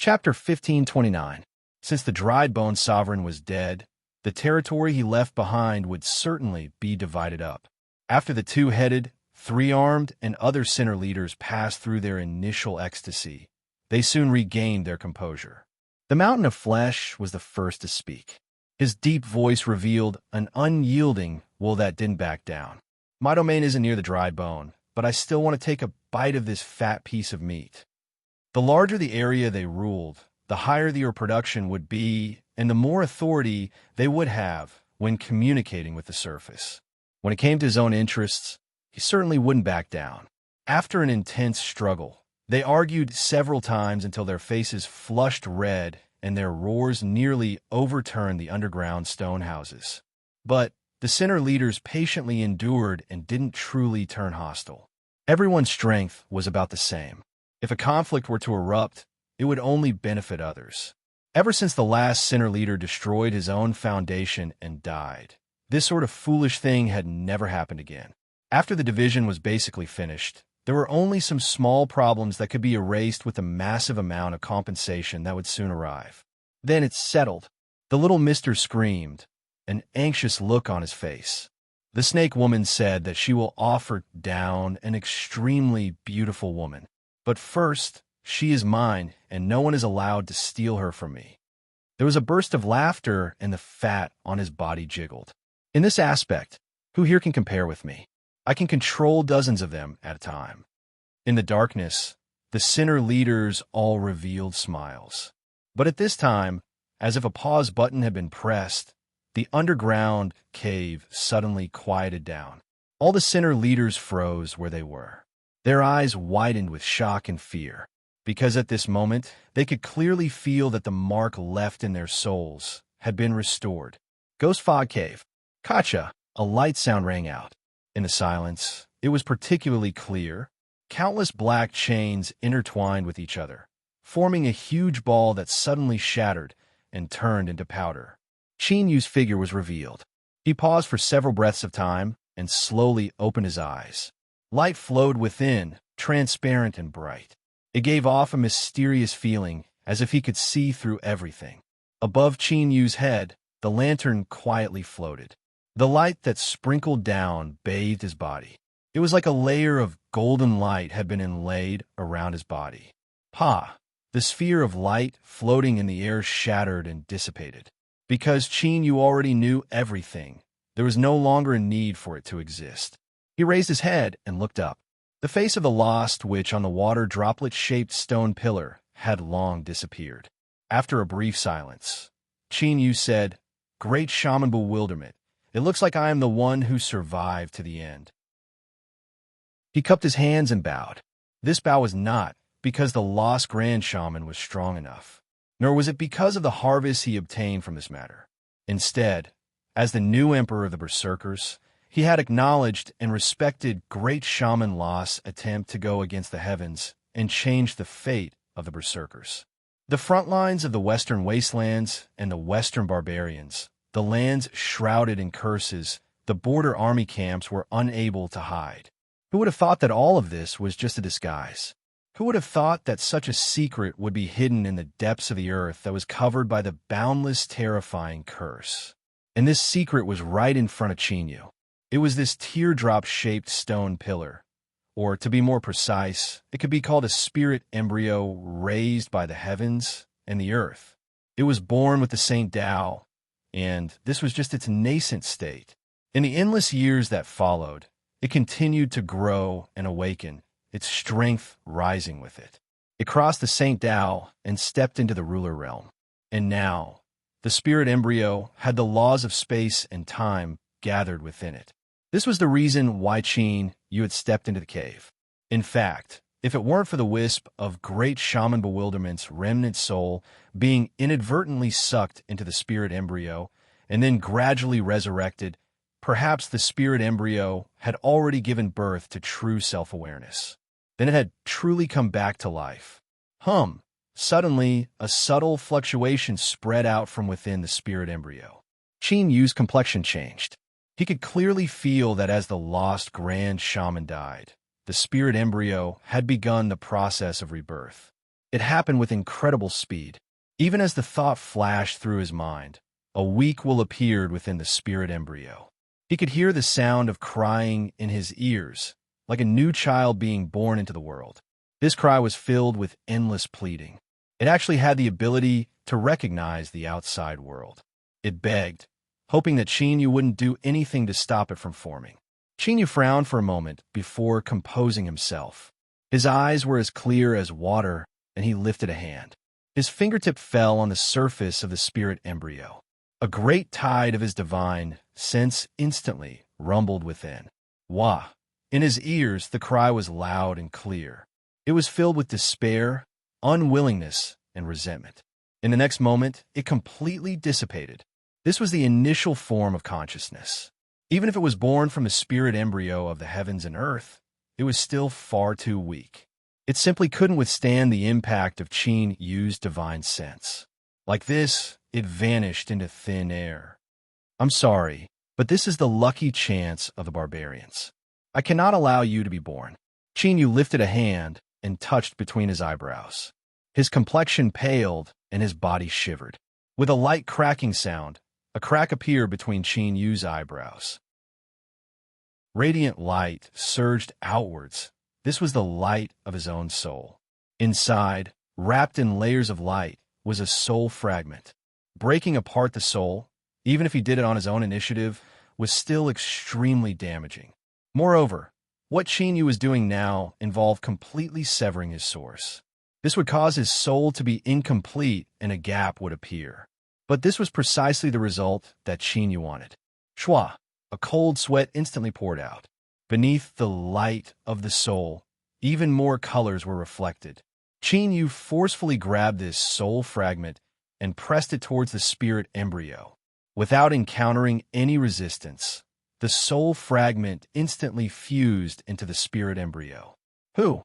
Chapter 1529. Since the dried bone sovereign was dead, the territory he left behind would certainly be divided up. After the two-headed, three-armed, and other sinner leaders passed through their initial ecstasy, they soon regained their composure. The mountain of flesh was the first to speak. His deep voice revealed an unyielding will that didn't back down. My domain isn't near the dried bone, but I still want to take a bite of this fat piece of meat. The larger the area they ruled, the higher their production would be, and the more authority they would have when communicating with the surface. When it came to his own interests, he certainly wouldn't back down. After an intense struggle, they argued several times until their faces flushed red and their roars nearly overturned the underground stone houses. But the sinner leaders patiently endured and didn't truly turn hostile. Everyone's strength was about the same. If a conflict were to erupt, it would only benefit others. Ever since the last sinner leader destroyed his own foundation and died, this sort of foolish thing had never happened again. After the division was basically finished, there were only some small problems that could be erased with the massive amount of compensation that would soon arrive. Then it settled. The little mister screamed, an anxious look on his face. The snake woman said that she will offer down an extremely beautiful woman. But first, she is mine, and no one is allowed to steal her from me. There was a burst of laughter, and the fat on his body jiggled. In this aspect, who here can compare with me? I can control dozens of them at a time. In the darkness, the sinner leaders all revealed smiles. But at this time, as if a pause button had been pressed, the underground cave suddenly quieted down. All the sinner leaders froze where they were. Their eyes widened with shock and fear, because at this moment they could clearly feel that the mark left in their souls had been restored. Ghost Fog Cave. Kacha! A light sound rang out. In the silence, it was particularly clear. Countless black chains intertwined with each other, forming a huge ball that suddenly shattered and turned into powder. Qin Yu's figure was revealed. He paused for several breaths of time and slowly opened his eyes. Light flowed within, transparent and bright. It gave off a mysterious feeling, as if he could see through everything. Above Qin Yu's head, the lantern quietly floated. The light that sprinkled down bathed his body. It was like a layer of golden light had been inlaid around his body. Pa! The sphere of light floating in the air shattered and dissipated. Because Qin Yu already knew everything, there was no longer a need for it to exist. He raised his head and looked up. The face of the lost witch on the water droplet-shaped stone pillar had long disappeared. After a brief silence, Qin Yu said, "Great shaman bewilderment, it looks like I am the one who survived to the end." He cupped his hands and bowed. This bow was not because the lost grand shaman was strong enough, nor was it because of the harvest he obtained from this matter. Instead, as the new emperor of the Berserkers, he had acknowledged and respected great shaman Los's attempt to go against the heavens and change the fate of the Berserkers. The front lines of the western wastelands and the western barbarians, the lands shrouded in curses, the border army camps were unable to hide. Who would have thought that all of this was just a disguise? Who would have thought that such a secret would be hidden in the depths of the earth that was covered by the boundless, terrifying curse? And this secret was right in front of Qin Yu. It was this teardrop-shaped stone pillar, or to be more precise, it could be called a spirit embryo raised by the heavens and the earth. It was born with the Saint Tao, and this was just its nascent state. In the endless years that followed, it continued to grow and awaken, its strength rising with it. It crossed the Saint Tao and stepped into the ruler realm. And now, the spirit embryo had the laws of space and time gathered within it. This was the reason why Qin Yu had stepped into the cave. In fact, if it weren't for the wisp of great shaman bewilderment's remnant soul being inadvertently sucked into the spirit embryo and then gradually resurrected, perhaps the spirit embryo had already given birth to true self-awareness. Then it had truly come back to life. Suddenly, a subtle fluctuation spread out from within the spirit embryo. Qin Yu's complexion changed. He could clearly feel that as the lost grand shaman died, the spirit embryo had begun the process of rebirth. It happened with incredible speed. Even as the thought flashed through his mind, a weak will appeared within the spirit embryo. He could hear the sound of crying in his ears, like a new child being born into the world. This cry was filled with endless pleading. It actually had the ability to recognize the outside world. It begged, hoping that Chinyu wouldn't do anything to stop it from forming. Chinyu frowned for a moment before composing himself. His eyes were as clear as water, and he lifted a hand. His fingertip fell on the surface of the spirit embryo. A great tide of his divine sense instantly rumbled within. Wah! In his ears, the cry was loud and clear. It was filled with despair, unwillingness, and resentment. In the next moment, it completely dissipated. This was the initial form of consciousness. Even if it was born from the spirit embryo of the heavens and earth, it was still far too weak. It simply couldn't withstand the impact of Qin Yu's divine sense. Like this, it vanished into thin air. I'm sorry, but this is the lucky chance of the barbarians. I cannot allow you to be born. Qin Yu lifted a hand and touched between his eyebrows. His complexion paled and his body shivered. With a light cracking sound, a crack appeared between Qin Yu's eyebrows. Radiant light surged outwards. This was the light of his own soul. Inside, wrapped in layers of light, was a soul fragment. Breaking apart the soul, even if he did it on his own initiative, was still extremely damaging. Moreover, what Qin Yu was doing now involved completely severing his source. This would cause his soul to be incomplete and a gap would appear. But this was precisely the result that Qin Yu wanted. Shua! A cold sweat instantly poured out. Beneath the light of the soul, even more colors were reflected. Qin Yu forcefully grabbed this soul fragment and pressed it towards the spirit embryo. Without encountering any resistance, the soul fragment instantly fused into the spirit embryo. Qin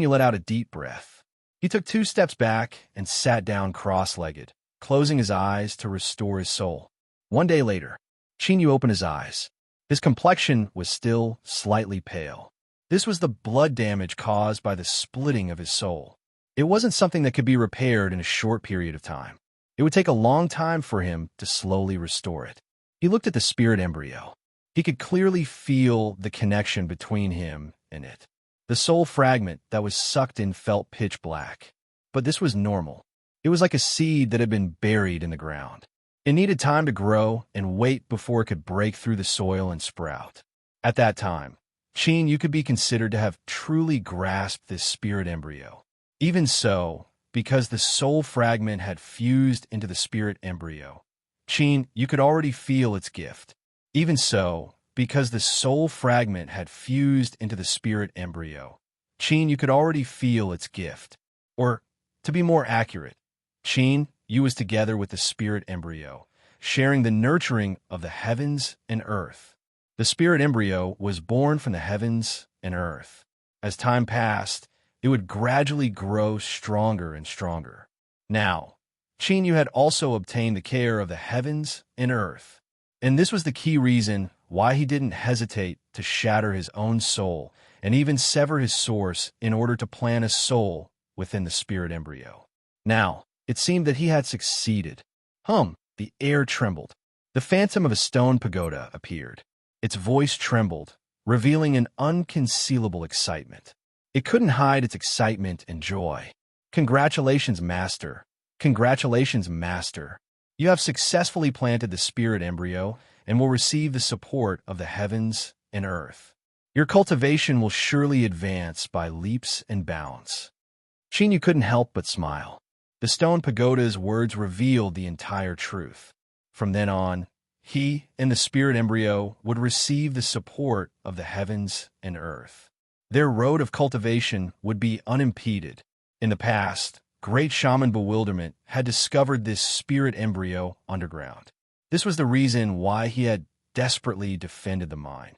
Yu let out a deep breath. He took 2 steps back and sat down cross-legged, closing his eyes to restore his soul. One day later, Qin Yu opened his eyes. His complexion was still slightly pale. This was the blood damage caused by the splitting of his soul. It wasn't something that could be repaired in a short period of time. It would take a long time for him to slowly restore it. He looked at the spirit embryo. He could clearly feel the connection between him and it. The soul fragment that was sucked in felt pitch black. But this was normal. It was like a seed that had been buried in the ground. It needed time to grow and wait before it could break through the soil and sprout. At that time, Qin Yu could be considered to have truly grasped this spirit embryo. Even so, because the soul fragment had fused into the spirit embryo, Qin Yu could already feel its gift. Even so, because the soul fragment had fused into the spirit embryo, Qin Yu could already feel its gift. Or, to be more accurate, Qin Yu was together with the spirit embryo, sharing the nurturing of the heavens and earth. The spirit embryo was born from the heavens and earth. As time passed, it would gradually grow stronger and stronger. Now, Qin Yu had also obtained the care of the heavens and earth. And this was the key reason why he didn't hesitate to shatter his own soul and even sever his source in order to plant a soul within the spirit embryo. Now, it seemed that he had succeeded. The air trembled. The phantom of a stone pagoda appeared. Its voice trembled, revealing an unconcealable excitement. It couldn't hide its excitement and joy. Congratulations, Master. Congratulations, Master. You have successfully planted the spirit embryo and will receive the support of the heavens and earth. Your cultivation will surely advance by leaps and bounds. Qin Yu couldn't help but smile. The stone pagoda's words revealed the entire truth. From then on, he and the spirit embryo would receive the support of the heavens and earth. Their road of cultivation would be unimpeded. In the past, great shaman Bewilderment had discovered this spirit embryo underground. This was the reason why he had desperately defended the mine.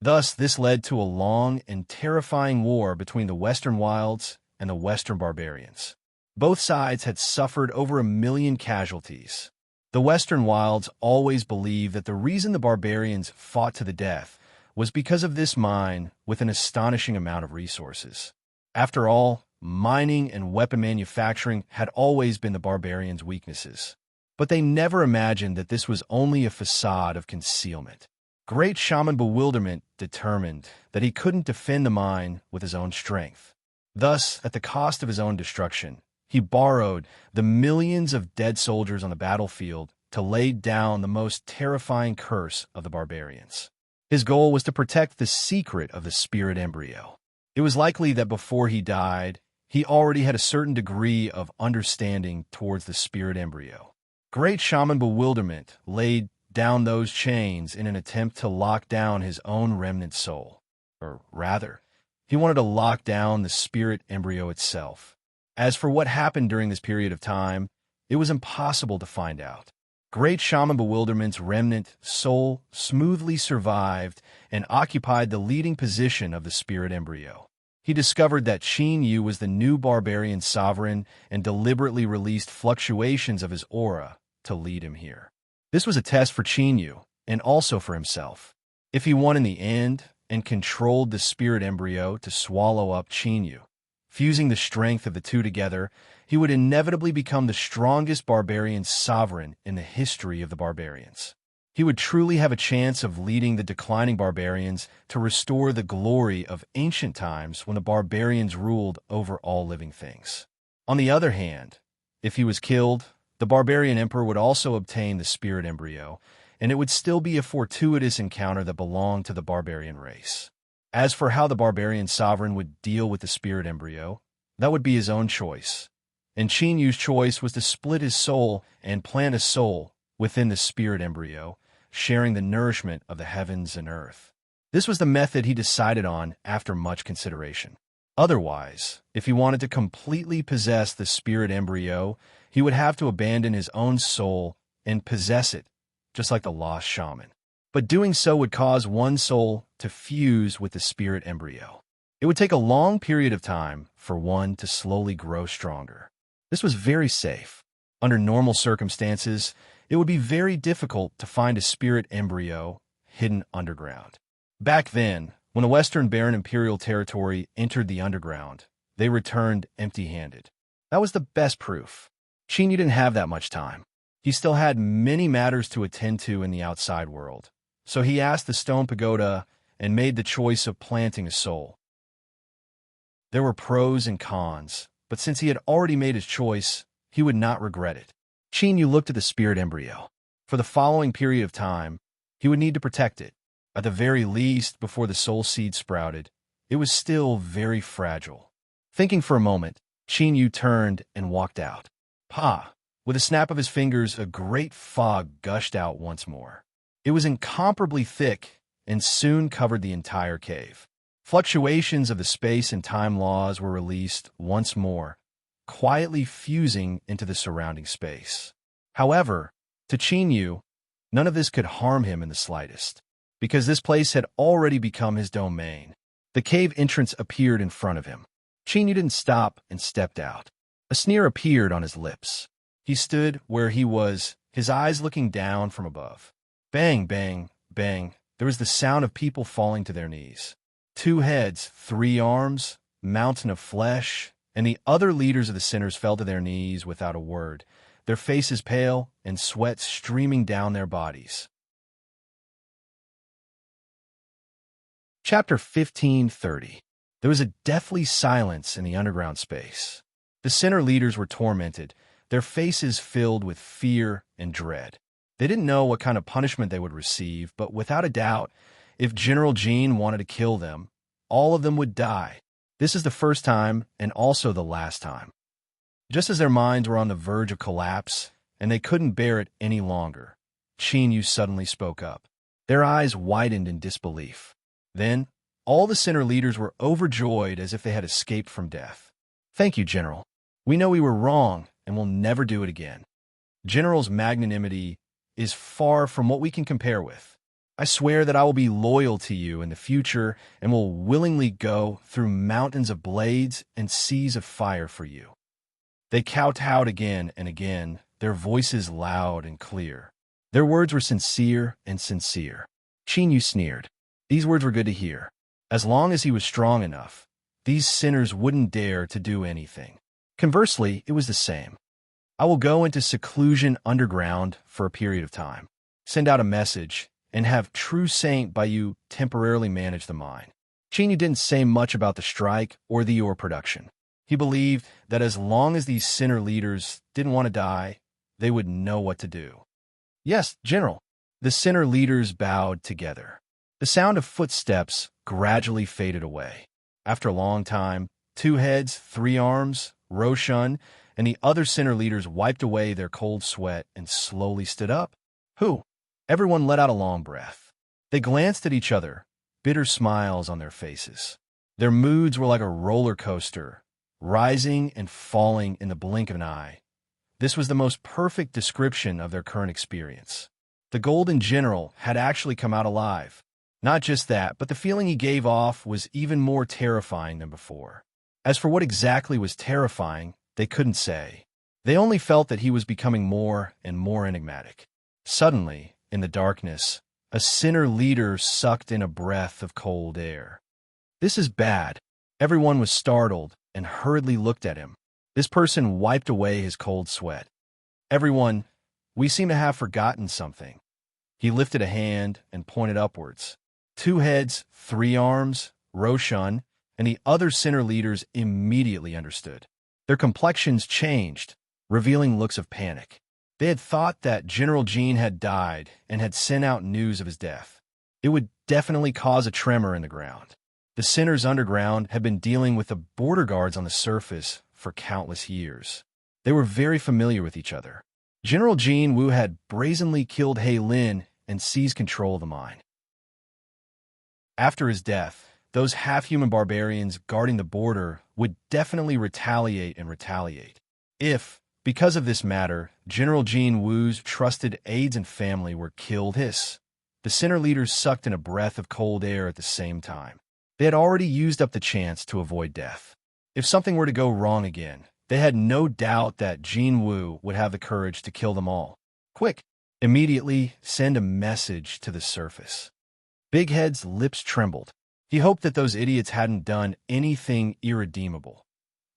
Thus, this led to a long and terrifying war between the Western Wilds and the Western Barbarians. Both sides had suffered over 1 million casualties. The Western Wilds always believed that the reason the barbarians fought to the death was because of this mine with an astonishing amount of resources. After all, mining and weapon manufacturing had always been the barbarians' weaknesses. But they never imagined that this was only a facade of concealment. Great Shaman Bewilderment determined that he couldn't defend the mine with his own strength. Thus, at the cost of his own destruction, he borrowed the millions of dead soldiers on the battlefield to lay down the most terrifying curse of the barbarians. His goal was to protect the secret of the spirit embryo. It was likely that before he died, he already had a certain degree of understanding towards the spirit embryo. Great Shaman Bewilderment laid down those chains in an attempt to lock down his own remnant soul. Or rather, he wanted to lock down the spirit embryo itself. As for what happened during this period of time, it was impossible to find out. Great Shaman Bewilderment's remnant soul smoothly survived and occupied the leading position of the spirit embryo. He discovered that Qin Yu was the new barbarian sovereign and deliberately released fluctuations of his aura to lead him here. This was a test for Qin Yu and also for himself. If he won in the end and controlled the spirit embryo to swallow up Qin Yu, fusing the strength of the two together, he would inevitably become the strongest barbarian sovereign in the history of the barbarians. He would truly have a chance of leading the declining barbarians to restore the glory of ancient times when the barbarians ruled over all living things. On the other hand, if he was killed, the barbarian emperor would also obtain the spirit embryo, and it would still be a fortuitous encounter that belonged to the barbarian race. As for how the barbarian sovereign would deal with the spirit embryo, that would be his own choice. And Qin Yu's choice was to split his soul and plant a soul within the spirit embryo, sharing the nourishment of the heavens and earth. This was the method he decided on after much consideration. Otherwise, if he wanted to completely possess the spirit embryo, he would have to abandon his own soul and possess it, just like the lost shaman. But doing so would cause one soul to fuse with the spirit embryo. It would take a long period of time for one to slowly grow stronger. This was very safe. Under normal circumstances, it would be very difficult to find a spirit embryo hidden underground. Back then, when the Western Barren Imperial territory entered the underground, they returned empty-handed. That was the best proof. Qin Yu didn't have that much time. He still had many matters to attend to in the outside world. So he asked the stone pagoda and made the choice of planting a soul. There were pros and cons, but since he had already made his choice, he would not regret it. Qin Yu looked at the spirit embryo. For the following period of time, he would need to protect it. At the very least, before the soul seed sprouted, it was still very fragile. Thinking for a moment, Qin Yu turned and walked out. Pa! With a snap of his fingers, a great fog gushed out once more. It was incomparably thick and soon covered the entire cave. Fluctuations of the space and time laws were released once more, quietly fusing into the surrounding space. However, to Qin Yu, none of this could harm him in the slightest, because this place had already become his domain. The cave entrance appeared in front of him. Qin Yu didn't stop and stepped out. A sneer appeared on his lips. He stood where he was, his eyes looking down from above. Bang, bang, bang. There was the sound of people falling to their knees. 2 heads, 3 arms, mountain of flesh, and the other leaders of the sinners fell to their knees without a word, their faces pale and sweat streaming down their bodies. Chapter 15:30. There was a deathly silence in the underground space. The sinner leaders were tormented, their faces filled with fear and dread. They didn't know what kind of punishment they would receive, but without a doubt, if General Jean wanted to kill them, all of them would die. This is the first time and also the last time. Just as their minds were on the verge of collapse and they couldn't bear it any longer, Qin Yu suddenly spoke up. Their eyes widened in disbelief. Then, all the sinner leaders were overjoyed as if they had escaped from death. Thank you, General. We know we were wrong and will never do it again. General's magnanimity is far from what we can compare with. I swear that I will be loyal to you in the future and will willingly go through mountains of blades and seas of fire for you. They kowtowed again and again, their voices loud and clear. Their words were sincere and sincere. Qin Yu sneered. These words were good to hear. As long as he was strong enough, these sinners wouldn't dare to do anything. Conversely, it was the same. I will go into seclusion underground for a period of time, send out a message, and have true saint by you temporarily manage the mine. Cheney didn't say much about the strike or the ore production. He believed that as long as these sinner leaders didn't want to die, they would know what to do. Yes, General. The sinner leaders bowed together. The sound of footsteps gradually faded away. After a long time, 2 heads, 3 arms, Roshan, and the other sinner leaders wiped away their cold sweat and slowly stood up. Who? Everyone let out a long breath. They glanced at each other, bitter smiles on their faces. Their moods were like a roller coaster, rising and falling in the blink of an eye. This was the most perfect description of their current experience. The Golden General had actually come out alive. Not just that, but the feeling he gave off was even more terrifying than before. As for what exactly was terrifying, they couldn't say. They only felt that he was becoming more and more enigmatic. Suddenly, in the darkness, a sinner leader sucked in a breath of cold air. This is bad. Everyone was startled and hurriedly looked at him. This person wiped away his cold sweat. Everyone, we seem to have forgotten something. He lifted a hand and pointed upwards. 2 heads, 3 arms, Roshan, and the other sinner leaders immediately understood. Their complexions changed, revealing looks of panic. They had thought that General Jean had died and had sent out news of his death. It would definitely cause a tremor in the ground. The sinners underground had been dealing with the border guards on the surface for countless years. They were very familiar with each other. General Jean Wu had brazenly killed He Lin and seized control of the mine. After his death, those half-human barbarians guarding the border would definitely retaliate. If, because of this matter, General Jean Wu's trusted aides and family were killed, the sinner leaders sucked in a breath of cold air at the same time. They had already used up the chance to avoid death. If something were to go wrong again, they had no doubt that Jean Wu would have the courage to kill them all. Quick! Immediately send a message to the surface. Big Head's lips trembled. He hoped that those idiots hadn't done anything irredeemable.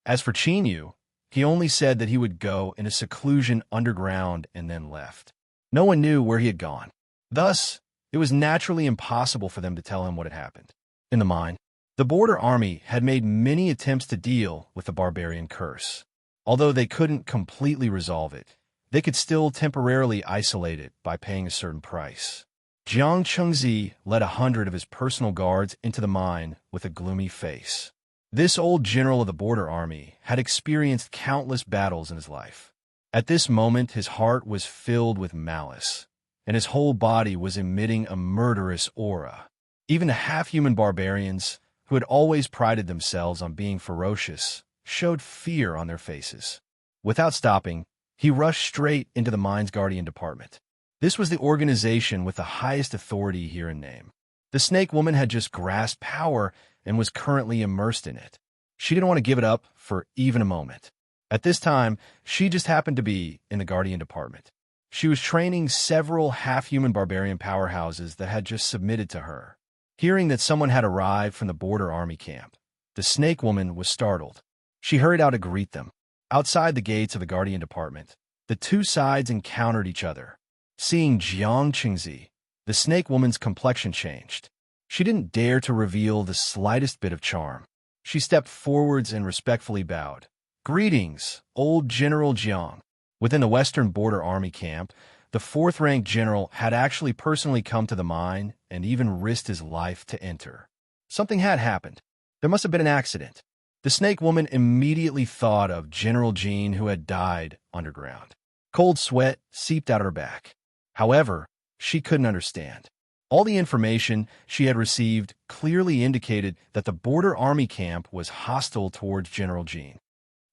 As for Qin Yu, he only said that he would go into seclusion underground and then left. No one knew where he had gone. Thus, it was naturally impossible for them to tell him what had happened. In the mine, the border army had made many attempts to deal with the barbarian curse. Although they couldn't completely resolve it, they could still temporarily isolate it by paying a certain price. Jiang Chengzi led 100 of his personal guards into the mine with a gloomy face. This old general of the border army had experienced countless battles in his life. At this moment, his heart was filled with malice, and his whole body was emitting a murderous aura. Even the half-human barbarians, who had always prided themselves on being ferocious, showed fear on their faces. Without stopping, he rushed straight into the mine's guardian department. This was the organization with the highest authority here in name. The Snake Woman had just grasped power and was currently immersed in it. She didn't want to give it up for even a moment. At this time, she just happened to be in the Guardian Department. She was training several half-human barbarian powerhouses that had just submitted to her. Hearing that someone had arrived from the border army camp, the Snake Woman was startled. She hurried out to greet them. Outside the gates of the Guardian Department, the two sides encountered each other. Seeing Jiang Qingzi, the Snake Woman's complexion changed. She didn't dare to reveal the slightest bit of charm. She stepped forwards and respectfully bowed. Greetings, old General Jiang. Within the Western Border Army camp, the 4th-ranked general had actually personally come to the mine and even risked his life to enter. Something had happened. There must have been an accident. The Snake Woman immediately thought of General Jean, who had died underground. Cold sweat seeped out her back. However, she couldn't understand. All the information she had received clearly indicated that the border army camp was hostile towards General Jean.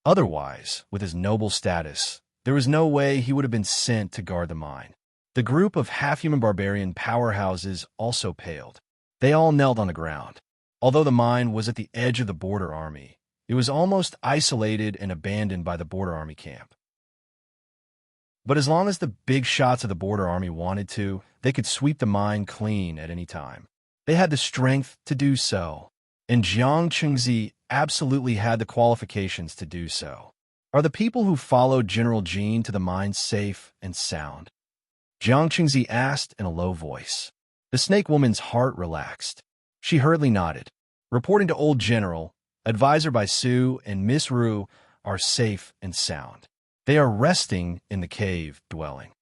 Otherwise, with his noble status, there was no way he would have been sent to guard the mine. The group of half-human barbarian powerhouses also paled. They all knelt on the ground. Although the mine was at the edge of the border army, it was almost isolated and abandoned by the border army camp. But as long as the big shots of the border army wanted to, they could sweep the mine clean at any time. They had the strength to do so. and Jiang Qingzi absolutely had the qualifications to do so. Are the people who followed General Jin to the mine safe and sound? Jiang Qingzi asked in a low voice. The snake woman's heart relaxed. She hurriedly nodded. Reporting to Old General, advisor by Su and Miss Ru are safe and sound. They are resting in the cave dwelling.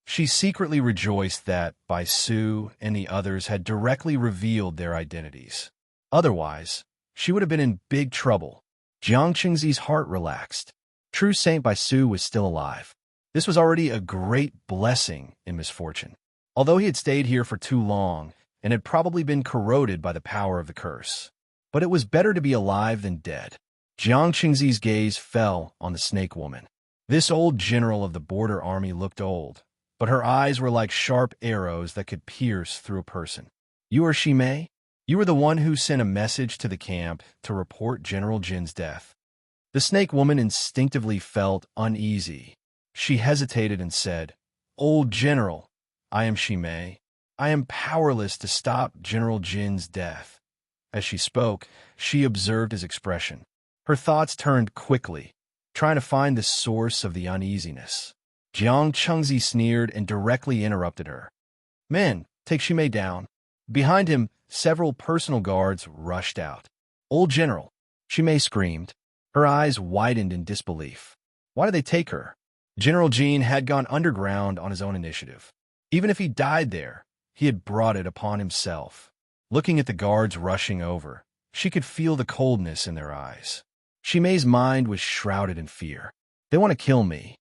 She secretly rejoiced that Bai Su and the others had directly revealed their identities. Otherwise, she would have been in big trouble. Jiang Qingzi's heart relaxed. True Saint Bai Su was still alive. This was already a great blessing in misfortune. Although he had stayed here for too long and had probably been corroded by the power of the curse. But it was better to be alive than dead. Jiang Qingzi's gaze fell on the snake woman. This old general of the border army looked old, but her eyes were like sharp arrows that could pierce through a person. You are Shimei? You were the one who sent a message to the camp to report General Jin's death. The snake woman instinctively felt uneasy. She hesitated and said, Old General, I am Shimei. I am powerless to stop General Jin's death. As she spoke, she observed his expression. Her thoughts turned quickly, trying to find the source of the uneasiness. Jiang Qingzi sneered and directly interrupted her. Men, take Shimei down. Behind him, several personal guards rushed out. Old General, Shimei screamed. Her eyes widened in disbelief. Why did they take her? General Jin had gone underground on his own initiative. Even if he died there, he had brought it upon himself. Looking at the guards rushing over, she could feel the coldness in their eyes. Shimei's mind was shrouded in fear. They want to kill me.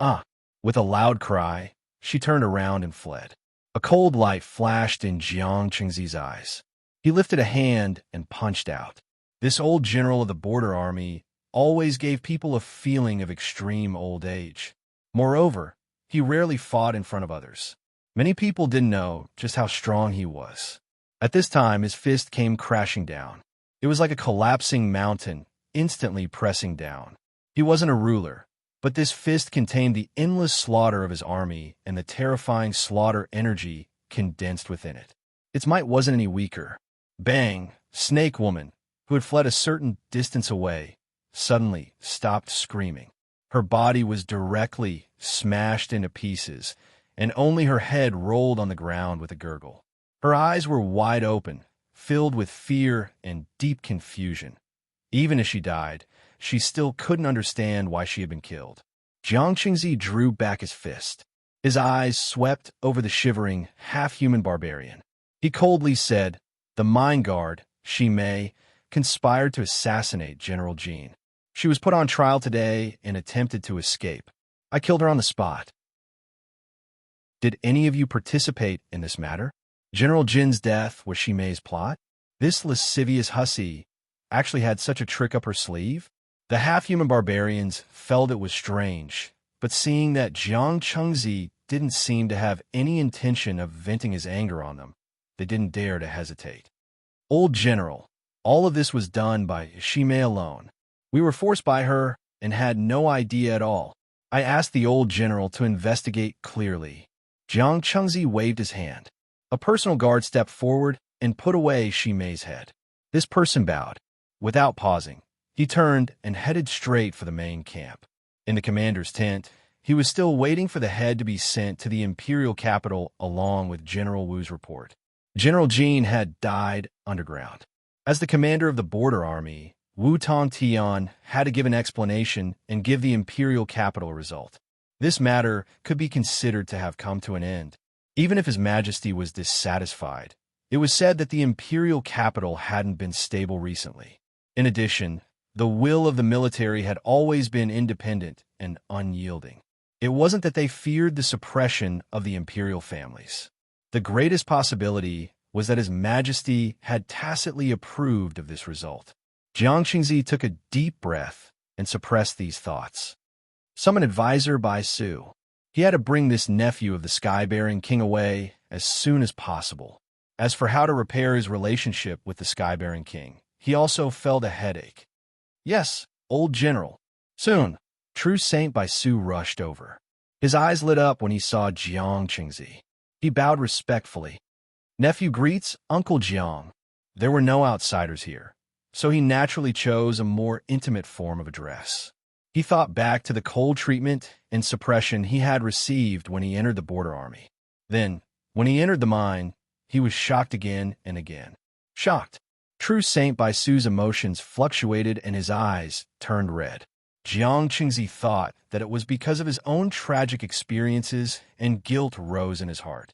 Ah! With a loud cry, she turned around and fled. A cold light flashed in Jiang Qingzi's eyes. He lifted a hand and punched out. This old general of the border army always gave people a feeling of extreme old age. Moreover, he rarely fought in front of others. Many people didn't know just how strong he was. At this time, his fist came crashing down. It was like a collapsing mountain, instantly pressing down. He wasn't a ruler, but this fist contained the endless slaughter of his army and the terrifying slaughter energy condensed within it. Its might wasn't any weaker. Bang! Snake Woman, who had fled a certain distance away, suddenly stopped screaming. Her body was directly smashed into pieces, and only her head rolled on the ground with a gurgle. Her eyes were wide open, filled with fear and deep confusion. Even as she died, she still couldn't understand why she had been killed. Jiang Qingzi drew back his fist. His eyes swept over the shivering, half-human barbarian. He coldly said, The mine guard, Shimei, conspired to assassinate General Jin. She was put on trial today and attempted to escape. I killed her on the spot. Did any of you participate in this matter? General Jin's death was Shimei's plot? This lascivious hussy actually had such a trick up her sleeve? The half-human barbarians felt it was strange, but seeing that Jiang Qingzi didn't seem to have any intention of venting his anger on them, they didn't dare to hesitate. Old General, all of this was done by Shimei alone. We were forced by her and had no idea at all. I asked the old general to investigate clearly. Jiang Qingzi waved his hand. A personal guard stepped forward and put away Shimei's head. This person bowed. Without pausing, he turned and headed straight for the main camp. In the commander's tent, he was still waiting for the head to be sent to the imperial capital along with General Wu's report. General Jin had died underground. As the commander of the border army, Wu Tongtian had to give an explanation and give the imperial capital a result. This matter could be considered to have come to an end. Even if His Majesty was dissatisfied, it was said that the imperial capital hadn't been stable recently. In addition, the will of the military had always been independent and unyielding. It wasn't that they feared the suppression of the imperial families. The greatest possibility was that His Majesty had tacitly approved of this result. Jiang Qingzi took a deep breath and suppressed these thoughts. Summon advisor Bai Su. He had to bring this nephew of the sky-bearing king away as soon as possible. As for how to repair his relationship with the sky-bearing king, he also felt a headache. Yes, old general. Soon, True Saint Bai Su rushed over. His eyes lit up when he saw Jiang Qingzi. He bowed respectfully. Nephew greets Uncle Jiang. There were no outsiders here. so he naturally chose a more intimate form of address. He thought back to the cold treatment and suppression he had received when he entered the border army. Then, when he entered the mine, he was shocked again and again. Shocked. True Saint Baisu's emotions fluctuated and his eyes turned red. Jiang Qingzi thought that it was because of his own tragic experiences, and guilt rose in his heart.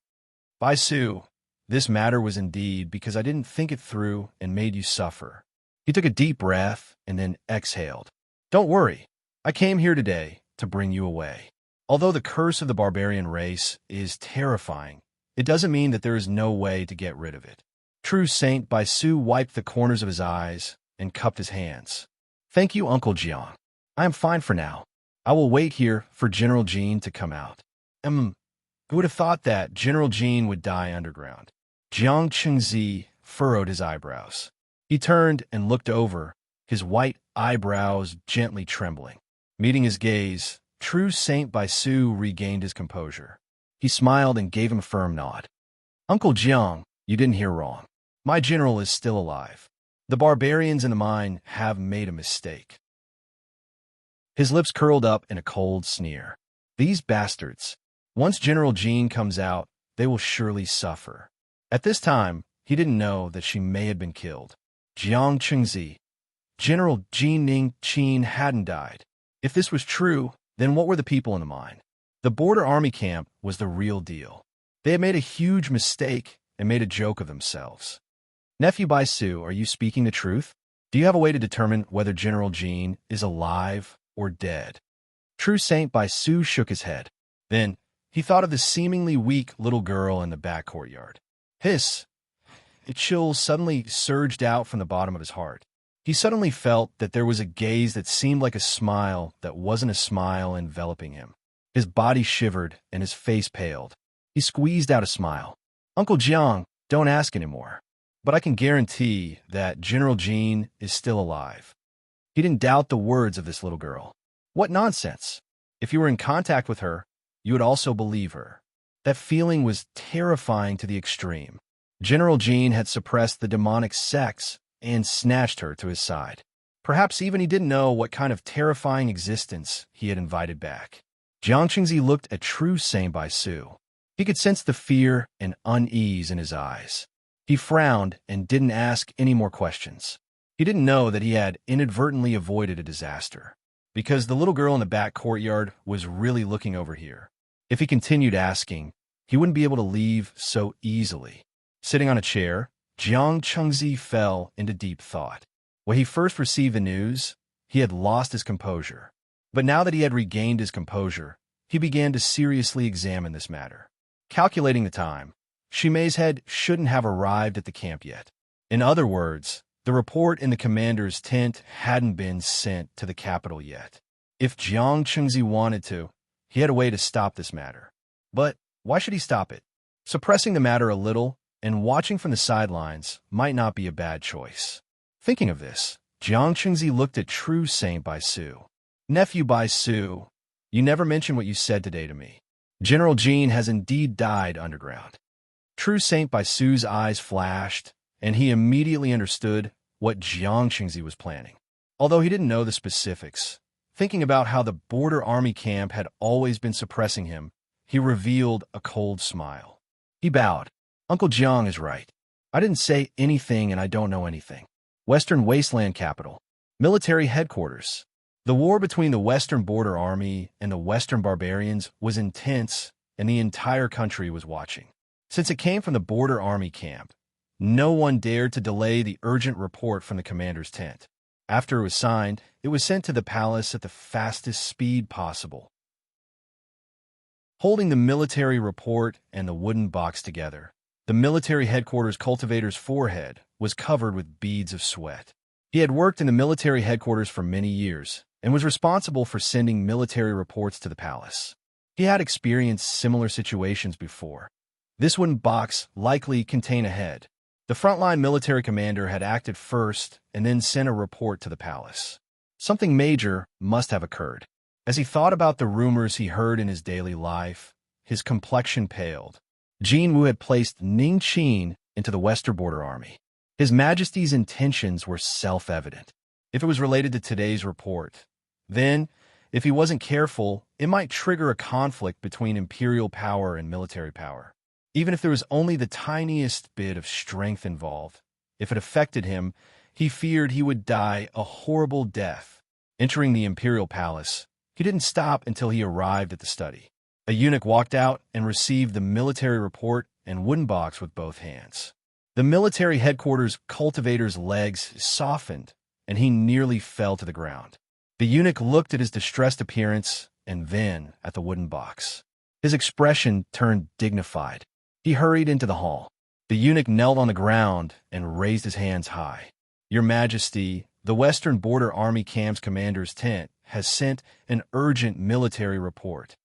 Baisu, this matter was indeed because I didn't think it through and made you suffer. He took a deep breath and then exhaled. Don't worry, I came here today to bring you away. Although the curse of the barbarian race is terrifying, it doesn't mean that there is no way to get rid of it. True Saint Baisu wiped the corners of his eyes and cupped his hands. Thank you, Uncle Jiang. I am fine for now. I will wait here for General Jean to come out. Who would have thought that General Jean would die underground? Jiang Qingzi furrowed his eyebrows. He turned and looked over, his white eyebrows gently trembling. Meeting his gaze, True Saint Baisu regained his composure. He smiled and gave him a firm nod. Uncle Jiang, you didn't hear wrong. My general is still alive. The barbarians in the mine have made a mistake. His lips curled up in a cold sneer. These bastards. Once General Jean comes out, they will surely suffer. At this time, he didn't know that she may have been killed. Jiang Qingzi. General Jean Ning Qin hadn't died. If this was true, then what were the people in the mine? The border army camp was the real deal. They had made a huge mistake and made a joke of themselves. Nephew Baisu, are you speaking the truth? Do you have a way to determine whether General Jean is alive or dead? True Saint Baisu shook his head. Then, he thought of the seemingly weak little girl in the back courtyard. Hiss! A chill suddenly surged out from the bottom of his heart. He suddenly felt that there was a gaze that seemed like a smile that wasn't a smile enveloping him. His body shivered and his face paled. He squeezed out a smile. Uncle Jiang, don't ask anymore. But I can guarantee that General Jean is still alive. He didn't doubt the words of this little girl. What nonsense! If you were in contact with her, you would also believe her. That feeling was terrifying to the extreme. General Jean had suppressed the demonic sex and snatched her to his side. Perhaps even he didn't know what kind of terrifying existence he had invited back. Jiang Qingzi looked at True Saint Baisu. He could sense the fear and unease in his eyes. He frowned and didn't ask any more questions. He didn't know that he had inadvertently avoided a disaster, because the little girl in the back courtyard was really looking over here. If he continued asking, he wouldn't be able to leave so easily. Sitting on a chair, Jiang Qingzi fell into deep thought. When he first received the news, he had lost his composure. But now that he had regained his composure, he began to seriously examine this matter. Calculating the time, Shimei's head shouldn't have arrived at the camp yet. In other words, the report in the commander's tent hadn't been sent to the capital yet. If Jiang Qingzi wanted to, he had a way to stop this matter. But why should he stop it? Suppressing the matter a little and watching from the sidelines might not be a bad choice. Thinking of this, Jiang Qingzi looked at True Saint Baisu. Nephew Baisu, you never mentioned what you said today to me. General Jean has indeed died underground. True Saint Baisu's eyes flashed, and he immediately understood what Jiang Qingzi was planning. Although he didn't know the specifics, thinking about how the border army camp had always been suppressing him, he revealed a cold smile. He bowed. Uncle Jiang is right. I didn't say anything and I don't know anything. Western Wasteland Capital. Military headquarters. The war between the Western Border Army and the Western Barbarians was intense, and the entire country was watching. Since it came from the Border Army camp, no one dared to delay the urgent report from the commander's tent. After it was signed, it was sent to the palace at the fastest speed possible. Holding the military report and the wooden box together, the military headquarters cultivator's forehead was covered with beads of sweat. He had worked in the military headquarters for many years and was responsible for sending military reports to the palace. He had experienced similar situations before. This wooden box likely contained a head. The frontline military commander had acted first and then sent a report to the palace. Something major must have occurred. As he thought about the rumors he heard in his daily life, his complexion paled. Jin Wu had placed Ning Qin into the Western Border Army. His Majesty's intentions were self-evident. If it was related to today's report, then, if he wasn't careful, it might trigger a conflict between imperial power and military power. Even if there was only the tiniest bit of strength involved, if it affected him, he feared he would die a horrible death. Entering the imperial palace, he didn't stop until he arrived at the study. A eunuch walked out and received the military report and wooden box with both hands. The military headquarters cultivator's legs softened, and he nearly fell to the ground. The eunuch looked at his distressed appearance and then at the wooden box. His expression turned dignified. He hurried into the hall. The eunuch knelt on the ground and raised his hands high. "Your Majesty, the Western Border Army Camp's commander's tent has sent an urgent military report."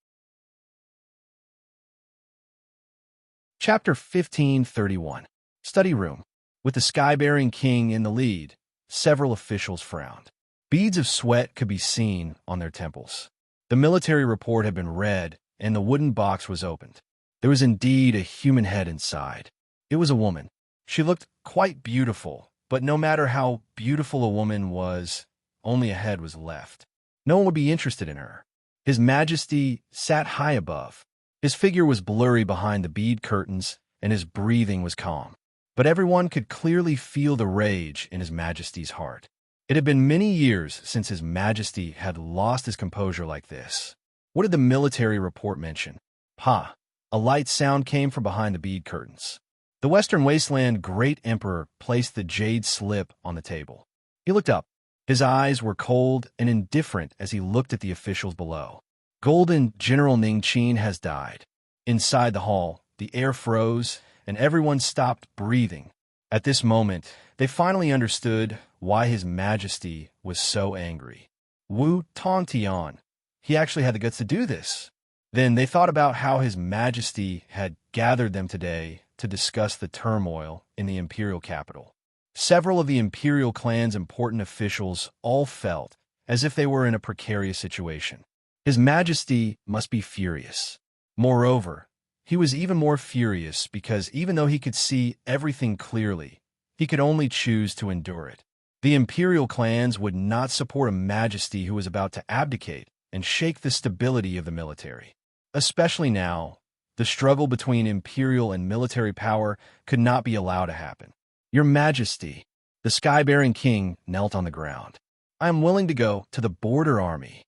Chapter 1531. Study Room. With the sky-bearing king in the lead, several officials frowned. Beads of sweat could be seen on their temples. The military report had been read, and the wooden box was opened. There was indeed a human head inside. It was a woman. She looked quite beautiful, but no matter how beautiful a woman was, only a head was left. No one would be interested in her. His Majesty sat high above. His figure was blurry behind the bead curtains, and his breathing was calm. But everyone could clearly feel the rage in His Majesty's heart. It had been many years since His Majesty had lost his composure like this. What did the military report mention? Pa! A light sound came from behind the bead curtains. The Western Wasteland Great Emperor placed the jade slip on the table. He looked up. His eyes were cold and indifferent as he looked at the officials below. Golden General Ningqin has died. Inside the hall, the air froze, and everyone stopped breathing. At this moment, they finally understood why His Majesty was so angry. Wu Tongtian. He actually had the guts to do this. Then they thought about how His Majesty had gathered them today to discuss the turmoil in the imperial capital. Several of the imperial clan's important officials all felt as if they were in a precarious situation. His Majesty must be furious. Moreover, he was even more furious because even though he could see everything clearly, he could only choose to endure it. The imperial clans would not support a majesty who was about to abdicate and shake the stability of the military. Especially now, the struggle between imperial and military power could not be allowed to happen. "Your Majesty," the sky-bearing king knelt on the ground. "I am willing to go to the border army."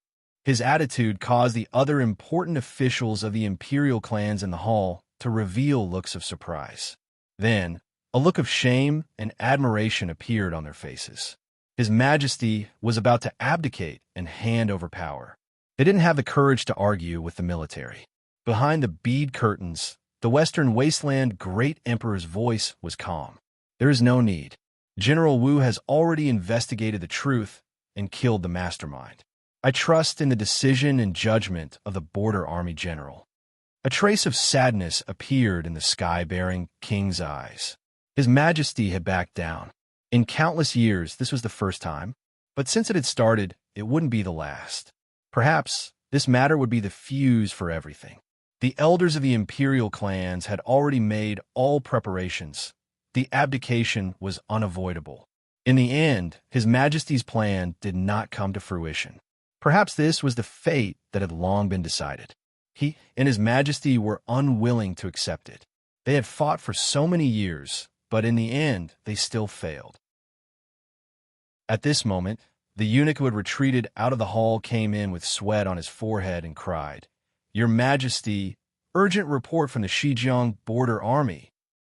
His attitude caused the other important officials of the imperial clans in the hall to reveal looks of surprise. Then, a look of shame and admiration appeared on their faces. His Majesty was about to abdicate and hand over power. They didn't have the courage to argue with the military. Behind the bead curtains, the Western Wasteland Great Emperor's voice was calm. "There is no need. General Wu has already investigated the truth and killed the mastermind. I trust in the decision and judgment of the border army general." A trace of sadness appeared in the sky-bearing king's eyes. His Majesty had backed down. In countless years, this was the first time, but since it had started, it wouldn't be the last. Perhaps this matter would be the fuse for everything. The elders of the imperial clans had already made all preparations. The abdication was unavoidable. In the end, His Majesty's plan did not come to fruition. Perhaps this was the fate that had long been decided. He and His Majesty were unwilling to accept it. They had fought for so many years, but in the end, they still failed. At this moment, the eunuch who had retreated out of the hall came in with sweat on his forehead and cried, "Your Majesty, urgent report from the Xizjiang border army."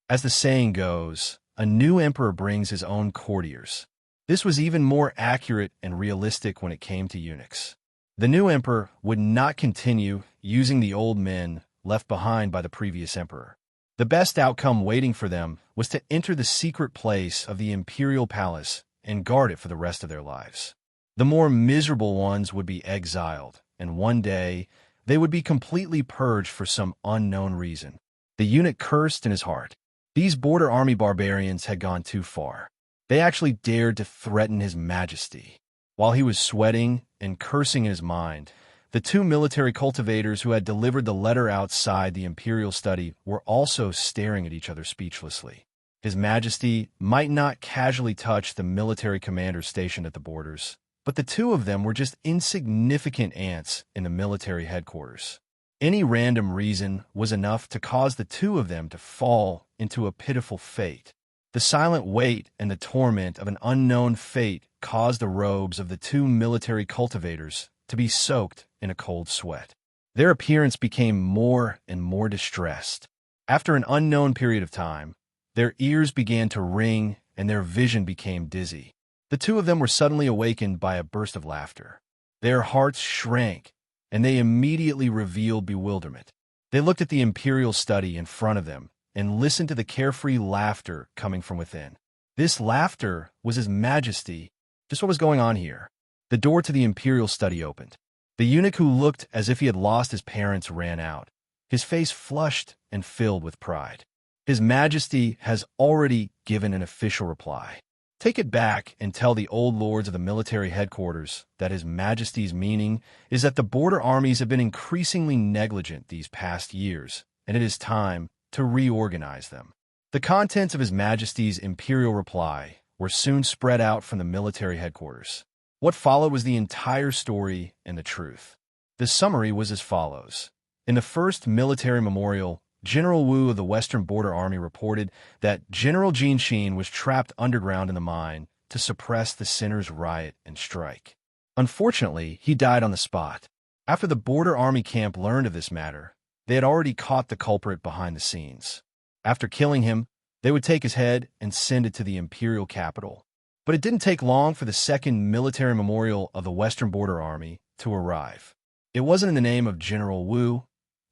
As the saying goes, a new emperor brings his own courtiers. This was even more accurate and realistic when it came to eunuchs. The new emperor would not continue using the old men left behind by the previous emperor. The best outcome waiting for them was to enter the secret place of the imperial palace and guard it for the rest of their lives. The more miserable ones would be exiled, and one day they would be completely purged for some unknown reason. The eunuch cursed in his heart. These border army barbarians had gone too far. They actually dared to threaten His Majesty. While he was sweating and cursing in his mind, the two military cultivators who had delivered the letter outside the imperial study were also staring at each other speechlessly. His Majesty might not casually touch the military commander stationed at the borders, but the two of them were just insignificant ants in the military headquarters. Any random reason was enough to cause the two of them to fall into a pitiful fate. The silent weight and the torment of an unknown fate caused the robes of the two military cultivators to be soaked in a cold sweat. Their appearance became more and more distressed. After an unknown period of time, their ears began to ring and their vision became dizzy. The two of them were suddenly awakened by a burst of laughter. Their hearts shrank, and they immediately revealed bewilderment. They looked at the imperial study in front of them and listened to the carefree laughter coming from within. This laughter was His Majesty. Just what was going on here? The door to the imperial study opened. The eunuch, who looked as if he had lost his parents, ran out, his face flushed and filled with pride. His Majesty has already given an official reply. Take it back and tell the old lords of the military headquarters that His Majesty's meaning is that the border armies have been increasingly negligent these past years, and it is time to reorganize them. The contents of His Majesty's imperial reply were soon spread out from the military headquarters. What followed was the entire story and the truth. The summary was as follows. In the first military memorial, General Wu of the Western Border Army reported that General Jin Xin was trapped underground in the mine to suppress the sinners' riot and strike. Unfortunately, he died on the spot. After the Border Army camp learned of this matter, they had already caught the culprit behind the scenes. After killing him, they would take his head and send it to the imperial capital. But it didn't take long for the second military memorial of the Western Border Army to arrive. It wasn't in the name of General Wu,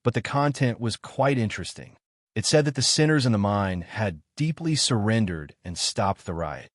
but the content was quite interesting. It said that the sinners in the mine had deeply surrendered and stopped the riot.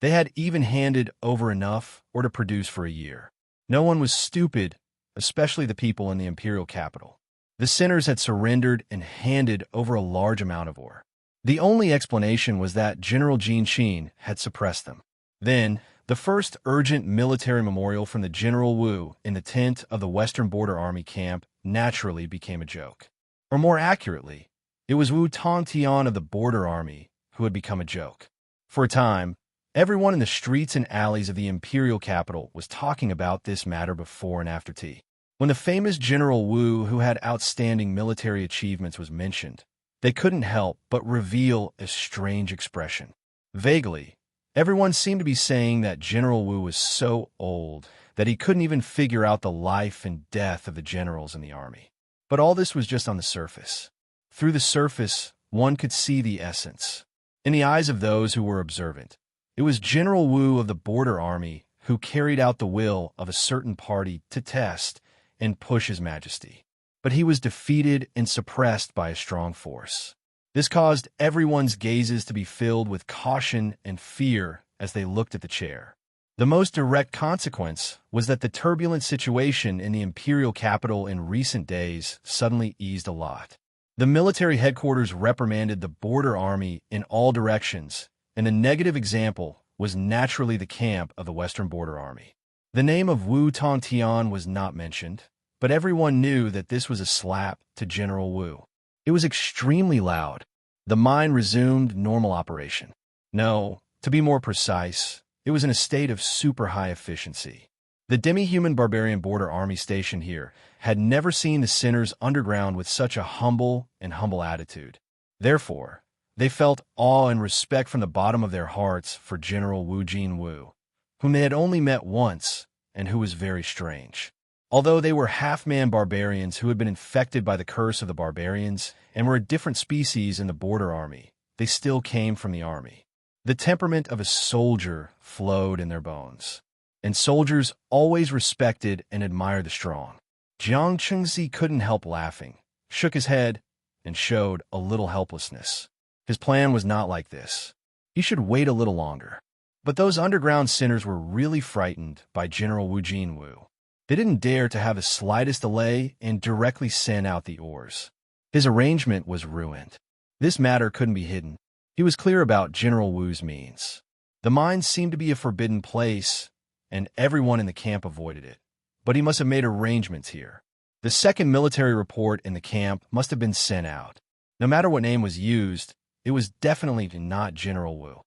They had even handed over enough ore to produce for a year. No one was stupid, especially the people in the imperial capital. The sinners had surrendered and handed over a large amount of ore. The only explanation was that General Jin Xin had suppressed them. Then, the first urgent military memorial from the General Wu in the tent of the Western Border Army camp naturally became a joke. Or more accurately, it was Wu Tongtian of the Border Army who had become a joke. For a time, everyone in the streets and alleys of the imperial capital was talking about this matter before and after tea. When the famous General Wu, who had outstanding military achievements, was mentioned, they couldn't help but reveal a strange expression. Vaguely, everyone seemed to be saying that General Wu was so old that he couldn't even figure out the life and death of the generals in the army. But all this was just on the surface. Through the surface, one could see the essence. In the eyes of those who were observant, it was General Wu of the Border Army who carried out the will of a certain party to test and push His Majesty. But he was defeated and suppressed by a strong force. This caused everyone's gazes to be filled with caution and fear as they looked at the chair. The most direct consequence was that the turbulent situation in the imperial capital in recent days suddenly eased a lot. The military headquarters reprimanded the Border Army in all directions, and the negative example was naturally the camp of the Western Border Army. The name of Wu Tongtian was not mentioned, but everyone knew that this was a slap to General Wu. It was extremely loud. The mine resumed normal operation. No, to be more precise, it was in a state of super high efficiency. The demi-human barbarian border army stationed here had never seen the sinners underground with such a humble attitude. Therefore, they felt awe and respect from the bottom of their hearts for General Wu Jinwu, whom they had only met once and who was very strange. Although they were half-man barbarians who had been infected by the curse of the barbarians and were a different species in the border army, they still came from the army. The temperament of a soldier flowed in their bones, and soldiers always respected and admired the strong. Jiang Chengzi couldn't help laughing, shook his head, and showed a little helplessness. His plan was not like this. He should wait a little longer. But those underground sinners were really frightened by General Wu Jinwu. They didn't dare to have the slightest delay and directly send out the oars. His arrangement was ruined. This matter couldn't be hidden. He was clear about General Wu's means. The mine seemed to be a forbidden place, and everyone in the camp avoided it. But he must have made arrangements here. The second military report in the camp must have been sent out. No matter what name was used, it was definitely not General Wu.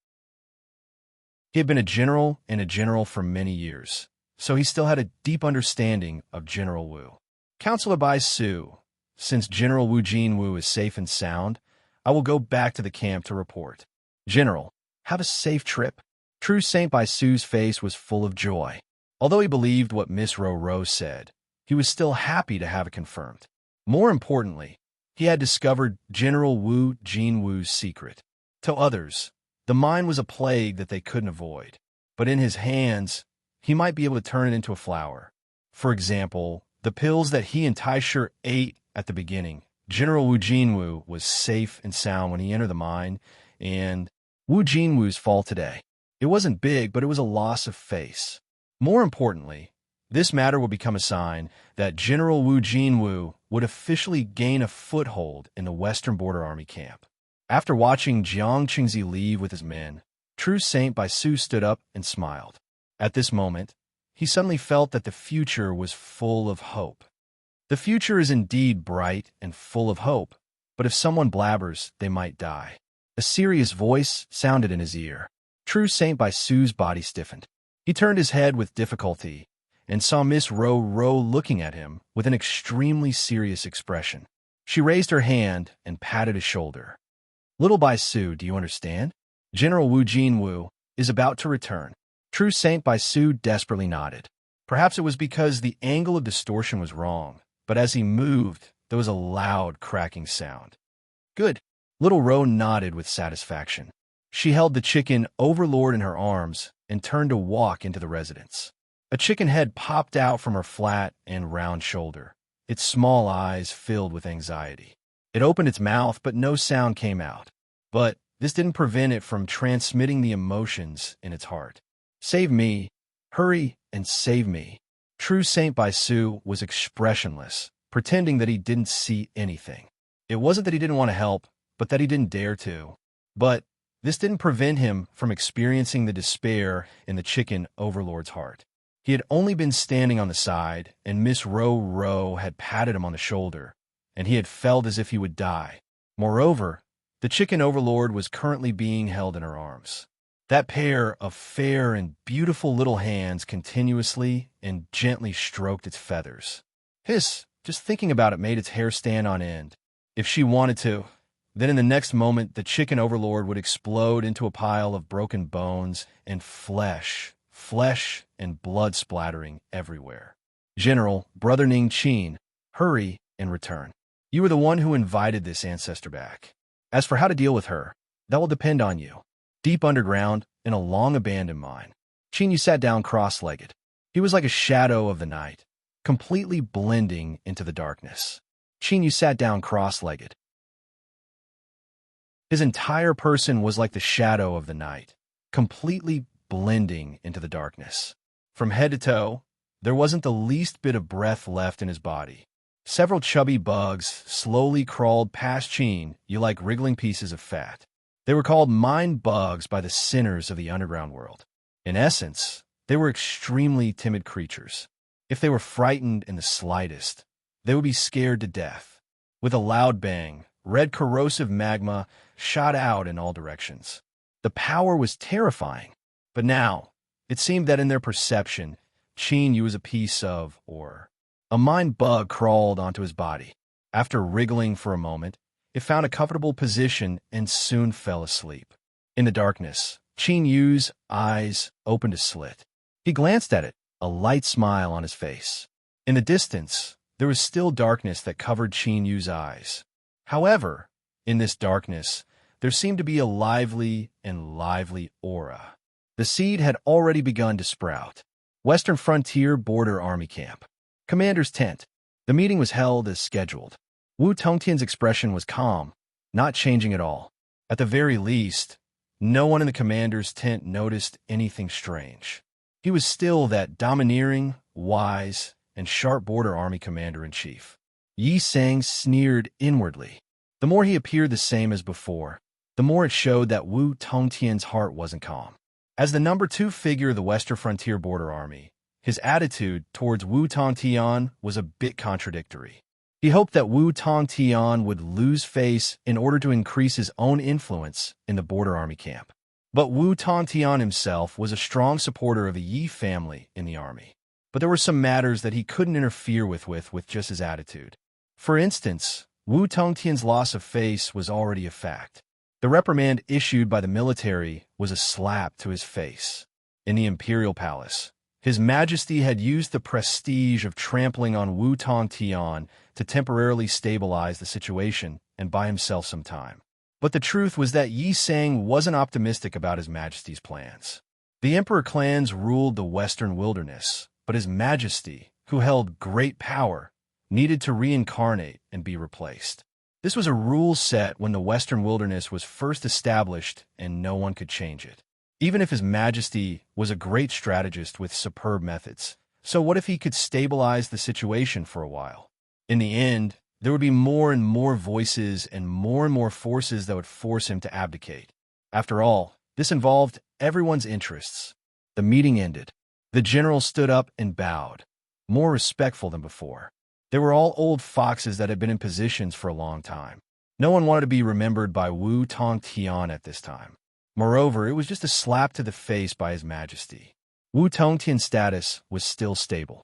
He had been a general and a general for many years, so he still had a deep understanding of General Wu. Counselor Bai Su, since General Wu Jinwu is safe and sound, I will go back to the camp to report. General, have a safe trip. True Saint Bai Su's face was full of joy. Although he believed what Miss Ro said, he was still happy to have it confirmed. More importantly, he had discovered General Wu Jinwu's secret. To others, the mind was a plague that they couldn't avoid, but in his hands, he might be able to turn it into a flower. For example, the pills that he and Taisher ate at the beginning. General Wu Jinwu was safe and sound when he entered the mine, and Wu Jinwu's fall today. It wasn't big, but it was a loss of face. More importantly, this matter would become a sign that General Wu Jinwu would officially gain a foothold in the Western Border Army camp. After watching Jiang Qingzi leave with his men, True Saint Bai Su stood up and smiled. At this moment, he suddenly felt that the future was full of hope. The future is indeed bright and full of hope, but if someone blabbers, they might die. A serious voice sounded in his ear. True Saint Bai Su's body stiffened. He turned his head with difficulty and saw Miss Ro looking at him with an extremely serious expression. She raised her hand and patted his shoulder. Little Bai Su, do you understand? General Wu Jinwu is about to return. True Saint Bai Su desperately nodded. Perhaps it was because the angle of distortion was wrong, but as he moved, there was a loud cracking sound. Good. Little Ro nodded with satisfaction. She held the chicken overlord in her arms and turned to walk into the residence. A chicken head popped out from her flat and round shoulder, its small eyes filled with anxiety. It opened its mouth, but no sound came out. But this didn't prevent it from transmitting the emotions in its heart. Save me. Hurry and save me. True Saint Bai Su was expressionless, pretending that he didn't see anything. It wasn't that he didn't want to help, but that he didn't dare to. But this didn't prevent him from experiencing the despair in the chicken overlord's heart. He had only been standing on the side, and Miss Ro had patted him on the shoulder, and he had felt as if he would die. Moreover, the chicken overlord was currently being held in her arms. That pair of fair and beautiful little hands continuously and gently stroked its feathers. Hiss, just thinking about it made its hair stand on end. If she wanted to, then in the next moment the chicken overlord would explode into a pile of broken bones and flesh and blood splattering everywhere. General, Brother Ning Qin, hurry and return. You were the one who invited this ancestor back. As for how to deal with her, that will depend on you. Deep underground, in a long-abandoned mine, Qin Yu sat down cross-legged. He was like a shadow of the night, completely blending into the darkness. Qin Yu sat down cross-legged. His entire person was like the shadow of the night, completely blending into the darkness. From head to toe, there wasn't the least bit of breath left in his body. Several chubby bugs slowly crawled past Qin Yu like wriggling pieces of fat. They were called mind bugs by the sinners of the underground world. In essence, they were extremely timid creatures. If they were frightened in the slightest, they would be scared to death. With a loud bang, red corrosive magma shot out in all directions. The power was terrifying, but now it seemed that in their perception, Qin Yu was a piece of, or a mind bug crawled onto his body. After wriggling for a moment, it found a comfortable position and soon fell asleep. In the darkness, Qin Yu's eyes opened a slit. He glanced at it, a light smile on his face. In the distance, there was still darkness that covered Qin Yu's eyes. However, in this darkness, there seemed to be a lively aura. The seed had already begun to sprout. Western Frontier Border Army Camp. Commander's tent. The meeting was held as scheduled. Wu Tongtian's expression was calm, not changing at all. At the very least, no one in the commander's tent noticed anything strange. He was still that domineering, wise, and sharp border army commander-in-chief. Yi Sang sneered inwardly. The more he appeared the same as before, the more it showed that Wu Tongtian's heart wasn't calm. As the number 2 figure of the Western Frontier Border Army, his attitude towards Wu Tongtian was a bit contradictory. He hoped that Wu Tongtian would lose face in order to increase his own influence in the border army camp. But Wu Tongtian himself was a strong supporter of the Yi family in the army. But there were some matters that he couldn't interfere with just his attitude. For instance, Wu Tongtian's loss of face was already a fact. The reprimand issued by the military was a slap to his face. In the imperial palace, His Majesty had used the prestige of trampling on Wu Tongtian to temporarily stabilize the situation and buy himself some time. But the truth was that Yi Sang wasn't optimistic about His Majesty's plans. The Emperor clans ruled the Western wilderness, but His Majesty, who held great power, needed to reincarnate and be replaced. This was a rule set when the Western wilderness was first established, and no one could change it. Even if His Majesty was a great strategist with superb methods, so what if he could stabilize the situation for a while? In the end, there would be more and more voices and more forces that would force him to abdicate. After all, this involved everyone's interests. The meeting ended. The general stood up and bowed, more respectful than before. They were all old foxes that had been in positions for a long time. No one wanted to be remembered by Wu Tongtian at this time. Moreover, it was just a slap to the face by His Majesty. Wu Tongtian's status was still stable.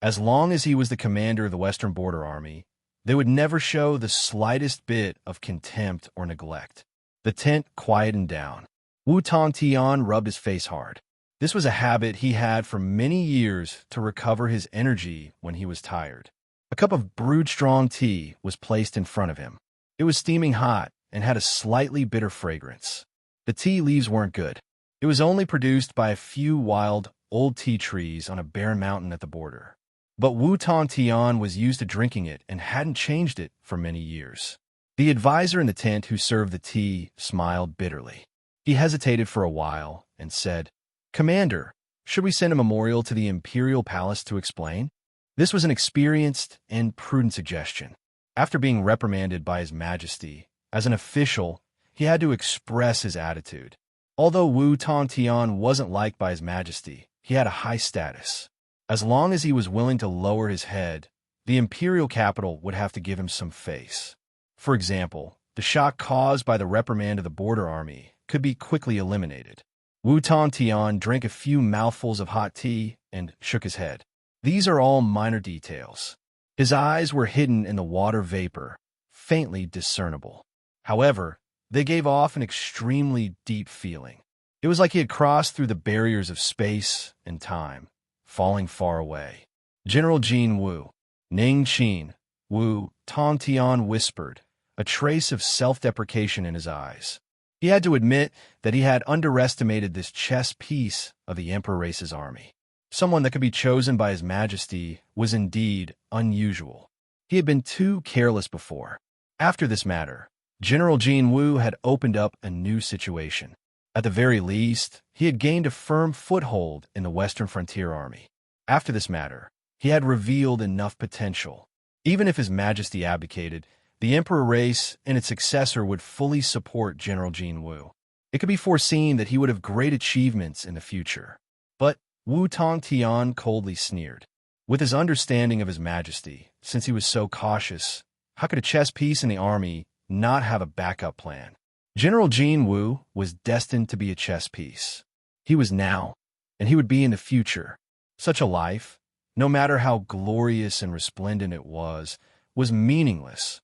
As long as he was the commander of the Western Border Army, they would never show the slightest bit of contempt or neglect. The tent quietened down. Wu Tongtian rubbed his face hard. This was a habit he had for many years to recover his energy when he was tired. A cup of brewed strong tea was placed in front of him. It was steaming hot and had a slightly bitter fragrance. The tea leaves weren't good. It was only produced by a few wild, old tea trees on a barren mountain at the border. But Wu Tongtian was used to drinking it and hadn't changed it for many years. The advisor in the tent who served the tea smiled bitterly. He hesitated for a while and said, "Commander, should we send a memorial to the imperial palace to explain?" This was an experienced and prudent suggestion. After being reprimanded by His Majesty, as an official, he had to express his attitude. Although Wu Tongtian wasn't liked by His Majesty, he had a high status. As long as he was willing to lower his head, the imperial capital would have to give him some face. For example, the shock caused by the reprimand of the border army could be quickly eliminated. Wu Tongtian drank a few mouthfuls of hot tea and shook his head. These are all minor details. His eyes were hidden in the water vapor, faintly discernible. However, they gave off an extremely deep feeling. It was like he had crossed through the barriers of space and time, falling far away. "General Jin Wu." "Ning Qin," Wu Tongtian whispered, a trace of self-deprecation in his eyes. He had to admit that he had underestimated this chess piece of the Emperor Race's army. Someone that could be chosen by His Majesty was indeed unusual. He had been too careless before. After this matter, General Jin Wu had opened up a new situation. At the very least, he had gained a firm foothold in the Western Frontier Army. After this matter, he had revealed enough potential. Even if His Majesty abdicated, the Emperor Race and its successor would fully support General Jin Wu. It could be foreseen that he would have great achievements in the future. But Wu Tongtian coldly sneered. With his understanding of His Majesty, since he was so cautious, how could a chess piece in the army not have a backup plan? General Jin Wu was destined to be a chess piece. He was now, and he would be in the future. Such a life, no matter how glorious and resplendent it was meaningless.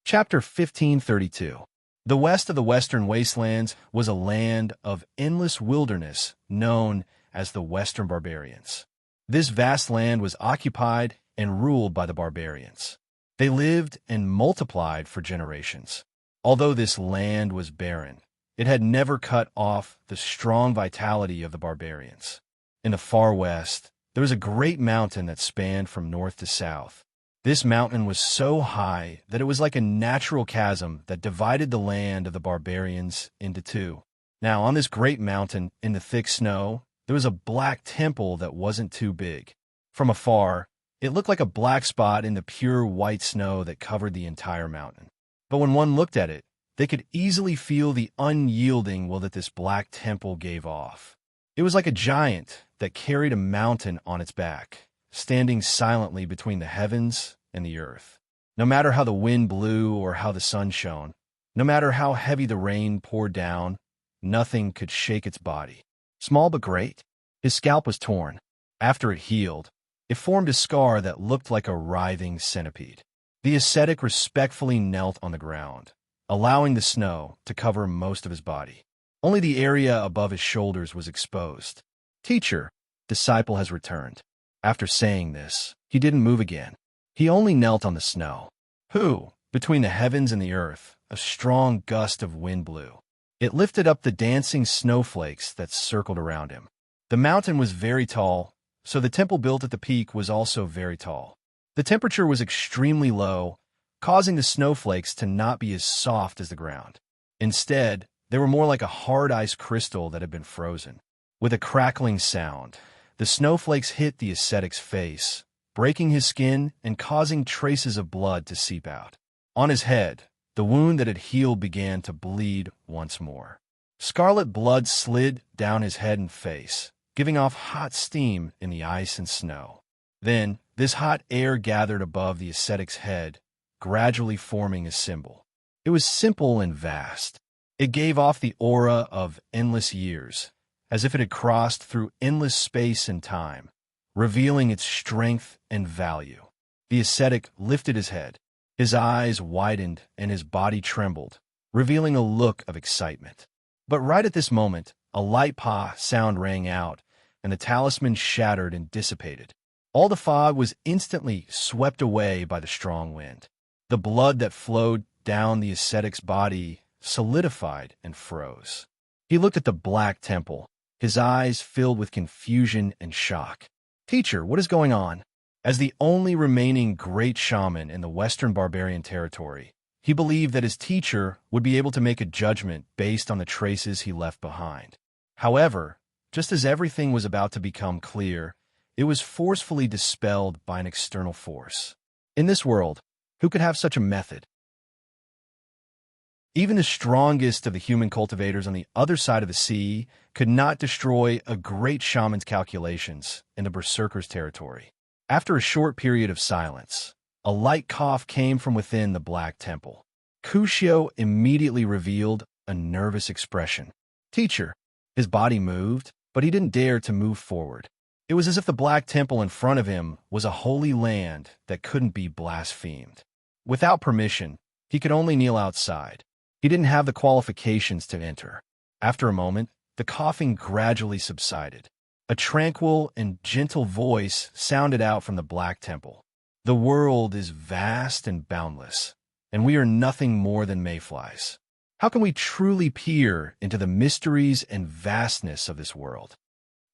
Chapter 1532. The west of the Western Wastelands was a land of endless wilderness known as the Western Barbarians. This vast land was occupied and ruled by the barbarians. They lived and multiplied for generations. Although this land was barren, it had never cut off the strong vitality of the barbarians. In the far west, there was a great mountain that spanned from north to south. This mountain was so high that it was like a natural chasm that divided the land of the barbarians into two. Now, on this great mountain, in the thick snow, there was a black temple that wasn't too big. From afar, it looked like a black spot in the pure white snow that covered the entire mountain. But when one looked at it, they could easily feel the unyielding will that this black temple gave off. It was like a giant, that carried a mountain on its back, standing silently between the heavens and the earth. No matter how the wind blew or how the sun shone, no matter how heavy the rain poured down, nothing could shake its body. Small but great, his scalp was torn. After it healed, it formed a scar that looked like a writhing centipede. The ascetic respectfully knelt on the ground, allowing the snow to cover most of his body. Only the area above his shoulders was exposed. "Teacher, disciple has returned." After saying this, he didn't move again. He only knelt on the snow. Between the heavens and the earth, a strong gust of wind blew. It lifted up the dancing snowflakes that circled around him. The mountain was very tall, so the temple built at the peak was also very tall. The temperature was extremely low, causing the snowflakes to not be as soft as the ground. Instead, they were more like a hard ice crystal that had been frozen. With a crackling sound, the snowflakes hit the ascetic's face, breaking his skin and causing traces of blood to seep out. On his head, the wound that had healed began to bleed once more. Scarlet blood slid down his head and face, giving off hot steam in the ice and snow. Then, this hot air gathered above the ascetic's head, gradually forming a symbol. It was simple and vast. It gave off the aura of endless years, as if it had crossed through endless space and time, revealing its strength and value. The ascetic lifted his head. His eyes widened and his body trembled, revealing a look of excitement. But right at this moment, a light "pa" sound rang out, and the talisman shattered and dissipated. All the fog was instantly swept away by the strong wind. The blood that flowed down the ascetic's body solidified and froze. He looked at the black temple, his eyes filled with confusion and shock. "Teacher, what is going on?" As the only remaining great shaman in the Western barbarian territory, he believed that his teacher would be able to make a judgment based on the traces he left behind. However, just as everything was about to become clear, it was forcefully dispelled by an external force. In this world, who could have such a method? Even the strongest of the human cultivators on the other side of the sea could not destroy a great shaman's calculations in the berserker's territory. After a short period of silence, a light cough came from within the black temple. Kushio immediately revealed a nervous expression. "Teacher." His body moved, but he didn't dare to move forward. It was as if the black temple in front of him was a holy land that couldn't be blasphemed. Without permission, he could only kneel outside. He didn't have the qualifications to enter. After a moment, the coughing gradually subsided. A tranquil and gentle voice sounded out from the black temple. "The world is vast and boundless, and we are nothing more than mayflies. How can we truly peer into the mysteries and vastness of this world?"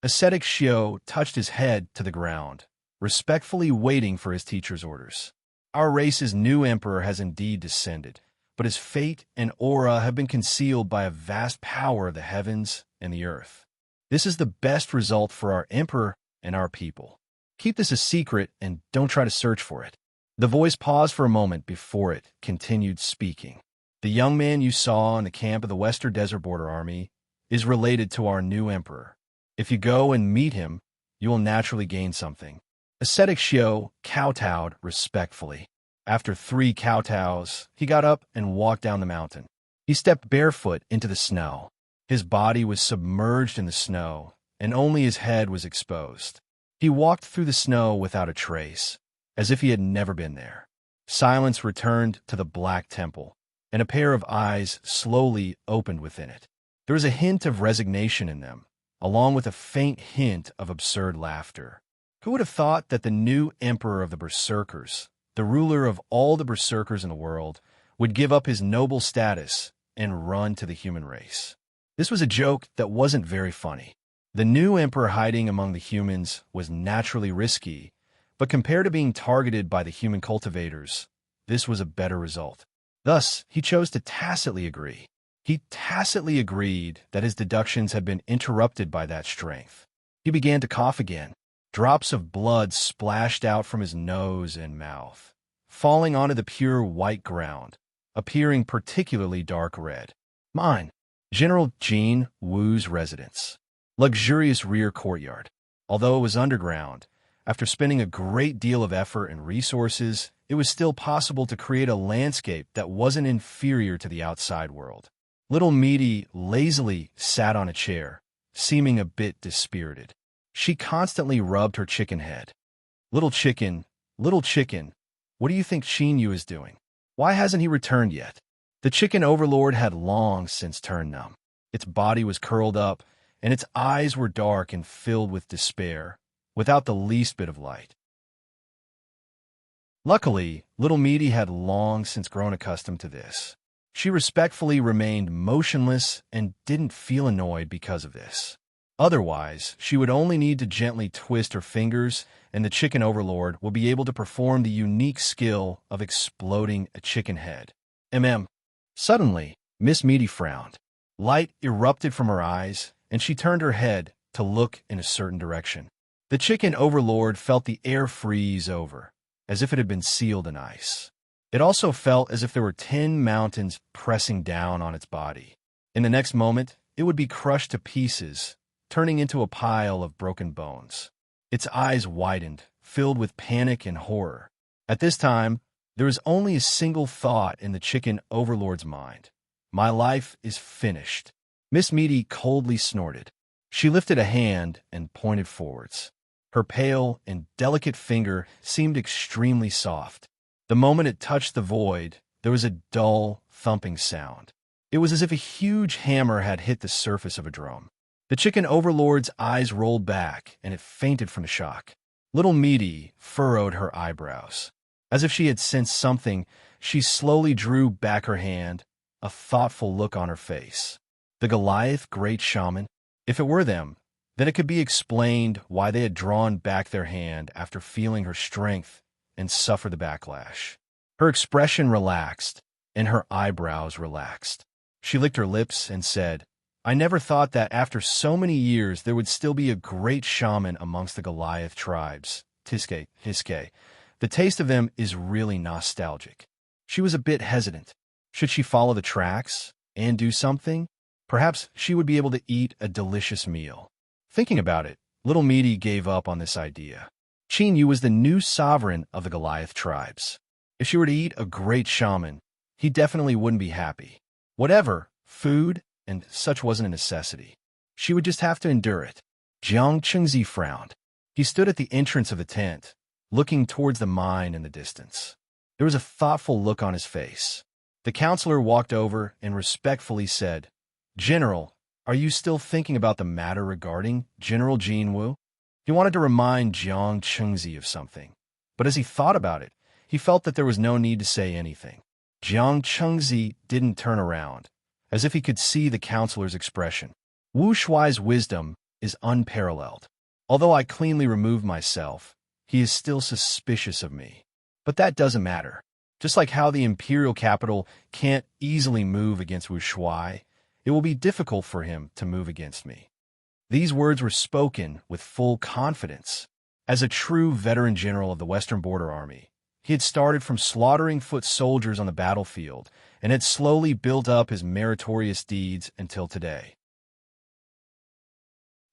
Ascetic Shio touched his head to the ground, respectfully waiting for his teacher's orders. "Our race's new emperor has indeed descended, but his fate and aura have been concealed by a vast power of the heavens and the earth. This is the best result for our emperor and our people. Keep this a secret and don't try to search for it." The voice paused for a moment before it continued speaking. "The young man you saw in the camp of the Western Desert Border Army is related to our new emperor. If you go and meet him, you will naturally gain something." Ascetic Shio kowtowed respectfully. After 3 kowtows, he got up and walked down the mountain. He stepped barefoot into the snow. His body was submerged in the snow, and only his head was exposed. He walked through the snow without a trace, as if he had never been there. Silence returned to the black temple, and a pair of eyes slowly opened within it. There was a hint of resignation in them, along with a faint hint of absurd laughter. Who would have thought that the new emperor of the berserkers, the ruler of all the berserkers in the world, would give up his noble status and run to the human race? This was a joke that wasn't very funny. The new emperor hiding among the humans was naturally risky, but compared to being targeted by the human cultivators, this was a better result. Thus, he chose to tacitly agree. He tacitly agreed that his deductions had been interrupted by that strength. He began to cough again. Drops of blood splashed out from his nose and mouth, falling onto the pure white ground, appearing particularly dark red. "Mine. General Jean Wu's residence. Luxurious rear courtyard." Although it was underground, after spending a great deal of effort and resources, it was still possible to create a landscape that wasn't inferior to the outside world. Little Meaty lazily sat on a chair, seeming a bit dispirited. She constantly rubbed her chicken head. Little chicken, what do you think Yu is doing? Why hasn't he returned yet? The chicken overlord had long since turned numb. Its body was curled up, and its eyes were dark and filled with despair, without the least bit of light. Luckily, Little Meaty had long since grown accustomed to this. She respectfully remained motionless and didn't feel annoyed because of this. Otherwise, she would only need to gently twist her fingers, and the chicken overlord would be able to perform the unique skill of exploding a chicken head. Suddenly, Miss Meaty frowned. Light erupted from her eyes, and she turned her head to look in a certain direction. The chicken overlord felt the air freeze over, as if it had been sealed in ice. It also felt as if there were 10 mountains pressing down on its body. In the next moment, it would be crushed to pieces, turning into a pile of broken bones. Its eyes widened, filled with panic and horror. At this time, there was only a single thought in the chicken overlord's mind. My life is finished. Miss Meaty coldly snorted. She lifted a hand and pointed forwards. Her pale and delicate finger seemed extremely soft. The moment it touched the void, there was a dull, thumping sound. It was as if a huge hammer had hit the surface of a drum. The chicken overlord's eyes rolled back, and it fainted from the shock. Little Meaty furrowed her eyebrows. As if she had sensed something, she slowly drew back her hand, a thoughtful look on her face. The Goliath great shaman? If it were them, then it could be explained why they had drawn back their hand after feeling her strength and suffer the backlash. Her expression relaxed, and her eyebrows relaxed. She licked her lips and said, I never thought that after so many years there would still be a great shaman amongst the Goliath tribes. Hiske. The taste of them is really nostalgic. She was a bit hesitant. Should she follow the tracks and do something? Perhaps she would be able to eat a delicious meal. Thinking about it, Little Meaty gave up on this idea. Yu was the new sovereign of the Goliath tribes. If she were to eat a great shaman, he definitely wouldn't be happy. Whatever, food and such wasn't a necessity. She would just have to endure it. Jiang Chengzi frowned. He stood at the entrance of the tent, looking towards the mine in the distance. There was a thoughtful look on his face. The counselor walked over and respectfully said, General, are you still thinking about the matter regarding General Jinwu? He wanted to remind Jiang Chengzi of something, but as he thought about it, he felt that there was no need to say anything. Jiang Chengzi didn't turn around, as if he could see the counselor's expression. Wu Shuai's wisdom is unparalleled. Although I cleanly removed myself, he is still suspicious of me. But that doesn't matter. Just like how the imperial capital can't easily move against Wu Shuai, it will be difficult for him to move against me. These words were spoken with full confidence. As a true veteran general of the Western Border Army, he had started from slaughtering foot soldiers on the battlefield and had slowly built up his meritorious deeds until today.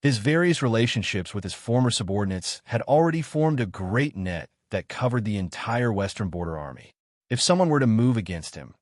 His various relationships with his former subordinates had already formed a great net that covered the entire Western Border Army. If someone were to move against him,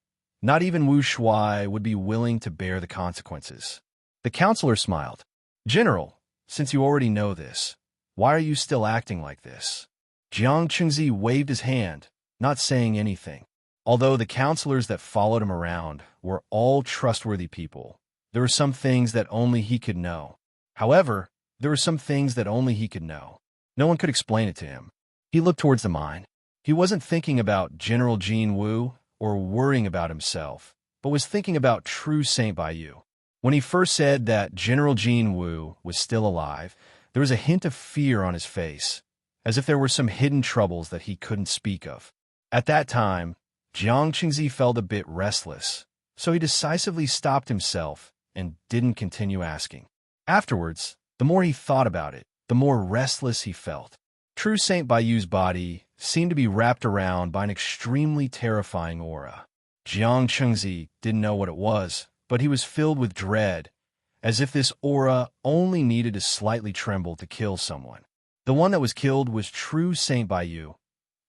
not even Wu Shuai would be willing to bear the consequences. The counselor smiled. General, since you already know this, why are you still acting like this? Jiang Chengzi waved his hand, not saying anything. Although the counselors that followed him around were all trustworthy people, there were some things that only he could know. However, there were some things that only he could know. No one could explain it to him. He looked towards the mine. He wasn't thinking about General Jin Wu or worrying about himself, but was thinking about true Saint Baiyu. When he first said that General Jin Wu was still alive, there was a hint of fear on his face, as if there were some hidden troubles that he couldn't speak of. At that time, Jiang Qingzi felt a bit restless, so he decisively stopped himself and didn't continue asking. Afterwards, the more he thought about it, the more restless he felt. True Saint Baiyu's body seemed to be wrapped around by an extremely terrifying aura. Jiang Chengzi didn't know what it was, but he was filled with dread, as if this aura only needed to slightly tremble to kill someone. The one that was killed was true Saint Bayou,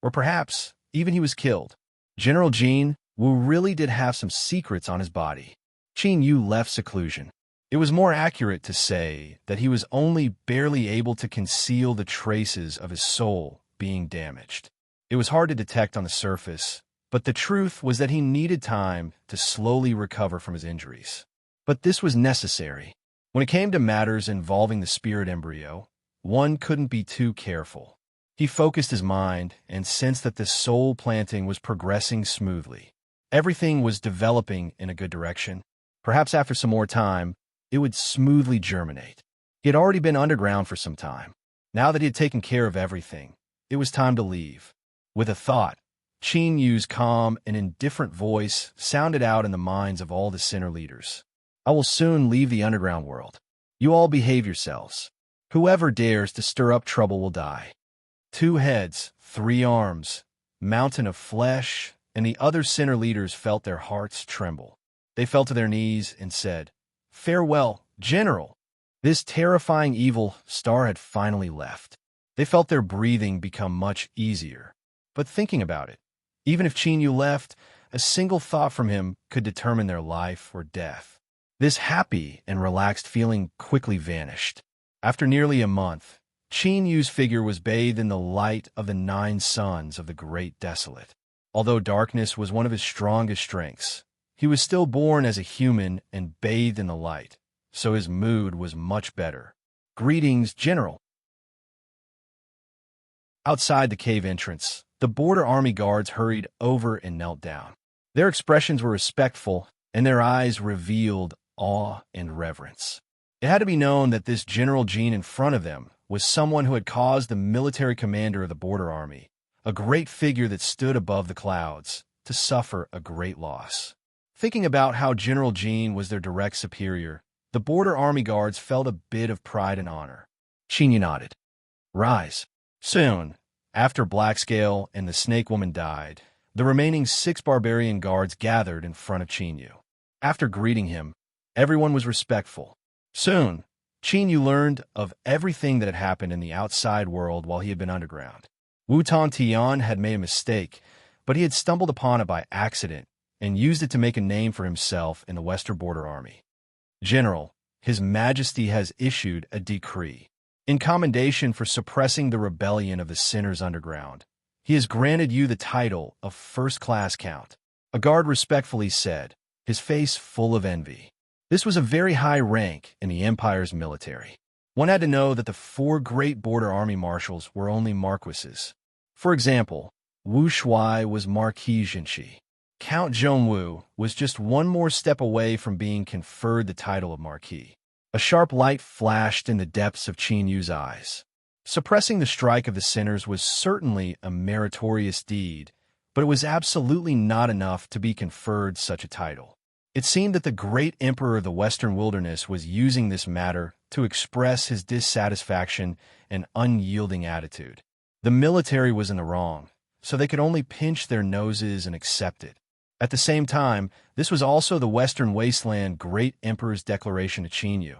or perhaps even he was killed. General Jean Wu really did have some secrets on his body. Qin Yu left seclusion. It was more accurate to say that he was only barely able to conceal the traces of his soul being damaged. It was hard to detect on the surface, but the truth was that he needed time to slowly recover from his injuries. But this was necessary. When it came to matters involving the spirit embryo, one couldn't be too careful. He focused his mind and sensed that the soul planting was progressing smoothly. Everything was developing in a good direction. Perhaps after some more time, it would smoothly germinate. He had already been underground for some time. Now that he had taken care of everything, it was time to leave. With a thought, Qin Yu's calm and indifferent voice sounded out in the minds of all the sinner leaders. I will soon leave the underground world. You all behave yourselves. Whoever dares to stir up trouble will die. 2 heads, 3 arms, mountain of flesh, and the other sinner leaders felt their hearts tremble. They fell to their knees and said, "Farewell, General." This terrifying evil star had finally left. They felt their breathing become much easier. But thinking about it, even if Qin Yu left, a single thought from him could determine their life or death. This happy and relaxed feeling quickly vanished. After nearly a month, Qin Yu's figure was bathed in the light of the 9 suns of the Great Desolate. Although darkness was one of his strongest strengths, he was still born as a human and bathed in the light, so his mood was much better. "Greetings, General." Outside the cave entrance, the border army guards hurried over and knelt down. Their expressions were respectful, and their eyes revealed awe and reverence. It had to be known that this General Jean in front of them was someone who had caused the military commander of the border army, a great figure that stood above the clouds, to suffer a great loss. Thinking about how General Jean was their direct superior, the border army guards felt a bit of pride and honor. Qin Yu nodded. "Rise." Soon, after Blackscale and the Snake Woman died, the remaining 6 barbarian guards gathered in front of Qin Yu. After greeting him, everyone was respectful. Soon, Qin Yu learned of everything that had happened in the outside world while he had been underground. Wu Tong Tian had made a mistake, but he had stumbled upon it by accident and used it to make a name for himself in the Western Border Army. "General, His Majesty has issued a decree. In commendation for suppressing the rebellion of the sinners underground, he has granted you the title of first-class count," a guard respectfully said, his face full of envy. This was a very high rank in the Empire's military. One had to know that the 4 great border army marshals were only marquises. For example, Wu Shuai was Marquis Jinshi. Count Zhongwu was just one more step away from being conferred the title of Marquis. A sharp light flashed in the depths of Qin Yu's eyes. Suppressing the strike of the sinners was certainly a meritorious deed, but it was absolutely not enough to be conferred such a title. It seemed that the great emperor of the Western Wilderness was using this matter to express his dissatisfaction and unyielding attitude. The military was in the wrong, so they could only pinch their noses and accept it. At the same time, this was also the Western Wasteland Great Emperor's declaration to Qin Yu.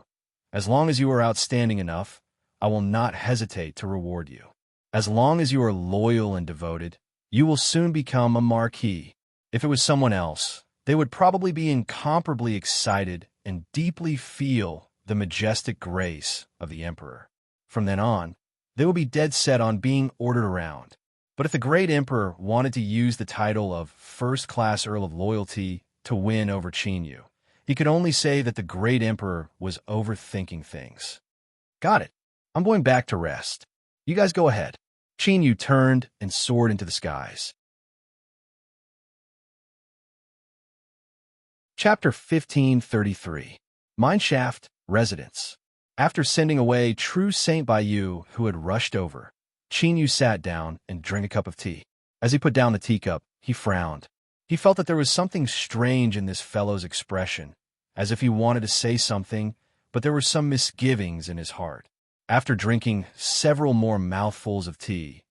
"As long as you are outstanding enough, I will not hesitate to reward you. As long as you are loyal and devoted, you will soon become a marquis." If it was someone else, they would probably be incomparably excited and deeply feel the majestic grace of the emperor. From then on, they would be dead set on being ordered around. But if the great emperor wanted to use the title of first-class Earl of Loyalty to win over Qin Yu, he could only say that the great emperor was overthinking things. "Got it. I'm going back to rest. You guys go ahead." Qin Yu turned and soared into the skies. Chapter 1533. Mineshaft Residence. After sending away true Saint Bayou, who had rushed over, Qin Yu sat down and drank a cup of tea. As he put down the teacup, he frowned. He felt that there was something strange in this fellow's expression, as if he wanted to say something, but there were some misgivings in his heart. After drinking several more mouthfuls of tea,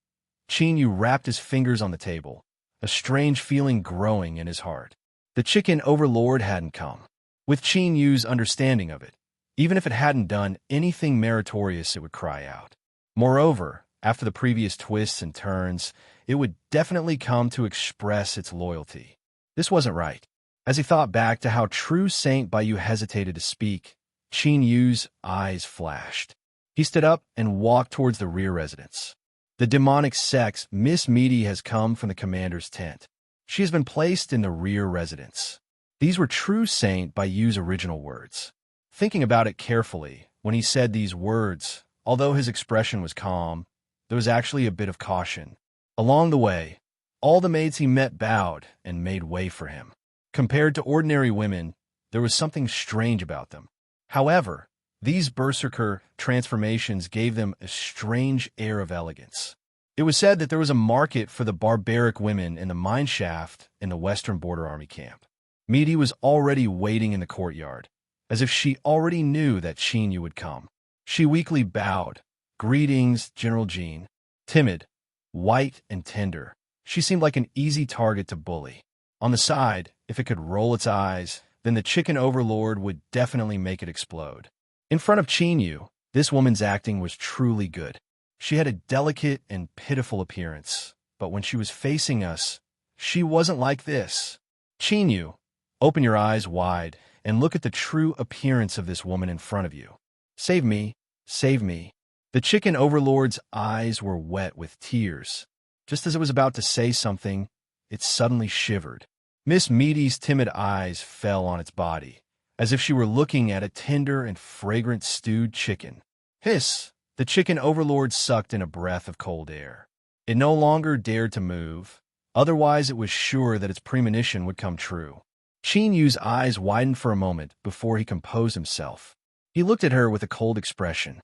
Qin Yu rapped his fingers on the table, a strange feeling growing in his heart. The chicken overlord hadn't come. With Qin Yu's understanding of it, Even if it hadn't done anything meritorious, it would cry out. Moreover, after the previous twists and turns, it would definitely come to express its loyalty. This wasn't right. As he thought back to how true Saint Bayou hesitated to speak, Qin Yu's eyes flashed. He stood up and walked towards the rear residence. The demonic sex, Miss Meaty, has come from the commander's tent. She has been placed in the rear residence. These were true Saint Bayou's original words. Thinking about it carefully, when he said these words, although his expression was calm, there was actually a bit of caution. Along the way, all the maids he met bowed and made way for him. Compared to ordinary women, there was something strange about them. However, these berserker transformations gave them a strange air of elegance. It was said that there was a market for the barbaric women in the mine shaft in the Western Border Army camp. Meaty was already waiting in the courtyard, as if she already knew that Qin Yu would come. She weakly bowed. "Greetings, General Jean." Timid, white, and tender, she seemed like an easy target to bully. On the side, if it could roll its eyes, then the chicken overlord would definitely make it explode. In front of Qin Yu, this woman's acting was truly good. She had a delicate and pitiful appearance, but when she was facing us, she wasn't like this. "Qin Yu, open your eyes wide and look at the true appearance of this woman in front of you. Save me, save me." The chicken overlord's eyes were wet with tears. Just as it was about to say something, it suddenly shivered. Miss Meaty's timid eyes fell on its body, as if she were looking at a tender and fragrant stewed chicken. Hiss! The chicken overlord sucked in a breath of cold air. It no longer dared to move, otherwise it was sure that its premonition would come true. Qin Yu's eyes widened for a moment before he composed himself. He looked at her with a cold expression.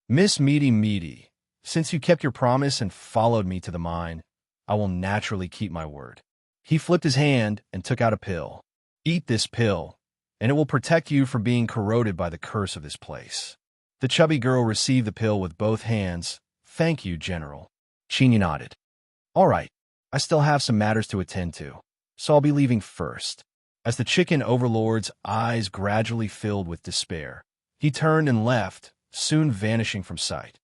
"Miss Meaty, since you kept your promise and followed me to the mine, I will naturally keep my word." He flipped his hand and took out a pill. "Eat this pill, and it will protect you from being corroded by the curse of this place." The chubby girl received the pill with both hands. "Thank you, General." Qin Yu nodded. "All right, I still have some matters to attend to, so I'll be leaving first." As the chicken overlord's eyes gradually filled with despair, he turned and left, soon vanishing from sight.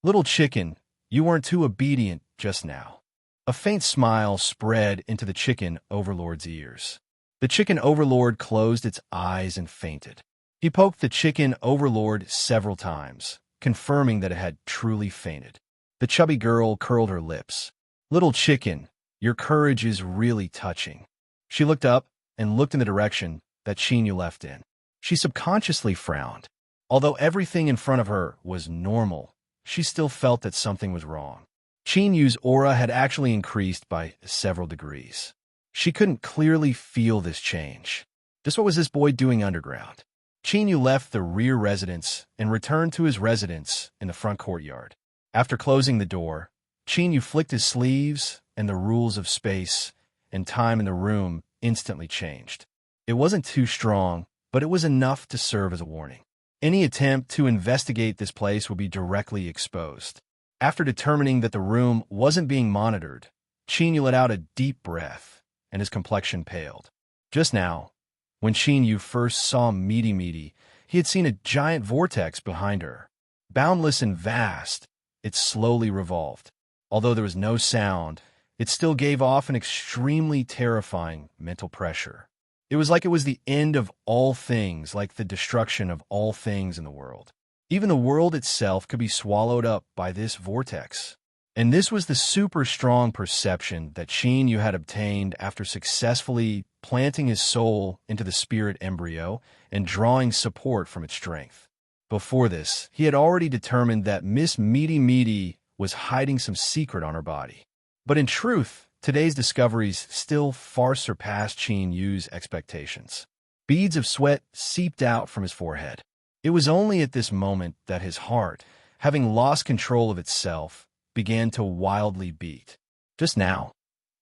"Little chicken, you weren't too obedient just now." A faint smile spread into the chicken overlord's ears. The chicken overlord closed its eyes and fainted. He poked the chicken overlord several times, confirming that it had truly fainted. The chubby girl curled her lips. "Little chicken, your courage is really touching." She looked up and looked in the direction that Qin Yu left in. She subconsciously frowned. Although everything in front of her was normal, she still felt that something was wrong. Qin Yu's aura had actually increased by several degrees. She couldn't clearly feel this change. Just what was this boy doing underground? Qin Yu left the rear residence and returned to his residence in the front courtyard. After closing the door, Qin Yu flicked his sleeves, and the rules of space and time in the room instantly changed. It wasn't too strong, but it was enough to serve as a warning. Any attempt to investigate this place would be directly exposed. After determining that the room wasn't being monitored, Qin Yu let out a deep breath, and his complexion paled. Just now, when Qin Yu first saw Meaty, he had seen a giant vortex behind her. Boundless and vast, it slowly revolved. Although there was no sound, it still gave off an extremely terrifying mental pressure. It was like it was the end of all things, like the destruction of all things in the world. Even the world itself could be swallowed up by this vortex. And this was the super strong perception that Qin Yu had obtained after successfully planting his soul into the spirit embryo and drawing support from its strength. Before this, he had already determined that Miss Meaty was hiding some secret on her body. But in truth, today's discoveries still far surpassed Qin Yu's expectations. Beads of sweat seeped out from his forehead. It was only at this moment that his heart, having lost control of itself, began to wildly beat. Just now,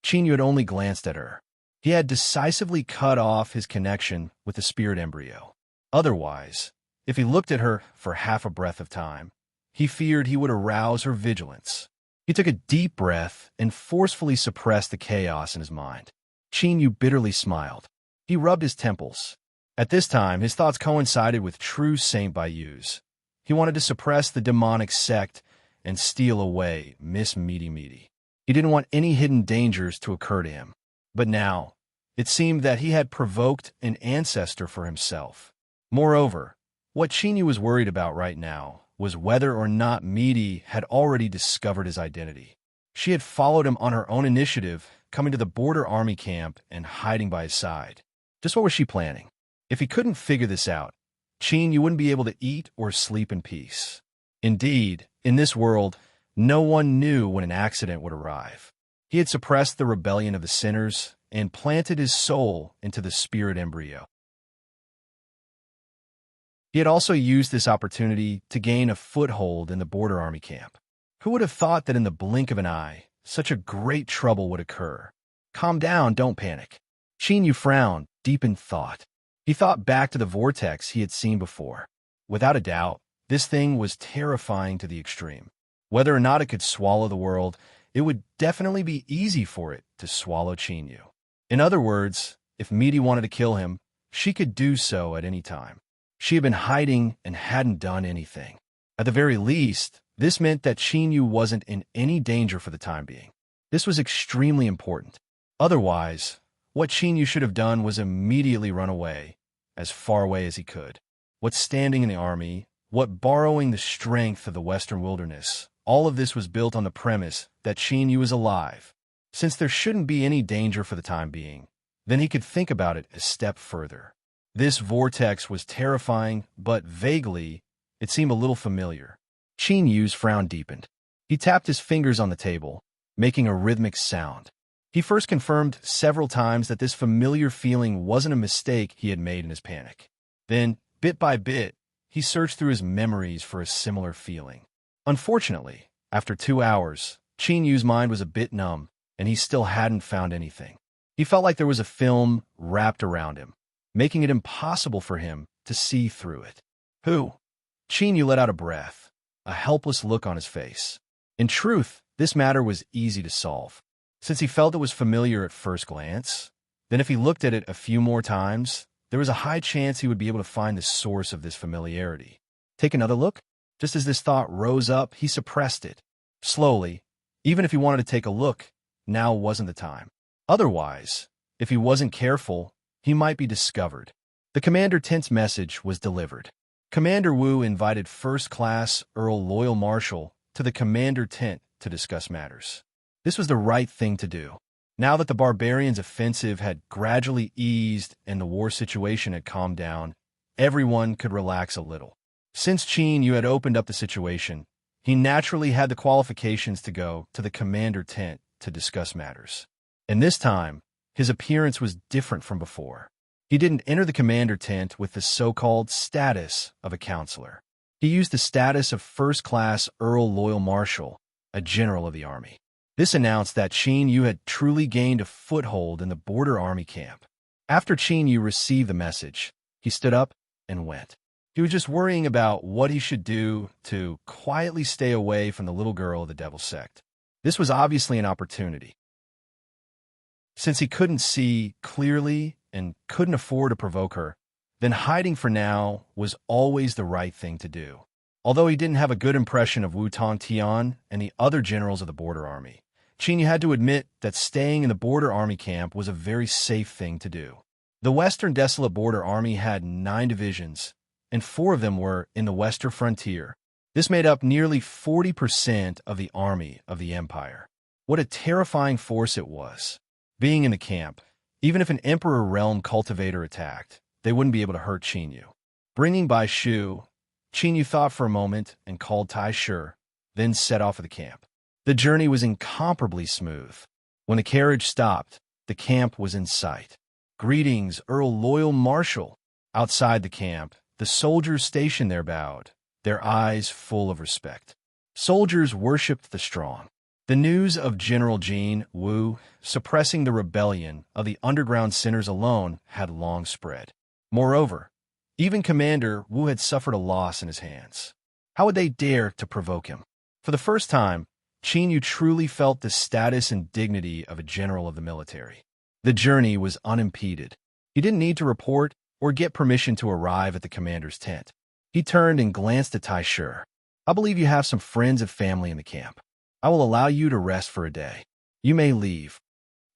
Qin Yu had only glanced at her. He had decisively cut off his connection with the spirit embryo. Otherwise, if he looked at her for half a breath of time, he feared he would arouse her vigilance. He took a deep breath and forcefully suppressed the chaos in his mind. Qin Yu bitterly smiled. He rubbed his temples. At this time, his thoughts coincided with true Saint Bayou's. He wanted to suppress the demonic sect and steal away Miss Meaty Meaty. He didn't want any hidden dangers to occur to him. But now, it seemed that he had provoked an ancestor for himself. Moreover, what Chinyu was worried about right now was whether or not Meaty had already discovered his identity. She had followed him on her own initiative, coming to the border army camp and hiding by his side. Just what was she planning? If he couldn't figure this out, Chinyu wouldn't be able to eat or sleep in peace. Indeed, in this world, no one knew when an accident would arrive. He had suppressed the rebellion of the sinners and planted his soul into the spirit embryo. He had also used this opportunity to gain a foothold in the border army camp. Who would have thought that in the blink of an eye, such a great trouble would occur? Calm down, don't panic. Chinyu frowned, deep in thought. He thought back to the vortex he had seen before. Without a doubt, this thing was terrifying to the extreme. Whether or not it could swallow the world, it would definitely be easy for it to swallow Chinyu. In other words, if Meaty wanted to kill him, she could do so at any time. She had been hiding and hadn't done anything. At the very least, this meant that Chinyu wasn't in any danger for the time being. This was extremely important. Otherwise, what Chinyu should have done was immediately run away, as far away as he could. What standing in the army, what borrowing the strength of the western wilderness, all of this was built on the premise that Chinyu was alive. Since there shouldn't be any danger for the time being, then he could think about it a step further. This vortex was terrifying, but vaguely, it seemed a little familiar. Chinyu's frown deepened. He tapped his fingers on the table, making a rhythmic sound. He first confirmed several times that this familiar feeling wasn't a mistake he had made in his panic. Then, bit by bit, he searched through his memories for a similar feeling. Unfortunately, after 2 hours, Chinyu's mind was a bit numb, and he still hadn't found anything. He felt like there was a film wrapped around him, making it impossible for him to see through it. Who? Chinyu let out a breath, a helpless look on his face. In truth, this matter was easy to solve. Since he felt it was familiar at first glance, then if he looked at it a few more times, there was a high chance he would be able to find the source of this familiarity. Take another look? Just as this thought rose up, he suppressed it. Slowly, even if he wanted to take a look, now wasn't the time. Otherwise, if he wasn't careful, he might be discovered. The Commander Tent's message was delivered. Commander Wu invited First Class Earl Loyal Marshal to the Commander Tent to discuss matters. This was the right thing to do. Now that the barbarians' offensive had gradually eased and the war situation had calmed down, everyone could relax a little. Since Chinyu had opened up the situation, he naturally had the qualifications to go to the Commander Tent to discuss matters. And this time, his appearance was different from before. He didn't enter the Commander Tent with the so-called status of a counselor. He used the status of First Class Earl Loyal Marshal, a general of the army. This announced that Chinyu had truly gained a foothold in the border army camp. After Chinyu received the message, he stood up and went. He was just worrying about what he should do to quietly stay away from the little girl of the Devil Sect. This was obviously an opportunity. Since he couldn't see clearly and couldn't afford to provoke her, then hiding for now was always the right thing to do. Although he didn't have a good impression of Wu Tongtian and the other generals of the border army, Chinyu had to admit that staying in the border army camp was a very safe thing to do. The Western Desolate Border Army had 9 divisions, and 4 of them were in the western frontier. This made up nearly 40% of the army of the empire. What a terrifying force it was. Being in the camp, even if an Emperor Realm cultivator attacked, they wouldn't be able to hurt Chinyu. Bringing Bai Shu, Chinyu thought for a moment and called Tai Shi, then set off for the camp. The journey was incomparably smooth. When the carriage stopped, the camp was in sight. Greetings, Earl Loyal Marshal. Outside the camp, the soldiers stationed there bowed, their eyes full of respect. Soldiers worshipped the strong. The news of General Jin Wu suppressing the rebellion of the underground sinners alone had long spread. Moreover, even Commander Wu had suffered a loss in his hands. How would they dare to provoke him? For the first time, Chinyu truly felt the status and dignity of a general of the military. The journey was unimpeded. He didn't need to report or get permission to arrive at the commander's tent. He turned and glanced at Tai Shi. I believe you have some friends and family in the camp. I will allow you to rest for a day. You may leave.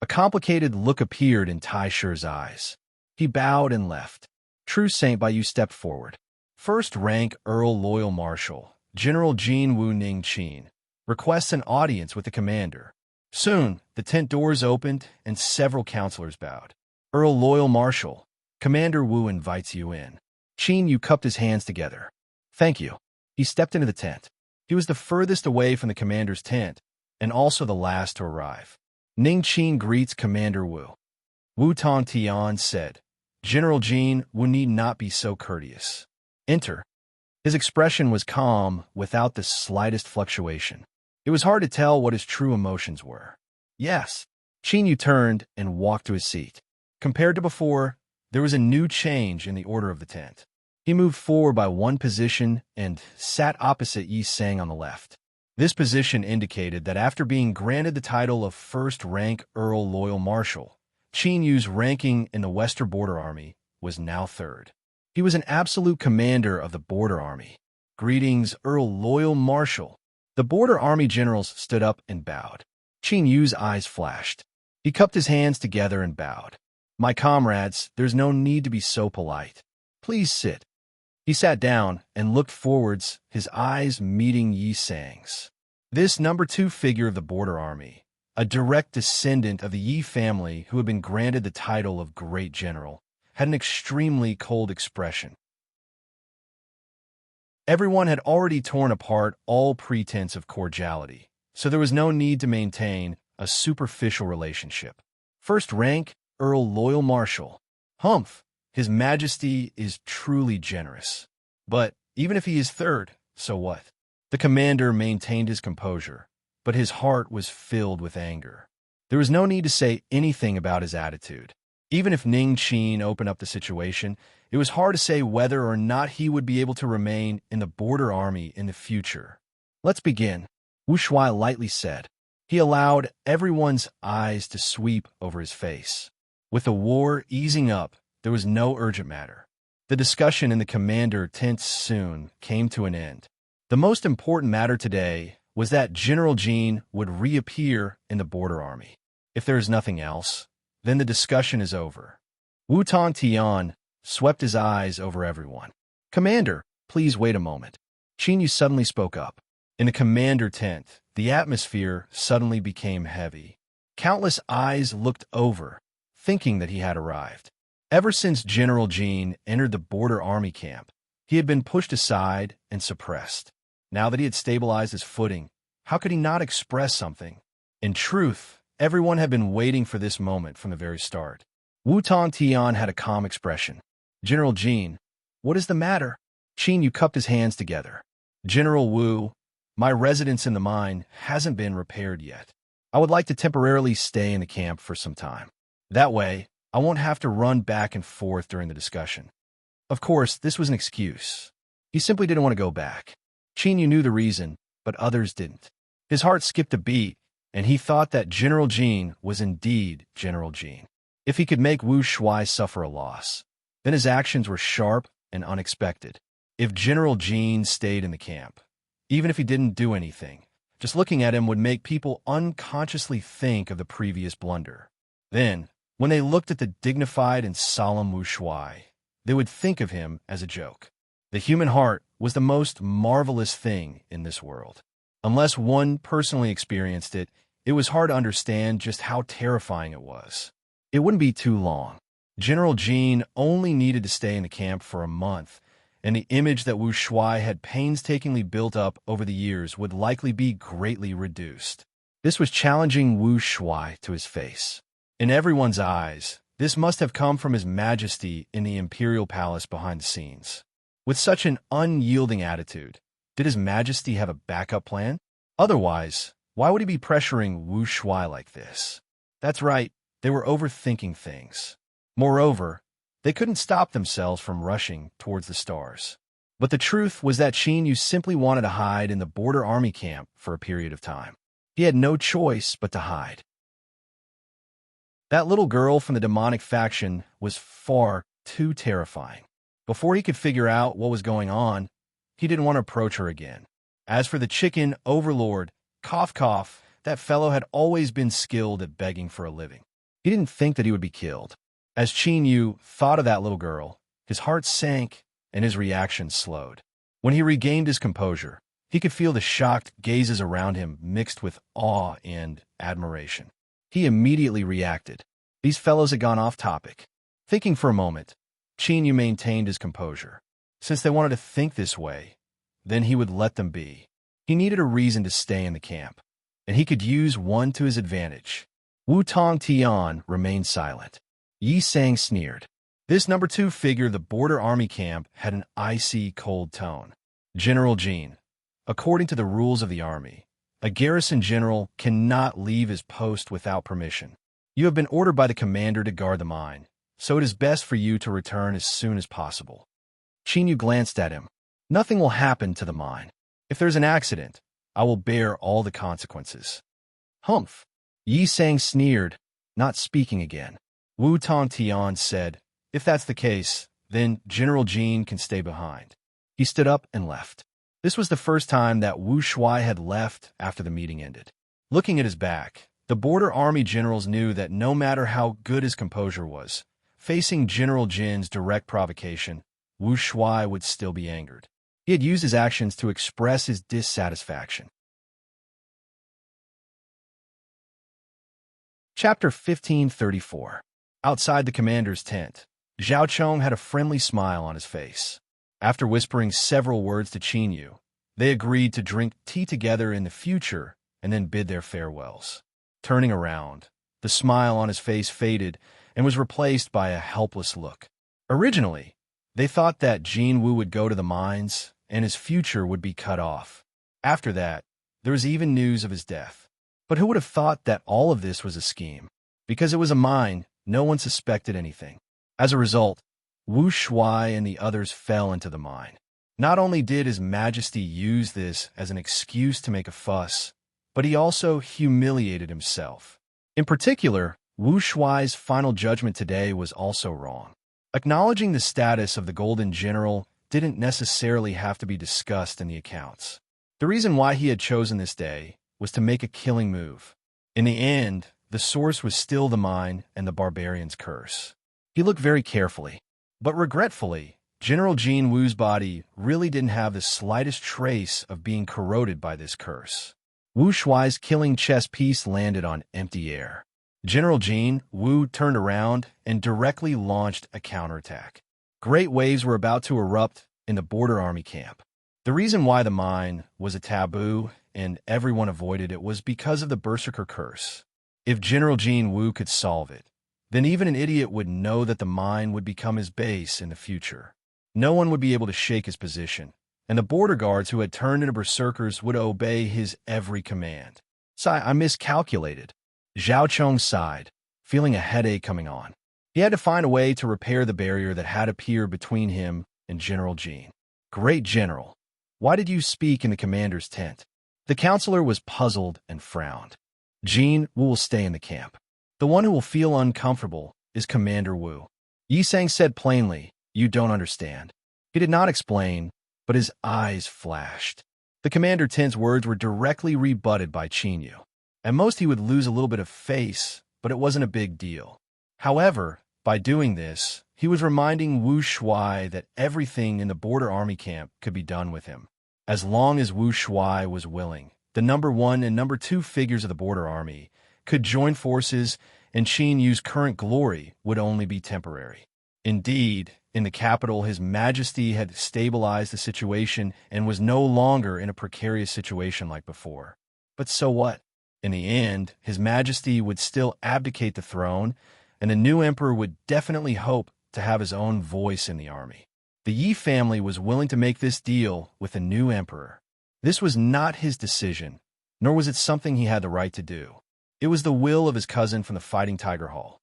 A complicated look appeared in Tai Shi's eyes. He bowed and left. True Saint Baiyu stepped forward. First rank Earl Loyal Marshal, General Jean Wu Ning Qin, requests an audience with the commander. Soon, the tent doors opened and several counselors bowed. Earl Loyal Marshal, Commander Wu invites you in. Qin Yu cupped his hands together. Thank you. He stepped into the tent. He was the furthest away from the commander's tent, and also the last to arrive. Ning Qin greets Commander Wu. Wu Tong Tian said, General Jean Wu need not be so courteous. Enter. His expression was calm, without the slightest fluctuation. It was hard to tell what his true emotions were. Yes. Qin Yu turned and walked to his seat. Compared to before, there was a new change in the order of the tent. He moved forward by one position and sat opposite Yi Sang on the left. This position indicated that after being granted the title of first-rank Earl Loyal Marshal, Qin Yu's ranking in the Western Border Army was now third. He was an absolute commander of the Border Army. Greetings, Earl Loyal Marshal. The Border Army generals stood up and bowed. Qin Yu's eyes flashed. He cupped his hands together and bowed. My comrades, there's no need to be so polite. Please sit. He sat down and looked forwards, his eyes meeting Yi Sang's. This number 2 figure of the Border Army, a direct descendant of the Yi family who had been granted the title of Great General, had an extremely cold expression. Everyone had already torn apart all pretense of cordiality, so there was no need to maintain a superficial relationship. First rank, Earl Loyal Marshal. Humph, His Majesty is truly generous. But even if he is third, so what? The commander maintained his composure, but his heart was filled with anger. There was no need to say anything about his attitude. Even if Ning Qin opened up the situation, it was hard to say whether or not he would be able to remain in the Border Army in the future. Let's begin, Wu Shuai lightly said. He allowed everyone's eyes to sweep over his face. With the war easing up, there was no urgent matter. The discussion in the commander tent soon came to an end. The most important matter today was that General Jean would reappear in the Border Army. If there is nothing else, then the discussion is over. Wu Tong Tian swept his eyes over everyone. Commander, please wait a moment. Qin Yu suddenly spoke up. In the commander tent, the atmosphere suddenly became heavy. Countless eyes looked over, thinking that he had arrived. Ever since General Jean entered the Border Army camp, he had been pushed aside and suppressed. Now that he had stabilized his footing, how could he not express something? In truth, everyone had been waiting for this moment from the very start. Wu Tong Tian had a calm expression. General Jean, what is the matter? Qin Yu cupped his hands together. General Wu, my residence in the mine hasn't been repaired yet. I would like to temporarily stay in the camp for some time. That way, I won't have to run back and forth during the discussion. Of course, this was an excuse. He simply didn't want to go back. Qin Yu knew the reason, but others didn't. His heart skipped a beat, and he thought that General Jean was indeed General Jean. If he could make Wu Shuai suffer a loss, then his actions were sharp and unexpected. If General Jean stayed in the camp, even if he didn't do anything, just looking at him would make people unconsciously think of the previous blunder. Then, when they looked at the dignified and solemn Wu Shuai, they would think of him as a joke. The human heart was the most marvelous thing in this world. Unless one personally experienced it, it was hard to understand just how terrifying it was. It wouldn't be too long. General Jean only needed to stay in the camp for a month, and the image that Wu Shuai had painstakingly built up over the years would likely be greatly reduced. This was challenging Wu Shuai to his face. In everyone's eyes, this must have come from His Majesty in the imperial palace behind the scenes. With such an unyielding attitude, did His Majesty have a backup plan? Otherwise, why would he be pressuring Wu Shuai like this? That's right, they were overthinking things. Moreover, they couldn't stop themselves from rushing towards the stars. But the truth was that Qin Yu simply wanted to hide in the Border Army camp for a period of time. He had no choice but to hide. That little girl from the demonic faction was far too terrifying. Before he could figure out what was going on, he didn't want to approach her again. As for the chicken overlord, cough cough, that fellow had always been skilled at begging for a living. He didn't think that he would be killed. As Qin Yu thought of that little girl, his heart sank and his reaction slowed. When he regained his composure, he could feel the shocked gazes around him mixed with awe and admiration. He immediately reacted. These fellows had gone off topic. Thinking for a moment, Qin Yu maintained his composure. Since they wanted to think this way, then he would let them be. He needed a reason to stay in the camp, and he could use one to his advantage. Wu Tong Tian remained silent. Yi Sang sneered. This number 2 figure of the border army camp had an icy, cold tone. General Jean, according to the rules of the army, a garrison general cannot leave his post without permission. You have been ordered by the commander to guard the mine, so it is best for you to return as soon as possible. Qin Yu glanced at him. Nothing will happen to the mine. If there's an accident, I will bear all the consequences. Humph. Yi Sang sneered, not speaking again. Wu Tong Tian said, if that's the case, then General Jean can stay behind. He stood up and left. This was the first time that Wu Shuai had left after the meeting ended. Looking at his back, the border army generals knew that no matter how good his composure was, facing General Jin's direct provocation, Wu Shuai would still be angered. He had used his actions to express his dissatisfaction. Chapter 1534. Outside the commander's tent, Zhao Chong had a friendly smile on his face. After whispering several words to Qin Yu, they agreed to drink tea together in the future and then bid their farewells. Turning around, the smile on his face faded and was replaced by a helpless look. Originally, they thought that Jin Wu would go to the mines and his future would be cut off. After that, there was even news of his death. But who would have thought that all of this was a scheme? Because it was a mine, no one suspected anything. As a result, Wu Shuai and the others fell into the mine. Not only did His Majesty use this as an excuse to make a fuss, but he also humiliated himself. In particular, Wu Shuai's final judgment today was also wrong. Acknowledging the status of the Golden General didn't necessarily have to be discussed in the accounts. The reason why he had chosen this day was to make a killing move. In the end, the source was still the mine and the barbarian's curse. He looked very carefully, but regretfully, General Jin Wu's body really didn't have the slightest trace of being corroded by this curse. Wu Shuai's killing chess piece landed on empty air. General Jin Wu turned around and directly launched a counterattack. Great waves were about to erupt in the border army camp. The reason why the mine was a taboo and everyone avoided it was because of the Berserker curse. If General Jin Wu could solve it, then even an idiot would know that the mine would become his base in the future. No one would be able to shake his position, and the border guards who had turned into berserkers would obey his every command. I miscalculated. Zhao Chong sighed, feeling a headache coming on. He had to find a way to repair the barrier that had appeared between him and General Jin. Great General, why did you speak in the commander's tent? The counselor was puzzled and frowned. Jin Wu will stay in the camp. The one who will feel uncomfortable is Commander Wu. Yi Sang said plainly, you don't understand. He did not explain, but his eyes flashed. The Commander Tent's words were directly rebutted by Qin Yu. At most he would lose a little bit of face, but it wasn't a big deal. However, by doing this, he was reminding Wu Shuai that everything in the border army camp could be done with him. As long as Wu Shuai was willing, the number 1 and number 2 figures of the border army could join forces, and Qin Yu's current glory would only be temporary. Indeed, in the capital, His Majesty had stabilized the situation and was no longer in a precarious situation like before. But so what? In the end, His Majesty would still abdicate the throne, and the new emperor would definitely hope to have his own voice in the army. The Yi family was willing to make this deal with the new emperor. This was not his decision, nor was it something he had the right to do. It was the will of his cousin from the Fighting Tiger Hall.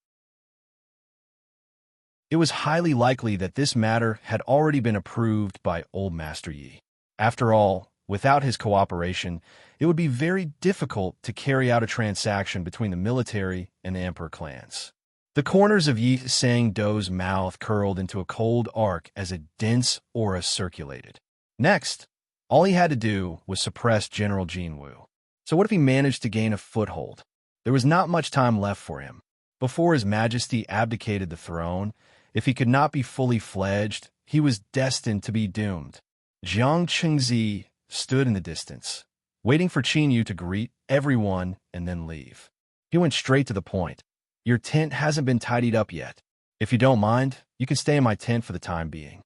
It was highly likely that this matter had already been approved by Old Master Yi. After all, without his cooperation, it would be very difficult to carry out a transaction between the military and the emperor clans. The corners of Yi Sang Do's mouth curled into a cold arc as a dense aura circulated. Next, all he had to do was suppress General Jinwu. So what if he managed to gain a foothold? There was not much time left for him. Before His Majesty abdicated the throne, if he could not be fully fledged, he was destined to be doomed. Jiang Chengzi stood in the distance, waiting for Qin Yu to greet everyone and then leave. He went straight to the point. Your tent hasn't been tidied up yet. If you don't mind, you can stay in my tent for the time being.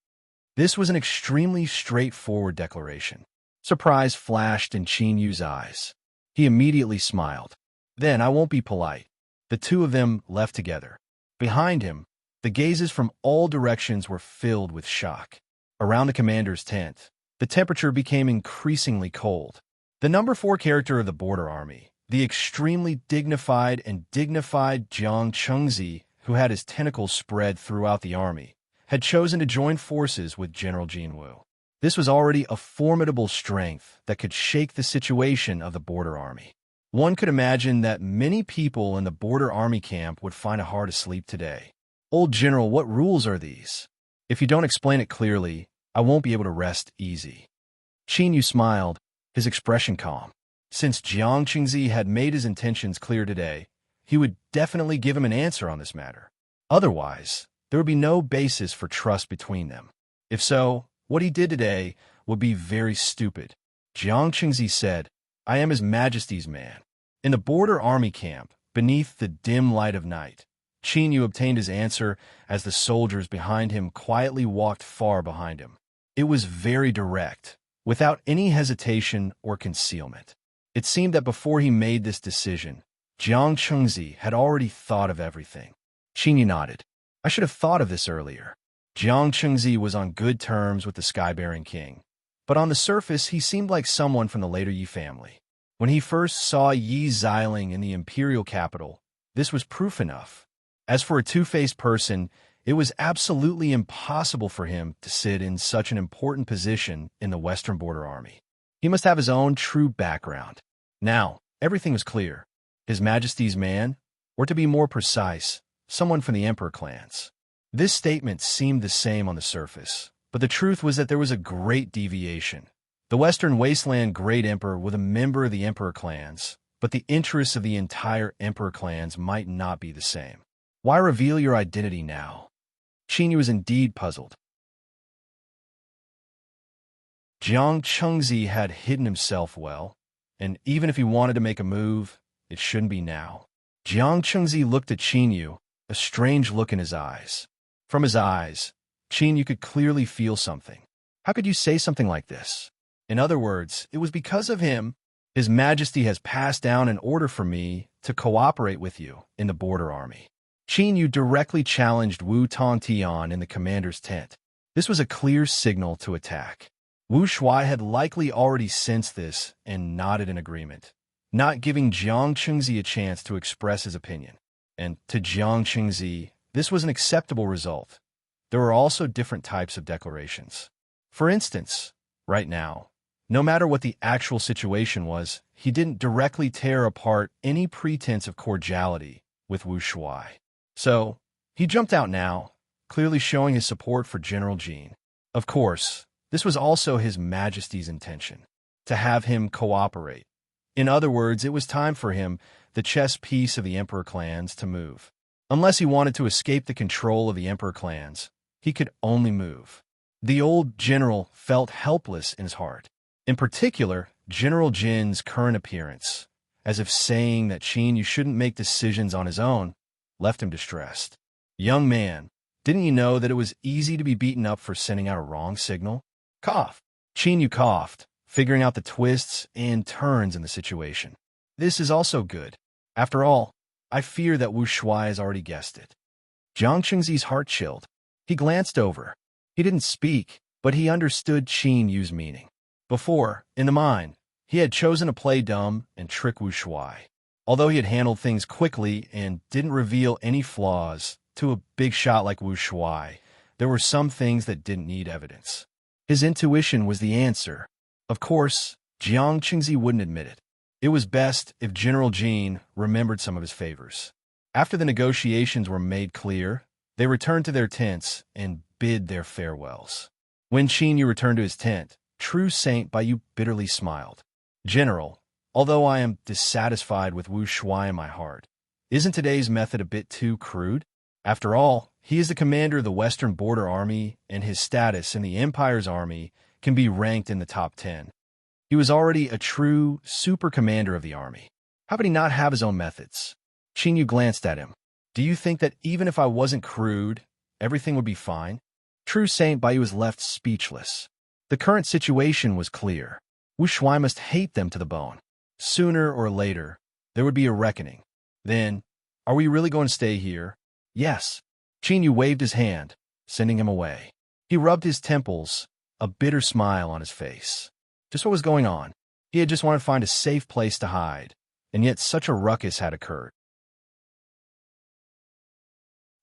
This was an extremely straightforward declaration. Surprise flashed in Qin Yu's eyes. He immediately smiled. Then I won't be polite. The two of them left together. Behind him, the gazes from all directions were filled with shock. Around the commander's tent, the temperature became increasingly cold. The number 4 character of the border army, the extremely dignified Jiang Chengzi, who had his tentacles spread throughout the army, had chosen to join forces with General Jinwu. This was already a formidable strength that could shake the situation of the border army. One could imagine that many people in the border army camp would find it hard to sleep today. Old General, what rules are these? If you don't explain it clearly, I won't be able to rest easy. Qin Yu smiled, his expression calm. Since Jiang Qingzi had made his intentions clear today, he would definitely give him an answer on this matter. Otherwise, there would be no basis for trust between them. If so, what he did today would be very stupid. Jiang Qingzi said, I am His Majesty's man. In the border army camp, beneath the dim light of night, Qin Yu obtained his answer as the soldiers behind him quietly walked far behind him. It was very direct, without any hesitation or concealment. It seemed that before he made this decision, Jiang Chengzi had already thought of everything. Qin Yu nodded. I should have thought of this earlier. Jiang Chengzi was on good terms with the Sky-bearing king, but on the surface he seemed like someone from the later Yi family. When he first saw Yi Xiling in the imperial capital, this was proof enough. As for a two-faced person, it was absolutely impossible for him to sit in such an important position in the Western Border Army. He must have his own true background. Now, everything was clear. His Majesty's man, or to be more precise, someone from the Emperor clans. This statement seemed the same on the surface, but the truth was that there was a great deviation. The Western Wasteland Great Emperor was a member of the Emperor clans, but the interests of the entire Emperor clans might not be the same. Why reveal your identity now? Qin Yu was indeed puzzled. Jiang Chengzi had hidden himself well, and even if he wanted to make a move, it shouldn't be now. Jiang Chengzi looked at Qin Yu, a strange look in his eyes. From his eyes, Qin Yu could clearly feel something. How could you say something like this? In other words, it was because of him. His Majesty has passed down an order for me to cooperate with you in the border army. Qin Yu directly challenged Wu Tongtian in the commander's tent. This was a clear signal to attack. Wu Shuai had likely already sensed this and nodded in agreement, not giving Jiang Chengzi a chance to express his opinion. And to Jiang Chengzi, this was an acceptable result. There were also different types of declarations. For instance, right now, no matter what the actual situation was, he didn't directly tear apart any pretense of cordiality with Wu Shuai. So, he jumped out now, clearly showing his support for General Jin. Of course, this was also His Majesty's intention, to have him cooperate. In other words, it was time for him, the chess piece of the Emperor clans, to move. Unless he wanted to escape the control of the Emperor clans, he could only move. The old general felt helpless in his heart. In particular, General Jin's current appearance, as if saying that Qin Yu shouldn't make decisions on his own, left him distressed. Young man, didn't you know that it was easy to be beaten up for sending out a wrong signal? Cough. Qin Yu coughed, figuring out the twists and turns in the situation. This is also good. After all, I fear that Wu Shuai has already guessed it. Jiang Chengzi's heart chilled. He glanced over. He didn't speak, but he understood Qin Yu's meaning. Before, in the mind, he had chosen to play dumb and trick Wu Shuai. Although he had handled things quickly and didn't reveal any flaws to a big shot like Wu Shuai, there were some things that didn't need evidence. His intuition was the answer. Of course, Jiang Chengzi wouldn't admit it. It was best if General Jin remembered some of his favors. After the negotiations were made clear, they returned to their tents and bid their farewells. When Chin returned to his tent, true Saint Baiyu bitterly smiled. General, although I am dissatisfied with Wu Shuai in my heart, isn't today's method a bit too crude? After all, he is the commander of the Western Border Army, and his status in the Empire's army can be ranked in the top 10. He was already a true super commander of the army. How could he not have his own methods? Chin glanced at him. Do you think that even if I wasn't crude, everything would be fine? True Saint Baiyu was left speechless. The current situation was clear. Wu Shuai must hate them to the bone. Sooner or later, there would be a reckoning. Then, are we really going to stay here? Yes. Chin waved his hand, sending him away. He rubbed his temples, a bitter smile on his face. Just what was going on? He had just wanted to find a safe place to hide, and yet such a ruckus had occurred.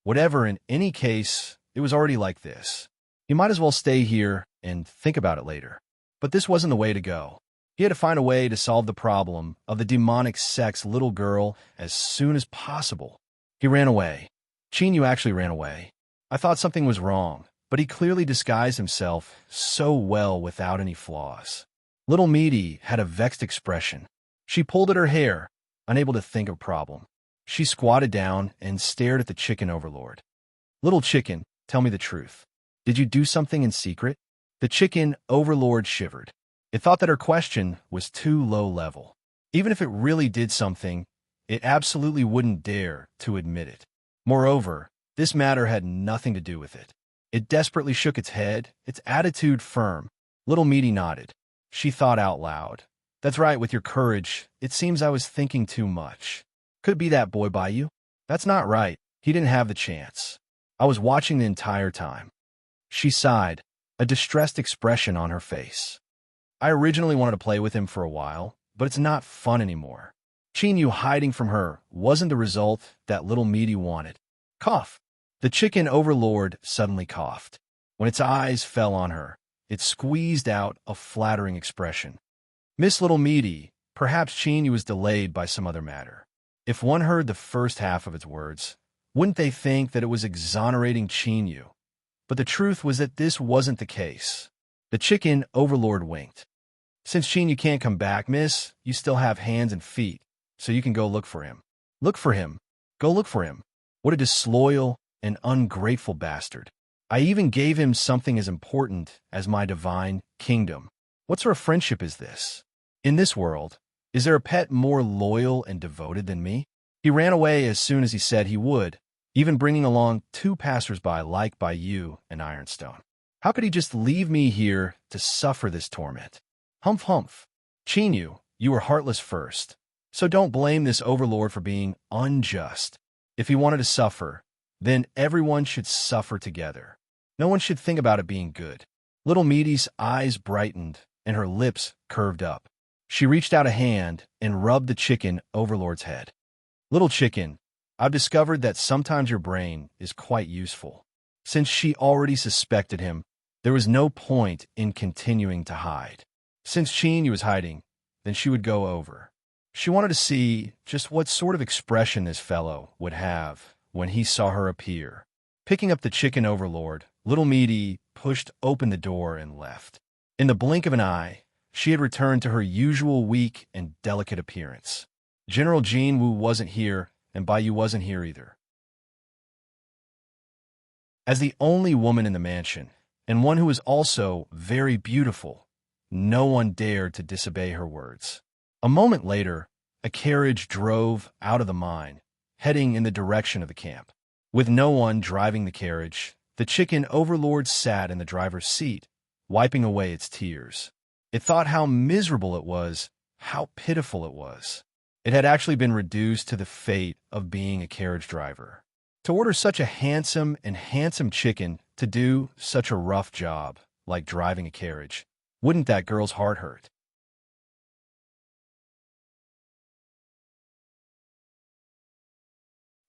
Whatever, in any case, it was already like this. He might as well stay here and think about it later. But this wasn't the way to go. He had to find a way to solve the problem of the demonic sex little girl as soon as possible. He ran away. Chin actually ran away. I thought something was wrong, but he clearly disguised himself so well without any flaws. Little Meaty had a vexed expression. She pulled at her hair, unable to think of a problem. She squatted down and stared at the chicken overlord. Little chicken, tell me the truth. Did you do something in secret? The chicken overlord shivered. It thought that her question was too low level. Even if it really did something, it absolutely wouldn't dare to admit it. Moreover, this matter had nothing to do with it. It desperately shook its head, its attitude firm. Little Meaty nodded. She thought out loud. That's right, with your courage, it seems I was thinking too much. Could it be that boy Baiyu? That's not right. He didn't have the chance. I was watching the entire time. She sighed, a distressed expression on her face. I originally wanted to play with him for a while, but it's not fun anymore. Chin hiding from her wasn't the result that Little Meaty wanted. Cough. The chicken overlord suddenly coughed. When its eyes fell on her, it squeezed out a flattering expression. Miss Little Meaty, perhaps Chin was delayed by some other matter. If one heard the first half of its words, wouldn't they think that it was exonerating Chin? But the truth was that this wasn't the case. The chicken overlord winked. Since Chin can't come back, miss, you still have hands and feet, so you can go look for him. Look for him. Go look for him. What a disloyal and ungrateful bastard. I even gave him something as important as my divine kingdom. What sort of friendship is this? In this world, is there a pet more loyal and devoted than me? He ran away as soon as he said he would, even bringing along 2 passers-by like Baiyu and Ironstone. How could he just leave me here to suffer this torment? Humph humph. Chin, you were heartless first, so don't blame this overlord for being unjust. If he wanted to suffer, then everyone should suffer together. No one should think about it being good. Little Meaty's eyes brightened and her lips curved up. She reached out a hand and rubbed the chicken overlord's head. Little chicken, I've discovered that sometimes your brain is quite useful. Since she already suspected him, there was no point in continuing to hide. Since Chin was hiding, then she would go over. She wanted to see just what sort of expression this fellow would have when he saw her appear. Picking up the chicken overlord, Little Meaty pushed open the door and left. In the blink of an eye, she had returned to her usual weak and delicate appearance. General Jean Wu wasn't here, and Baiyu wasn't here either. As the only woman in the mansion, and one who was also very beautiful, no one dared to disobey her words. A moment later, a carriage drove out of the mine, heading in the direction of the camp. With no one driving the carriage, the chicken overlord sat in the driver's seat, wiping away its tears. It thought how miserable it was, how pitiful it was. It had actually been reduced to the fate of being a carriage driver. To order such a handsome chicken to do such a rough job, like driving a carriage, wouldn't that girl's heart hurt?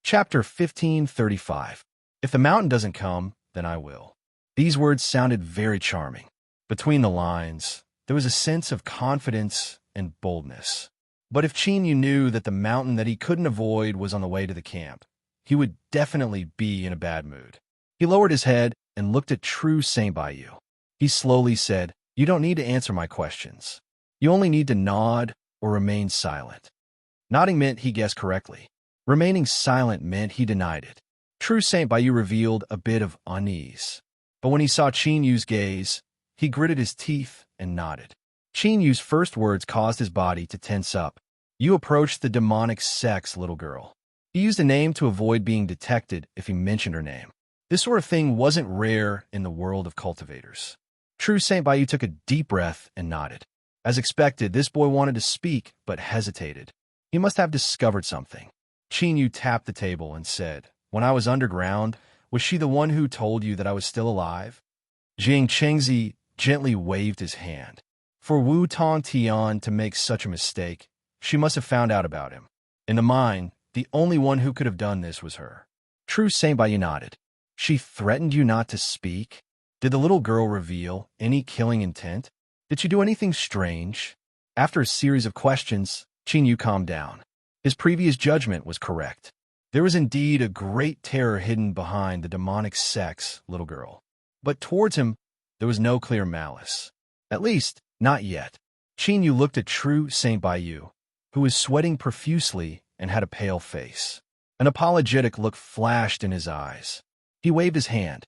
Chapter 1535. If the mountain doesn't come, then I will. These words sounded very charming. Between the lines, there was a sense of confidence and boldness. But if Chin knew that the mountain that he couldn't avoid was on the way to the camp, he would definitely be in a bad mood. He lowered his head and looked at True Saint Bayou. He slowly said, "You don't need to answer my questions. You only need to nod or remain silent." Nodding meant he guessed correctly. Remaining silent meant he denied it. True Saint Bayou revealed a bit of unease. But when he saw Qin Yu's gaze, he gritted his teeth and nodded. Qin Yu's first words caused his body to tense up. "You approached the demonic sex, little girl." He used a name to avoid being detected if he mentioned her name. This sort of thing wasn't rare in the world of cultivators. True Saint Bayou took a deep breath and nodded. As expected, this boy wanted to speak, but hesitated. He must have discovered something. Qin Yu tapped the table and said, "When I was underground, was she the one who told you that I was still alive?" Jiang Chengzi gently waved his hand. For Wu Tong Tian to make such a mistake, she must have found out about him. In the mine, the only one who could have done this was her. True Saint Bayou nodded. "She threatened you not to speak? Did the little girl reveal any killing intent? Did she do anything strange?" After a series of questions, Qin Yu calmed down. His previous judgment was correct. There was indeed a great terror hidden behind the demonic sex, little girl. But towards him, there was no clear malice. At least, not yet. Qin Yu looked at True Saint Bayou, who was sweating profusely and had a pale face. An apologetic look flashed in his eyes. He waved his hand.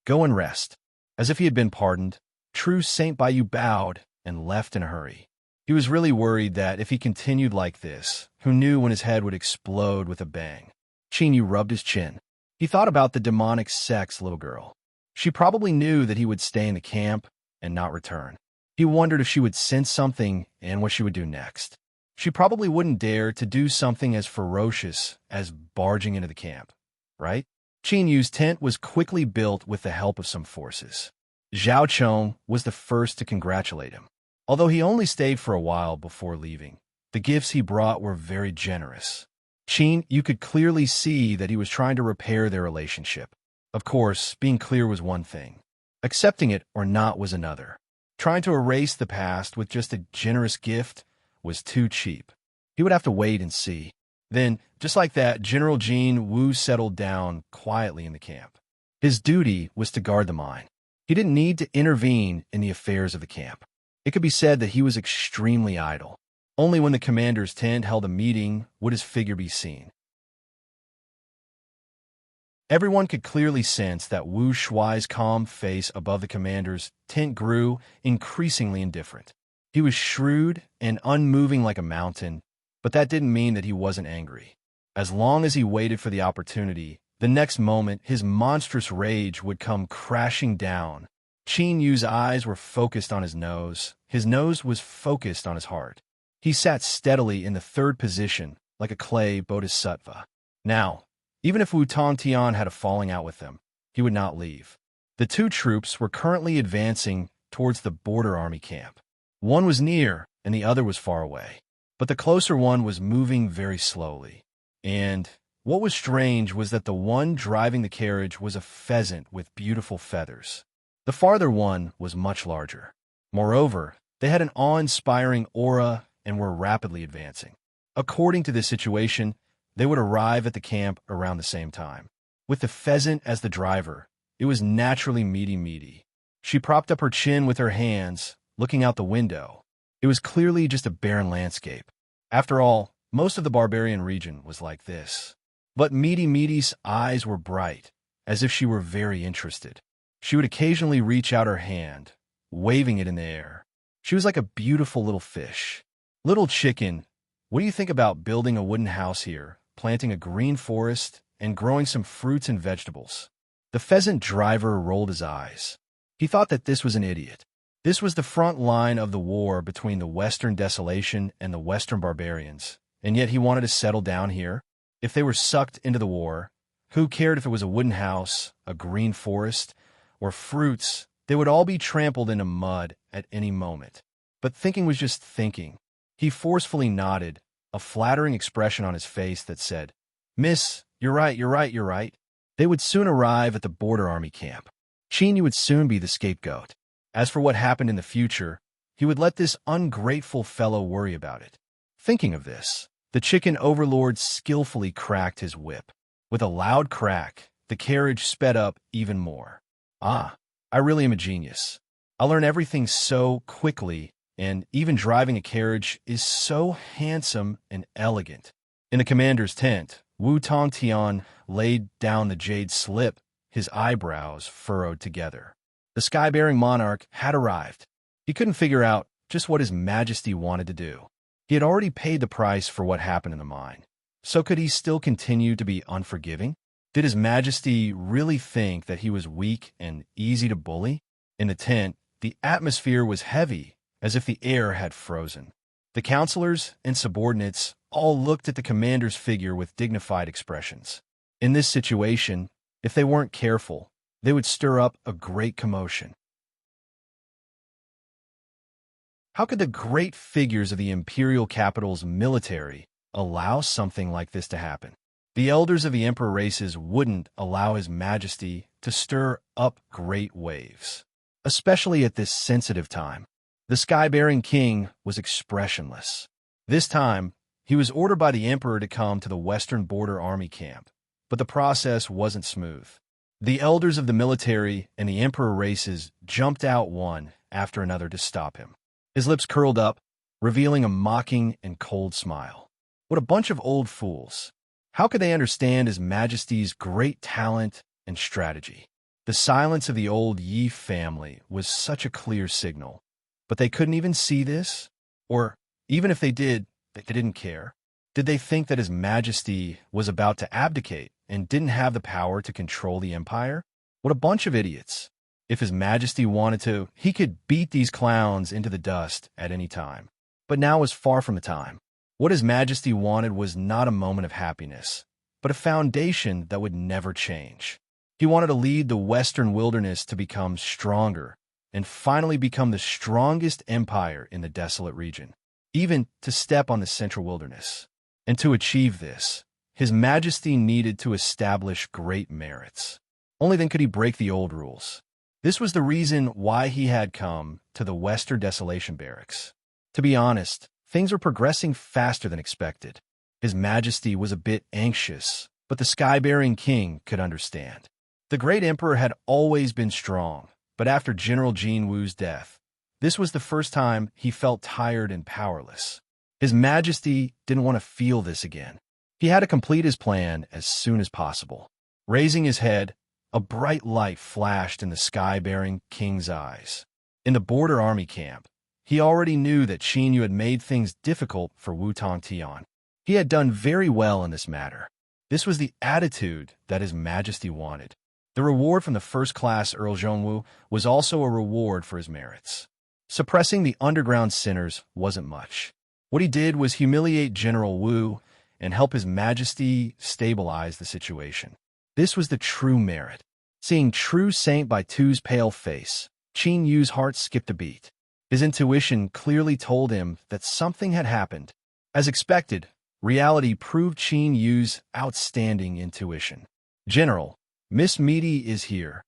"Go and rest." As if he had been pardoned, True Saint Bayou bowed and left in a hurry. He was really worried that if he continued like this, who knew when his head would explode with a bang. Qin Yu rubbed his chin. He thought about the demonic sex little girl. She probably knew that he would stay in the camp and not return. He wondered if she would sense something and what she would do next. She probably wouldn't dare to do something as ferocious as barging into the camp, right? Qin Yu's tent was quickly built with the help of some forces. Zhao Chong was the first to congratulate him. Although he only stayed for a while before leaving, the gifts he brought were very generous. Qin Yu could clearly see that he was trying to repair their relationship. Of course, being clear was one thing. Accepting it or not was another. Trying to erase the past with just a generous gift was too cheap. He would have to wait and see. Then, just like that, General Jean Wu settled down quietly in the camp. His duty was to guard the mine. He didn't need to intervene in the affairs of the camp. It could be said that he was extremely idle. Only when the commander's tent held a meeting would his figure be seen. Everyone could clearly sense that Wu Shuai's calm face above the commander's tent grew increasingly indifferent. He was shrewd and unmoving like a mountain, but that didn't mean that he wasn't angry. As long as he waited for the opportunity, the next moment his monstrous rage would come crashing down. Qin Yu's eyes were focused on his nose. His nose was focused on his heart. He sat steadily in the third position, like a clay bodhisattva. Now, even if Wu Tongtian had a falling out with them, he would not leave. The two troops were currently advancing towards the border army camp. One was near, and the other was far away. But the closer one was moving very slowly. And what was strange was that the one driving the carriage was a pheasant with beautiful feathers. The farther one was much larger. Moreover, they had an awe-inspiring aura and were rapidly advancing. According to this situation, they would arrive at the camp around the same time. With the pheasant as the driver, it was naturally meaty. She propped up her chin with her hands, looking out the window. It was clearly just a barren landscape. After all, most of the barbarian region was like this. But Meaty's eyes were bright, as if she were very interested. She would occasionally reach out her hand, waving it in the air. She was like a beautiful little fish. "Little chicken, what do you think about building a wooden house here, planting a green forest, and growing some fruits and vegetables?" The pheasant driver rolled his eyes. He thought that this was an idiot. This was the front line of the war between the Western Desolation and the Western Barbarians, and yet he wanted to settle down here. If they were sucked into the war, who cared if it was a wooden house, a green forest, or fruits? They would all be trampled into mud at any moment. But thinking was just thinking. He forcefully nodded, a flattering expression on his face that said, "Miss, you're right. They would soon arrive at the border army camp. Qin Yu would soon be the scapegoat. As for what happened in the future, he would let this ungrateful fellow worry about it." Thinking of this, the chicken overlord skillfully cracked his whip. With a loud crack, the carriage sped up even more. Ah, I really am a genius. I learn everything so quickly, and even driving a carriage is so handsome and elegant. In the commander's tent, Wu Tongtian laid down the jade slip, his eyebrows furrowed together. The sky-bearing monarch had arrived. He couldn't figure out just what His Majesty wanted to do. He had already paid the price for what happened in the mine. So could he still continue to be unforgiving? Did His Majesty really think that he was weak and easy to bully? In the tent, the atmosphere was heavy, as if the air had frozen. The counselors and subordinates all looked at the commander's figure with dignified expressions. In this situation, if they weren't careful, they would stir up a great commotion. How could the great figures of the imperial capital's military allow something like this to happen? The elders of the emperor races wouldn't allow His Majesty to stir up great waves, especially at this sensitive time. The sky-bearing king was expressionless. This time, he was ordered by the emperor to come to the western border army camp, but the process wasn't smooth. The elders of the military and the emperor races jumped out one after another to stop him. His lips curled up, revealing a mocking and cold smile. What a bunch of old fools. How could they understand His Majesty's great talent and strategy? The silence of the old Yi family was such a clear signal. But they couldn't even see this? Or, even if they did, they didn't care? Did they think that His Majesty was about to abdicate and didn't have the power to control the empire? What a bunch of idiots. If His Majesty wanted to, he could beat these clowns into the dust at any time. But now was far from the time. What His Majesty wanted was not a moment of happiness, but a foundation that would never change. He wanted to lead the Western wilderness to become stronger and finally become the strongest empire in the desolate region, even to step on the central wilderness. And to achieve this, His Majesty needed to establish great merits. Only then could he break the old rules. This was the reason why he had come to the Western Desolation Barracks. To be honest, things were progressing faster than expected. His Majesty was a bit anxious, but the sky-bearing king could understand. The great emperor had always been strong, but after General Jin Wu's death, this was the first time he felt tired and powerless. His Majesty didn't want to feel this again. He had to complete his plan as soon as possible. Raising his head, a bright light flashed in the sky-bearing king's eyes. In the border army camp, he already knew that Qin Yu had made things difficult for Wu Tongtian. He had done very well in this matter. This was the attitude that His Majesty wanted. The reward from the first-class Earl Zhongwu was also a reward for his merits. Suppressing the underground sinners wasn't much. What he did was humiliate General Wu and help His Majesty stabilize the situation. This was the true merit. Seeing true Saint Baitu's pale face, Qin Yu's heart skipped a beat. His intuition clearly told him that something had happened. As expected, reality proved Qin Yu's outstanding intuition. General, Miss Meaty is here.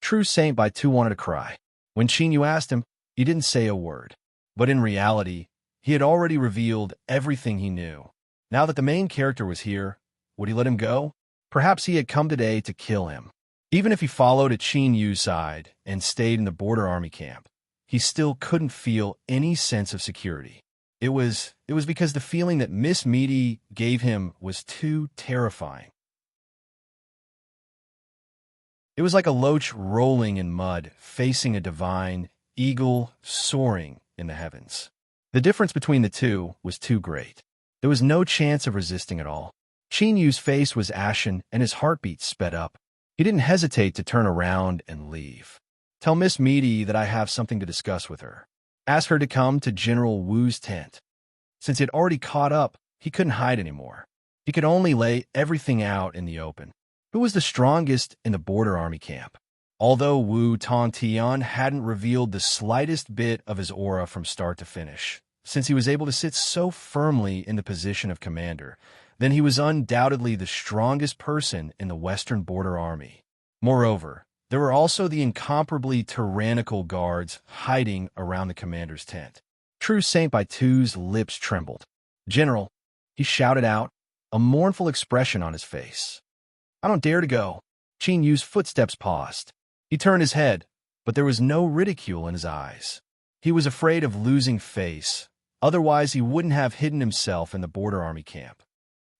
True Saint Baitu wanted to cry. When Qin Yu asked him, he didn't say a word. But in reality, he had already revealed everything he knew. Now that the main character was here, would he let him go? Perhaps he had come today to kill him. Even if he followed at Qin Yu's side and stayed in the border army camp, he still couldn't feel any sense of security. It was because the feeling that Miss Meaty gave him was too terrifying. It was like a loach rolling in mud, facing a divine eagle soaring in the heavens. The difference between the two was too great. There was no chance of resisting at all. Qin Yu's face was ashen and his heartbeat sped up. He didn't hesitate to turn around and leave. Tell Miss Meaty that I have something to discuss with her. Ask her to come to General Wu's tent. Since he had already caught up, he couldn't hide anymore. He could only lay everything out in the open. Who was the strongest in the border army camp? Although Wu Tongtian hadn't revealed the slightest bit of his aura from start to finish, since he was able to sit so firmly in the position of commander, then he was undoubtedly the strongest person in the Western Border Army. Moreover, there were also the incomparably tyrannical guards hiding around the commander's tent. True Saint Baitu's lips trembled. General, he shouted out, a mournful expression on his face. I don't dare to go. Qin Yu's footsteps paused. He turned his head, but there was no ridicule in his eyes. He was afraid of losing face. Otherwise, he wouldn't have hidden himself in the border army camp.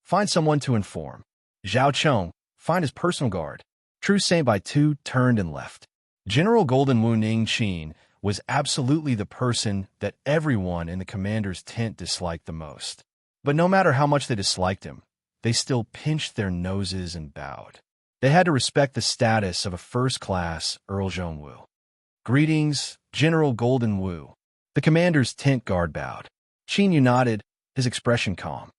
Find someone to inform. Zhao Chong, find his personal guard. True Saint Bai Tu turned and left. General Golden Wu Ning Qin was absolutely the person that everyone in the commander's tent disliked the most. But no matter how much they disliked him, they still pinched their noses and bowed. They had to respect the status of a first-class Earl Zhongwu. Greetings, General Golden Wu. The commander's tent guard bowed. Qin Yu nodded, his expression calm.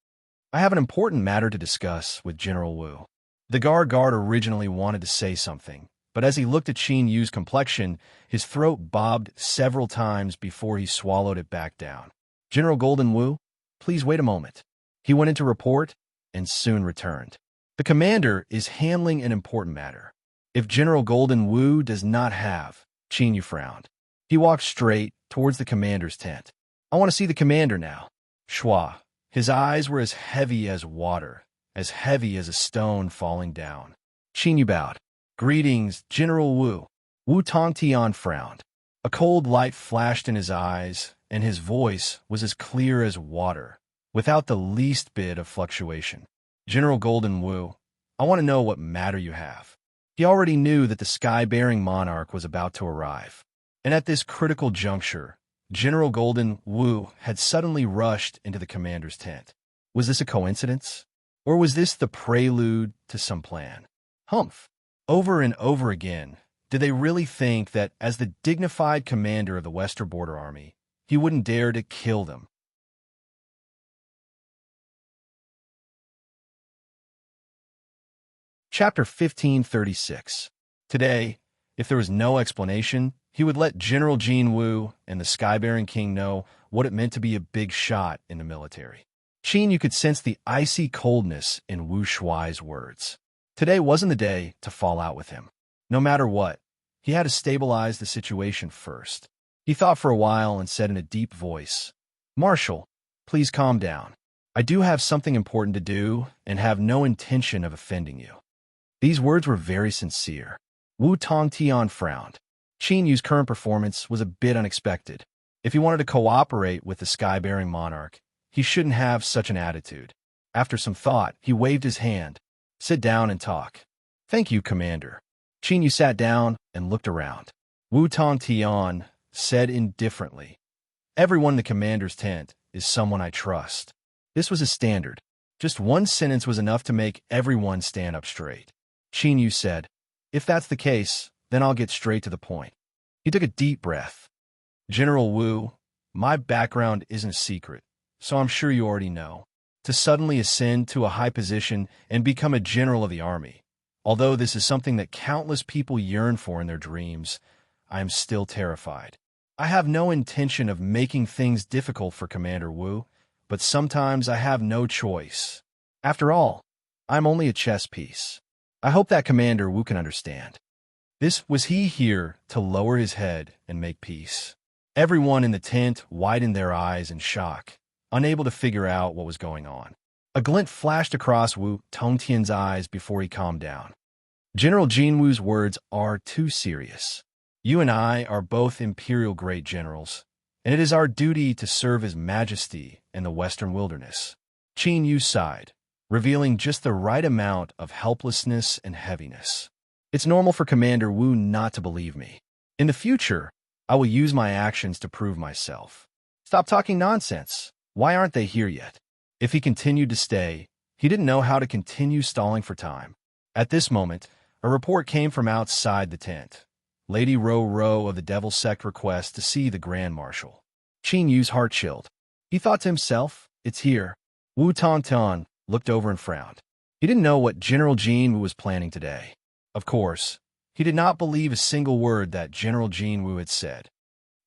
I have an important matter to discuss with General Wu. The guard originally wanted to say something, but as he looked at Qin Yu's complexion, his throat bobbed several times before he swallowed it back down. General Golden Wu, please wait a moment. He went into report and soon returned. The commander is handling an important matter. If General Golden Wu does not have, Qin Yu frowned. He walked straight towards the commander's tent. I want to see the commander now. Schwa. His eyes were as heavy as water, as heavy as a stone falling down. Qin Yu bowed. Greetings, General Wu. Wu Tongtian frowned. A cold light flashed in his eyes, and his voice was as clear as water, without the least bit of fluctuation. General Golden Wu, I want to know what matter you have. He already knew that the sky-bearing monarch was about to arrive. And at this critical juncture, General Golden Wu had suddenly rushed into the commander's tent. Was this a coincidence? Or was this the prelude to some plan? Humph. Over and over again, did they really think that as the dignified commander of the Western Border Army, he wouldn't dare to kill them? Chapter 1536. Today, if there was no explanation, he would let General Jin Wu and the Skybearing King know what it meant to be a big shot in the military. Qin Yu could sense the icy coldness in Wu Shuai's words. Today wasn't the day to fall out with him. No matter what, he had to stabilize the situation first. He thought for a while and said in a deep voice, Marshal, please calm down. I do have something important to do and have no intention of offending you. These words were very sincere. Wu Tongtian frowned. Qin Yu's current performance was a bit unexpected. If he wanted to cooperate with the sky-bearing monarch, he shouldn't have such an attitude. After some thought, he waved his hand. Sit down and talk. Thank you, Commander. Qin Yu sat down and looked around. Wu Tongtian said indifferently, Everyone in the commander's tent is someone I trust. This was his standard. Just one sentence was enough to make everyone stand up straight. Qin Yu said, If that's the case, then I'll get straight to the point. He took a deep breath. General Wu, my background isn't a secret, so I'm sure you already know. To suddenly ascend to a high position and become a general of the army, although this is something that countless people yearn for in their dreams, I am still terrified. I have no intention of making things difficult for Commander Wu, but sometimes I have no choice. After all, I'm only a chess piece. I hope that Commander Wu can understand. Was he here to lower his head and make peace? Everyone in the tent widened their eyes in shock, unable to figure out what was going on. A glint flashed across Wu Tongtian's eyes before he calmed down. General Jin Wu's words are too serious. You and I are both imperial great generals, and it is our duty to serve His Majesty in the Western wilderness. Qin Yu sighed, revealing just the right amount of helplessness and heaviness. It's normal for Commander Wu not to believe me. In the future, I will use my actions to prove myself. Stop talking nonsense. Why aren't they here yet? If he continued to stay, he didn't know how to continue stalling for time. At this moment, a report came from outside the tent. Lady Ro of the Devil Sect requests to see the Grand Marshal. Qin Yu's heart chilled. He thought to himself, it's here. Wu Tongtian looked over and frowned. He didn't know what General Jin Wu was planning today. Of course, he did not believe a single word that General Jin Wu had said.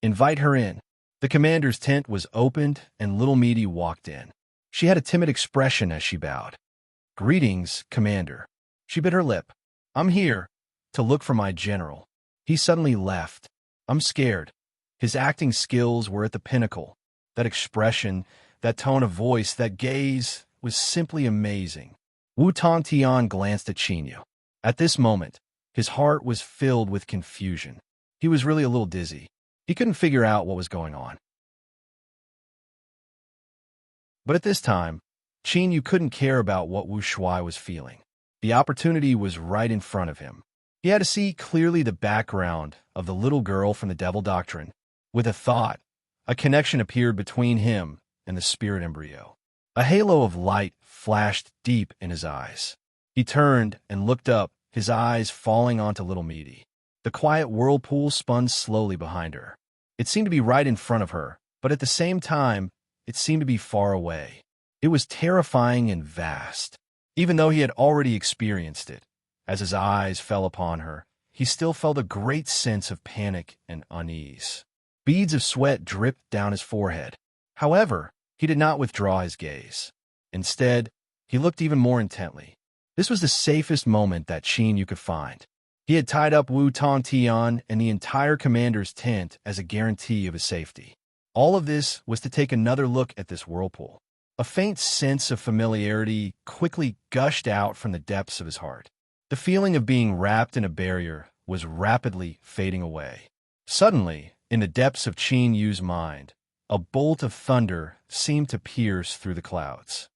Invite her in. The commander's tent was opened and Little Meaty walked in. She had a timid expression as she bowed. Greetings, Commander. She bit her lip. I'm here to look for my general. He suddenly left. I'm scared. His acting skills were at the pinnacle. That expression, that tone of voice, that gaze was simply amazing. Wu Tongtian glanced at Qin Yu. At this moment, his heart was filled with confusion. He was really a little dizzy. He couldn't figure out what was going on. But at this time, Qin Yu couldn't care about what Wu Shuai was feeling. The opportunity was right in front of him. He had to see clearly the background of the little girl from the Devil Doctrine. With a thought, a connection appeared between him and the spirit embryo. A halo of light flashed deep in his eyes. He turned and looked up, his eyes falling onto little Meaty. The quiet whirlpool spun slowly behind her. It seemed to be right in front of her, but at the same time, it seemed to be far away. It was terrifying and vast. Even though he had already experienced it, as his eyes fell upon her, he still felt a great sense of panic and unease. Beads of sweat dripped down his forehead. However, he did not withdraw his gaze. Instead, he looked even more intently. This was the safest moment that Qin Yu could find. He had tied up Wu Tongtian and the entire commander's tent as a guarantee of his safety. All of this was to take another look at this whirlpool. A faint sense of familiarity quickly gushed out from the depths of his heart. The feeling of being wrapped in a barrier was rapidly fading away. Suddenly, in the depths of Qin Yu's mind, a bolt of thunder seemed to pierce through the clouds.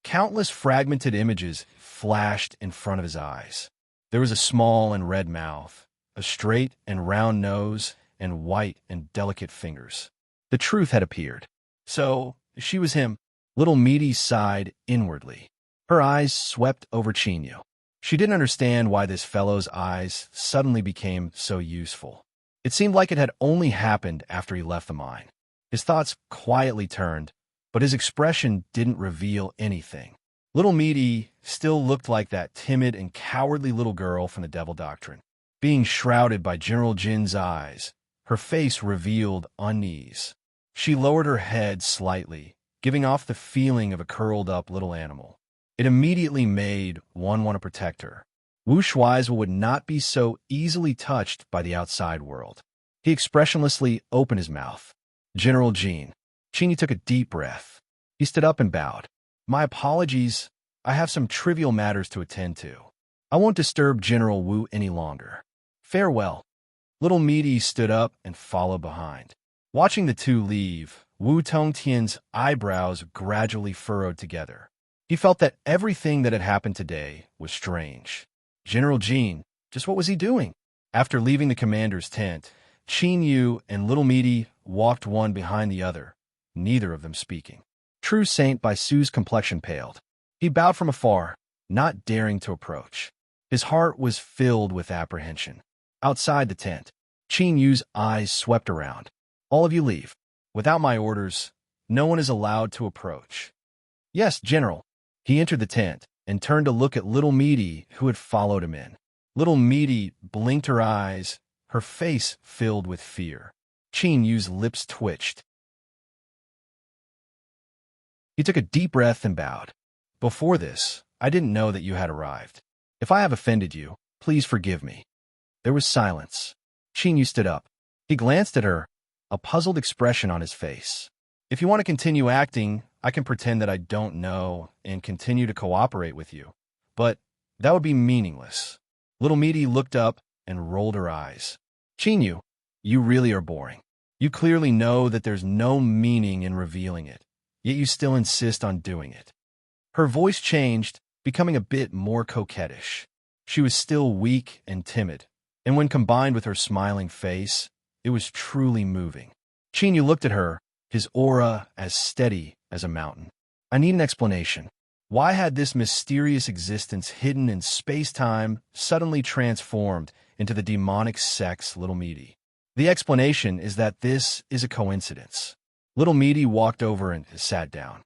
Countless fragmented images flashed in front of his eyes. There was a small and red mouth, a straight and round nose, and white and delicate fingers. The truth had appeared. So, she was him. Little Meaty sighed inwardly. Her eyes swept over Qin Yu. She didn't understand why this fellow's eyes suddenly became so useful. It seemed like it had only happened after he left the mine. His thoughts quietly turned, but his expression didn't reveal anything. Little Meaty still looked like that timid and cowardly little girl from the Devil Doctrine. Being shrouded by General Jin's eyes, her face revealed unease. She lowered her head slightly, giving off the feeling of a curled-up little animal. It immediately made one want to protect her. Wu Shuai would not be so easily touched by the outside world. He expressionlessly opened his mouth. General Jin. Qin Yu took a deep breath. He stood up and bowed. My apologies. I have some trivial matters to attend to. I won't disturb General Wu any longer. Farewell. Little Meaty stood up and followed behind. Watching the two leave, Wu Tongtian's eyebrows gradually furrowed together. He felt that everything that had happened today was strange. General Jin, just what was he doing? After leaving the commander's tent, Qin Yu and Little Meaty walked one behind the other, neither of them speaking. True Saint Baisu's complexion paled. He bowed from afar, not daring to approach. His heart was filled with apprehension. Outside the tent, Qin Yu's eyes swept around. All of you leave. Without my orders, no one is allowed to approach. Yes, General. He entered the tent and turned to look at Little Meaty, who had followed him in. Little Meaty blinked her eyes, her face filled with fear. Qin Yu's lips twitched. He took a deep breath and bowed. Before this, I didn't know that you had arrived. If I have offended you, please forgive me. There was silence. Qin Yu stood up. He glanced at her, a puzzled expression on his face. If you want to continue acting, I can pretend that I don't know and continue to cooperate with you. But that would be meaningless. Little Meaty looked up and rolled her eyes. Qin Yu, you really are boring. You clearly know that there's no meaning in revealing it, yet you still insist on doing it. Her voice changed, becoming a bit more coquettish. She was still weak and timid, and when combined with her smiling face, it was truly moving. Qin Yu looked at her, his aura as steady as a mountain. I need an explanation. Why had this mysterious existence hidden in space-time suddenly transformed into the demonic sex Little Meaty? The explanation is that this is a coincidence. Little Meaty walked over and sat down.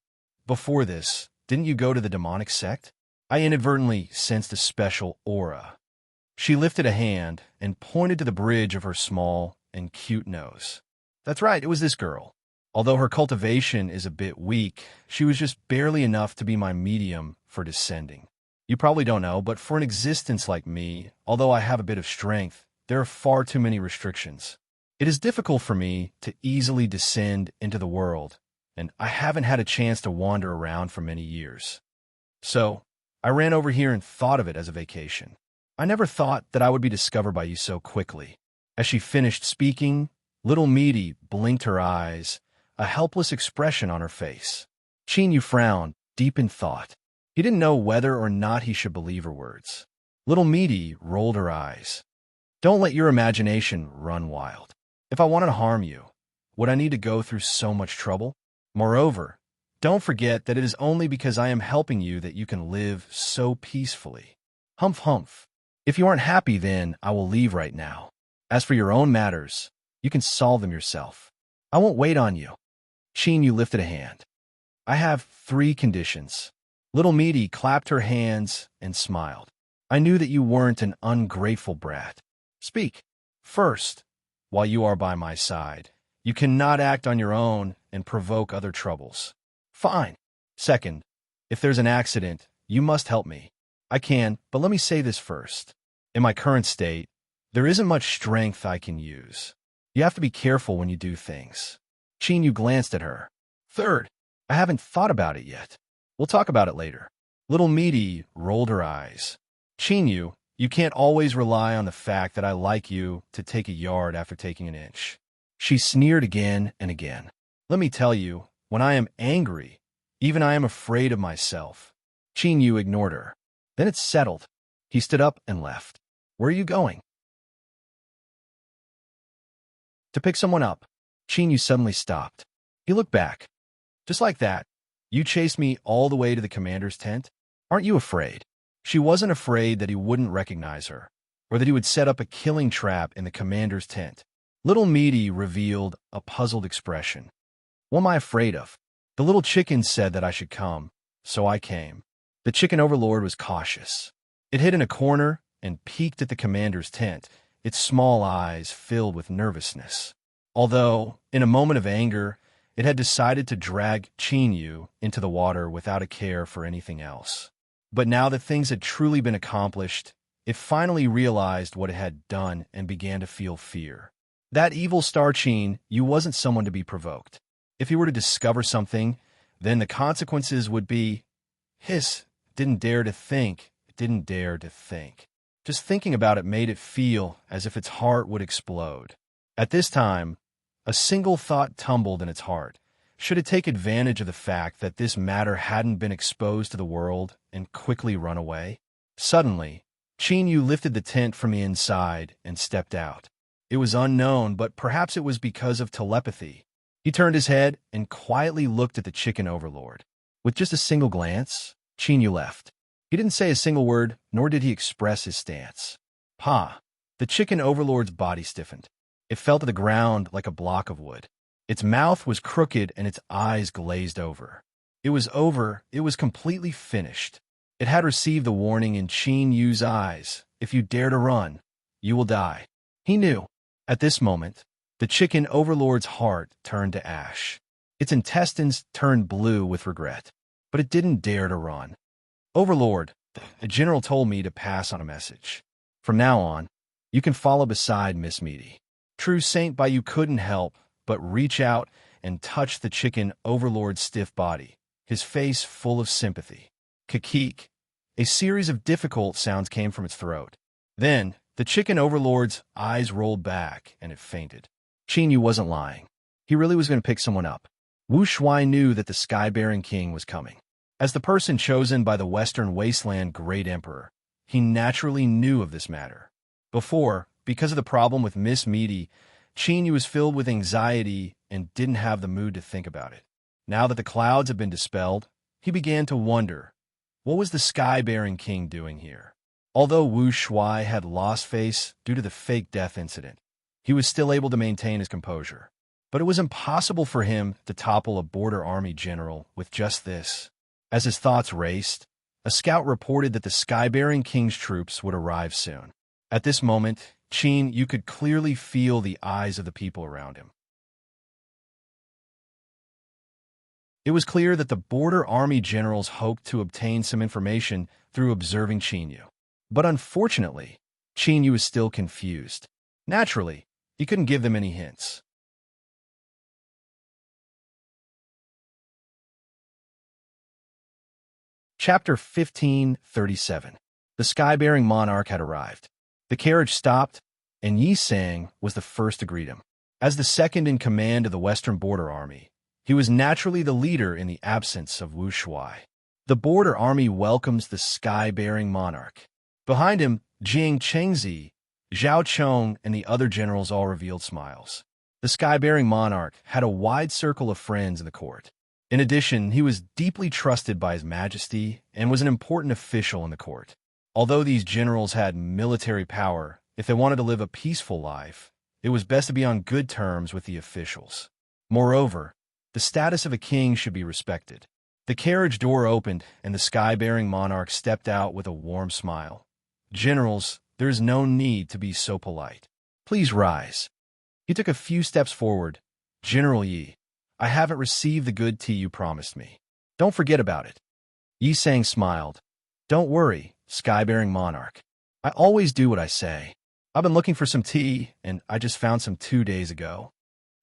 Before this, didn't you go to the demonic sect? I inadvertently sensed a special aura. She lifted a hand and pointed to the bridge of her small and cute nose. That's right, it was this girl. Although her cultivation is a bit weak, she was just barely enough to be my medium for descending. You probably don't know, but for an existence like me, although I have a bit of strength, there are far too many restrictions. It is difficult for me to easily descend into the world, and I haven't had a chance to wander around for many years. So, I ran over here and thought of it as a vacation. I never thought that I would be discovered by you so quickly." As she finished speaking, little Meaty blinked her eyes, a helpless expression on her face. Chinyu frowned, deep in thought. He didn't know whether or not he should believe her words. Little Meaty rolled her eyes. "Don't let your imagination run wild. If I wanted to harm you, would I need to go through so much trouble? Moreover, don't forget that it is only because I am helping you that you can live so peacefully. Humph humph. If you aren't happy, then I will leave right now. As for your own matters, you can solve them yourself. I won't wait on you." Chinyu lifted a hand. "I have 3 conditions." Little Meaty clapped her hands and smiled. "I knew that you weren't an ungrateful brat. Speak. First, while you are by my side, you cannot act on your own and provoke other troubles. Fine. Second, if there's an accident, you must help me. I can, but let me say this first. In my current state, there isn't much strength I can use. You have to be careful when you do things." Chinyu glanced at her. "Third, I haven't thought about it yet. We'll talk about it later." Little Meaty rolled her eyes. "Chinyu, you can't always rely on the fact that I like you to take a yard after taking an inch." She sneered again and again. "Let me tell you, when I am angry, even I am afraid of myself." Chinyu ignored her. "Then it's settled." He stood up and left. "Where are you going?" "To pick someone up." Chinyu suddenly stopped. He looked back. "Just like that, you chased me all the way to the commander's tent? Aren't you afraid?" She wasn't afraid that he wouldn't recognize her, or that he would set up a killing trap in the commander's tent. Little Meaty revealed a puzzled expression. "What am I afraid of? The little chicken said that I should come, so I came." The chicken overlord was cautious. It hid in a corner and peeked at the commander's tent, its small eyes filled with nervousness. Although, in a moment of anger, it had decided to drag Chinyu into the water without a care for anything else. But now that things had truly been accomplished, it finally realized what it had done and began to feel fear. That evil star Chinyu wasn't someone to be provoked. If he were to discover something, then the consequences would be... Hiss didn't dare to think. It didn't dare to think. Just thinking about it made it feel as if its heart would explode. At this time, a single thought tumbled in its heart. Should it take advantage of the fact that this matter hadn't been exposed to the world and quickly run away? Suddenly, Chinyu lifted the tent from the inside and stepped out. It was unknown, but perhaps it was because of telepathy. He turned his head and quietly looked at the chicken overlord. With just a single glance, Chinyu left. He didn't say a single word, nor did he express his stance. "Pa!" The chicken overlord's body stiffened. It fell to the ground like a block of wood. Its mouth was crooked and its eyes glazed over. It was over. It was completely finished. It had received the warning in Chinyu's eyes. If you dare to run, you will die. He knew. At this moment, the chicken overlord's heart turned to ash. Its intestines turned blue with regret. But it didn't dare to run. "Overlord, the general told me to pass on a message. From now on, you can follow beside Miss Meaty." True Saint Bayou couldn't help but reach out and touch the chicken overlord's stiff body, his face full of sympathy. Kakeek. A series of difficult sounds came from its throat. Then, the chicken overlord's eyes rolled back and it fainted. Chinyu wasn't lying. He really was going to pick someone up. Wu Shuai knew that the Sky-bearing King was coming. As the person chosen by the Western Wasteland Great Emperor, he naturally knew of this matter. Before, because of the problem with Miss Meaty, Chinyu was filled with anxiety and didn't have the mood to think about it. Now that the clouds had been dispelled, he began to wonder, what was the Sky-bearing King doing here? Although Wu Shuai had lost face due to the fake death incident, he was still able to maintain his composure. But it was impossible for him to topple a border army general with just this. As his thoughts raced, a scout reported that the Sky-bearing King's troops would arrive soon. At this moment, you could clearly feel the eyes of the people around him. It was clear that the border army generals hoped to obtain some information through observing Chinyu. But unfortunately, Chinyu was still confused. Naturally, he couldn't give them any hints. Chapter 1537. The sky-bearing monarch had arrived. The carriage stopped, and Yi Sang was the first to greet him. As the second in command of the Western Border Army, he was naturally the leader in the absence of Wu Shuai. The Border Army welcomes the sky-bearing monarch. Behind him, Jiang Chengzi, Zhao Chong, and the other generals all revealed smiles. The sky-bearing monarch had a wide circle of friends in the court. In addition, he was deeply trusted by His Majesty and was an important official in the court. Although these generals had military power, if they wanted to live a peaceful life, it was best to be on good terms with the officials. Moreover, the status of a king should be respected. The carriage door opened, and the sky-bearing monarch stepped out with a warm smile. "Generals, there is no need to be so polite. Please rise." He took a few steps forward. "General Yi, I haven't received the good tea you promised me. Don't forget about it." Yi Sang smiled. "Don't worry, sky-bearing monarch. I always do what I say. I've been looking for some tea, and I just found some 2 days ago."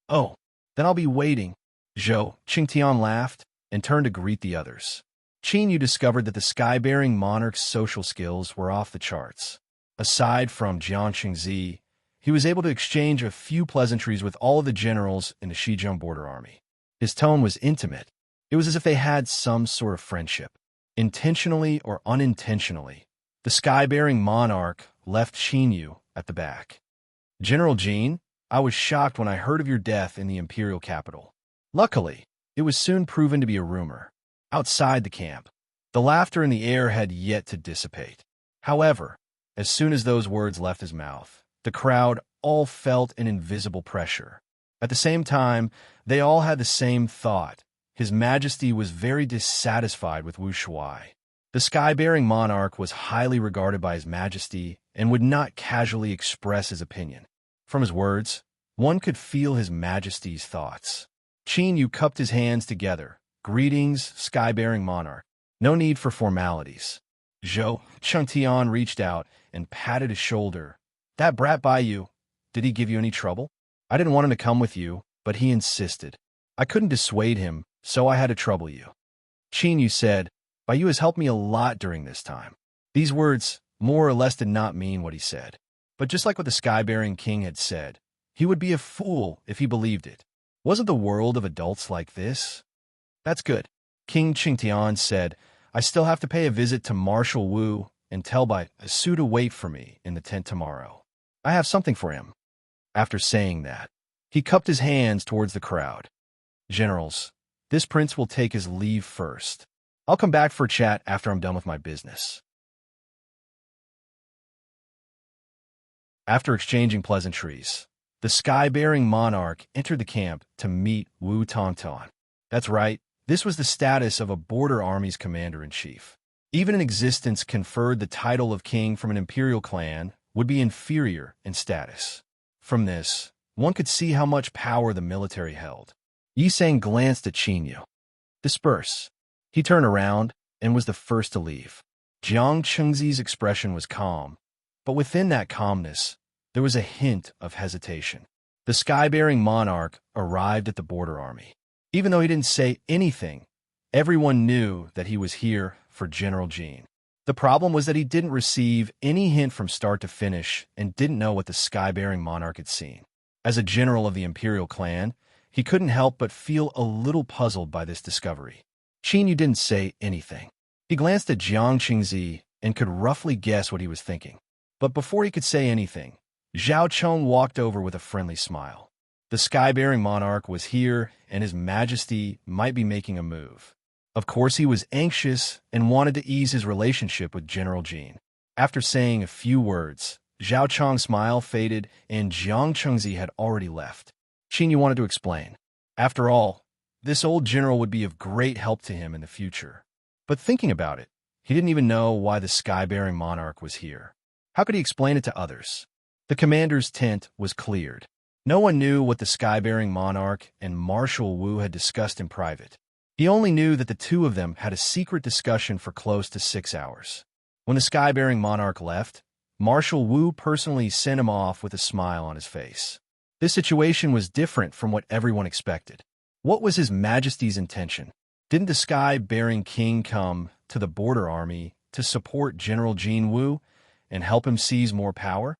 "Oh, then I'll be waiting." Zhou Qingtian laughed and turned to greet the others. Qin Yu discovered that the sky-bearing monarch's social skills were off the charts. Aside from Jiang Qingzi, he was able to exchange a few pleasantries with all of the generals in the Xizang Border Army. His tone was intimate. It was as if they had some sort of friendship. Intentionally or unintentionally, the sky-bearing monarch left Qin Yu at the back. "General Jin, I was shocked when I heard of your death in the imperial capital. Luckily, it was soon proven to be a rumor." Outside the camp, the laughter in the air had yet to dissipate. However, as soon as those words left his mouth, the crowd all felt an invisible pressure. At the same time, they all had the same thought. His Majesty was very dissatisfied with Wu Shuai. The sky-bearing monarch was highly regarded by His Majesty and would not casually express his opinion. From his words, one could feel His Majesty's thoughts. Qin Yu cupped his hands together. "Greetings, sky-bearing monarch. No need for formalities." Zhou Chengtian reached out and patted his shoulder. "That brat Baiyu, did he give you any trouble?" "I didn't want him to come with you, but he insisted. I couldn't dissuade him, so I had to trouble you." Qin Yu said, "Baiyu has helped me a lot during this time." These words more or less did not mean what he said. But just like what the sky-bearing king had said, he would be a fool if he believed it. Wasn't the world of adults like this? "That's good." King Qingtian said, "I still have to pay a visit to Marshal Wu and tell Bai Su to wait for me in the tent tomorrow. I have something for him." After saying that, he cupped his hands towards the crowd. "Generals, this prince will take his leave first. I'll come back for a chat after I'm done with my business." After exchanging pleasantries, the sky-bearing monarch entered the camp to meet Wu Tongtan. That's right, this was the status of a border army's commander-in-chief. Even an existence conferred the title of king from an imperial clan would be inferior in status. From this, one could see how much power the military held. Yi Sang glanced at Qin Yu. "Disperse." He turned around and was the first to leave. Jiang Chengzi's expression was calm, but within that calmness, there was a hint of hesitation. The sky-bearing monarch arrived at the border army. Even though he didn't say anything, everyone knew that he was here for General Jin. The problem was that he didn't receive any hint from start to finish and didn't know what the sky-bearing monarch had seen. As a general of the imperial clan, he couldn't help but feel a little puzzled by this discovery. Qin Yu didn't say anything. He glanced at Jiang Qingzi and could roughly guess what he was thinking. But before he could say anything, Zhao Chong walked over with a friendly smile. The sky-bearing monarch was here, and His Majesty might be making a move. Of course, he was anxious and wanted to ease his relationship with General Jin. After saying a few words, Zhao Chong's smile faded, and Jiang Chengzi had already left. Qin Yu wanted to explain. After all, this old general would be of great help to him in the future. But thinking about it, he didn't even know why the sky-bearing monarch was here. How could he explain it to others? The commander's tent was cleared. No one knew what the sky-bearing monarch and Marshal Wu had discussed in private. He only knew that the two of them had a secret discussion for close to 6 hours. When the sky-bearing monarch left, Marshal Wu personally sent him off with a smile on his face. This situation was different from what everyone expected. What was His Majesty's intention? Didn't the sky-bearing king come to the border army to support General Jin Wu and help him seize more power?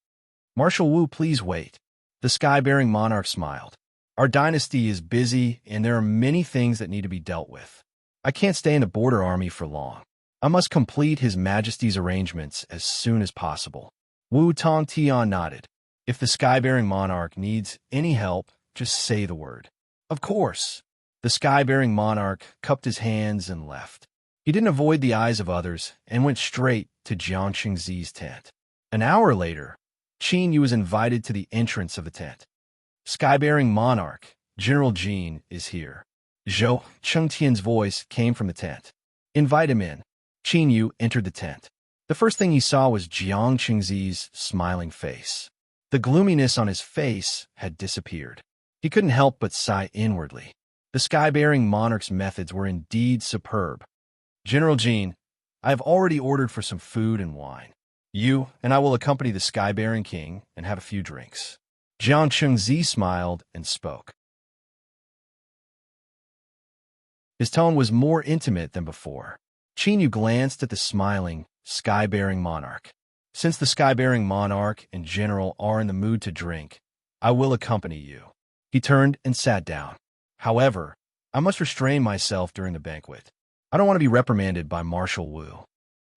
Marshal Wu, please wait. The sky-bearing monarch smiled. Our dynasty is busy, and there are many things that need to be dealt with. I can't stay in the border army for long. I must complete His Majesty's arrangements as soon as possible. Wu Tongtian nodded. If the sky-bearing monarch needs any help, just say the word. Of course. The sky-bearing monarch cupped his hands and left. He didn't avoid the eyes of others and went straight to Jiang Qingzi's tent. An hour later, Qin Yu was invited to the entrance of the tent. Sky-bearing monarch, General Jin, is here. Zhou Chengtian's voice came from the tent. Invite him in. Qin Yu entered the tent. The first thing he saw was Jiang Qingzi's smiling face. The gloominess on his face had disappeared. He couldn't help but sigh inwardly. The sky-bearing monarch's methods were indeed superb. General Jin, I have already ordered for some food and wine. You and I will accompany the sky-bearing king and have a few drinks. Jiang Qingzi smiled and spoke. His tone was more intimate than before. Qin Yu glanced at the smiling, sky-bearing monarch. Since the sky-bearing monarch and general are in the mood to drink, I will accompany you. He turned and sat down. However, I must restrain myself during the banquet. I don't want to be reprimanded by Marshal Wu.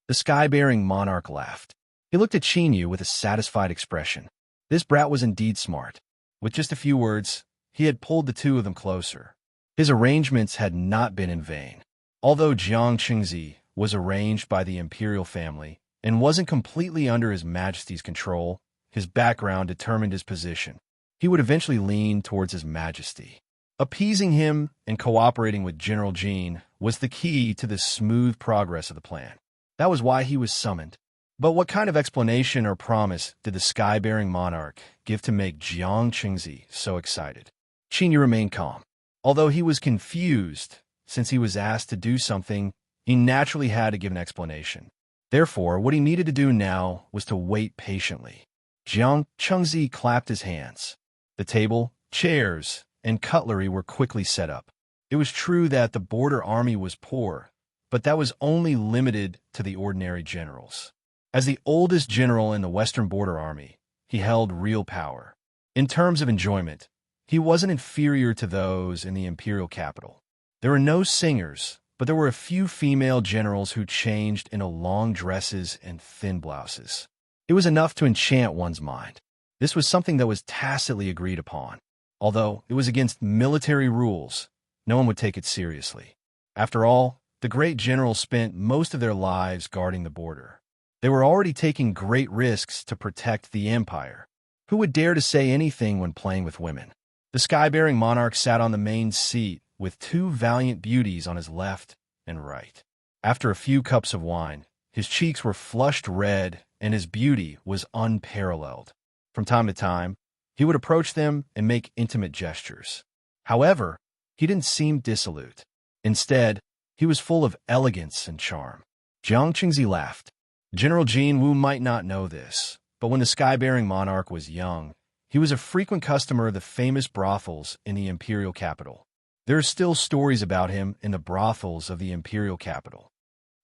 The sky-bearing monarch laughed. He looked at Qin Yu with a satisfied expression. This brat was indeed smart. With just a few words, he had pulled the two of them closer. His arrangements had not been in vain. Although Jiang Qingzi was arranged by the imperial family and wasn't completely under His Majesty's control, his background determined his position. He would eventually lean towards His Majesty. Appeasing him and cooperating with General Jin was the key to the smooth progress of the plan. That was why he was summoned. But what kind of explanation or promise did the sky-bearing monarch give to make Jiang Qingzi so excited? Qin Yu remained calm. Although he was confused, since he was asked to do something, he naturally had to give an explanation. Therefore, what he needed to do now was to wait patiently. Jiang Qingzi clapped his hands. The table, chairs, and cutlery were quickly set up. It was true that the border army was poor, but that was only limited to the ordinary generals. As the oldest general in the Western Border Army, he held real power. In terms of enjoyment, he wasn't inferior to those in the imperial capital. There were no singers, but there were a few female generals who changed into long dresses and thin blouses. It was enough to enchant one's mind. This was something that was tacitly agreed upon. Although it was against military rules, no one would take it seriously. After all, the great generals spent most of their lives guarding the border. They were already taking great risks to protect the empire. Who would dare to say anything when playing with women? The sky-bearing monarch sat on the main seat with two valiant beauties on his left and right. After a few cups of wine, his cheeks were flushed red and his beauty was unparalleled. From time to time, he would approach them and make intimate gestures. However, he didn't seem dissolute. Instead, he was full of elegance and charm. Jiang Qingzi laughed. General Jin Wu might not know this, but when the sky-bearing monarch was young, he was a frequent customer of the famous brothels in the imperial capital. There are still stories about him in the brothels of the imperial capital.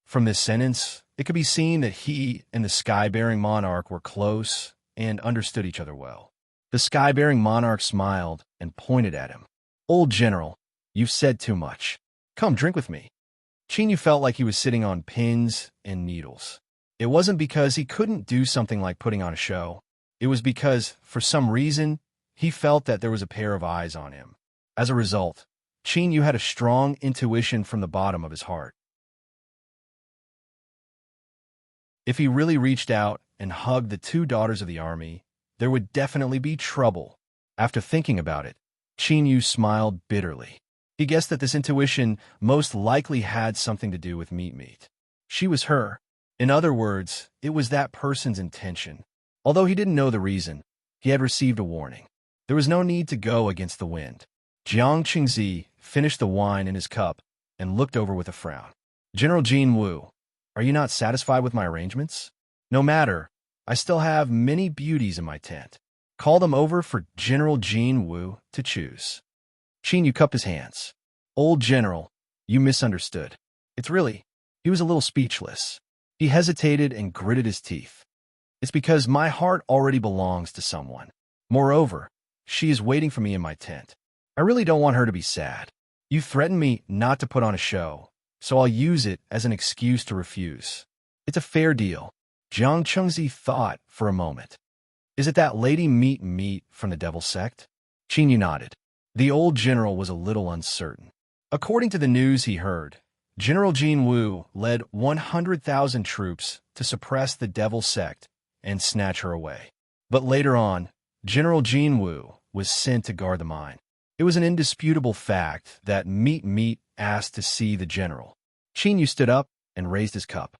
From this sentence, it could be seen that he and the sky-bearing monarch were close and understood each other well. The sky-bearing monarch smiled and pointed at him. Old general, you've said too much. Come, drink with me. Qin Yu felt like he was sitting on pins and needles. It wasn't because he couldn't do something like putting on a show. It was because, for some reason, he felt that there was a pair of eyes on him. As a result, Qin Yu had a strong intuition from the bottom of his heart. If he really reached out and hugged the two daughters of the army, there would definitely be trouble. After thinking about it, Qin Yu smiled bitterly. He guessed that this intuition most likely had something to do with Meat. She was her. In other words, it was that person's intention. Although he didn't know the reason, he had received a warning. There was no need to go against the wind. Jiang Qingzi finished the wine in his cup and looked over with a frown. General Jin Wu, are you not satisfied with my arrangements? No matter, I still have many beauties in my tent. Call them over for General Jin Wu to choose. Qin Yu cupped his hands. Old general, you misunderstood. He was a little speechless. He hesitated and gritted his teeth. It's because my heart already belongs to someone. Moreover, she is waiting for me in my tent. I really don't want her to be sad. You threatened me not to put on a show, so I'll use it as an excuse to refuse. It's a fair deal. Jiang Chengzi thought for a moment. Is it that lady Meat from the Devil Sect? Qin nodded. The old general was a little uncertain. According to the news he heard, General Jin Wu led 100,000 troops to suppress the Devil Sect and snatch her away. But later on, General Jin Wu was sent to guard the mine. It was an indisputable fact that Meat asked to see the general. Qin Yu stood up and raised his cup.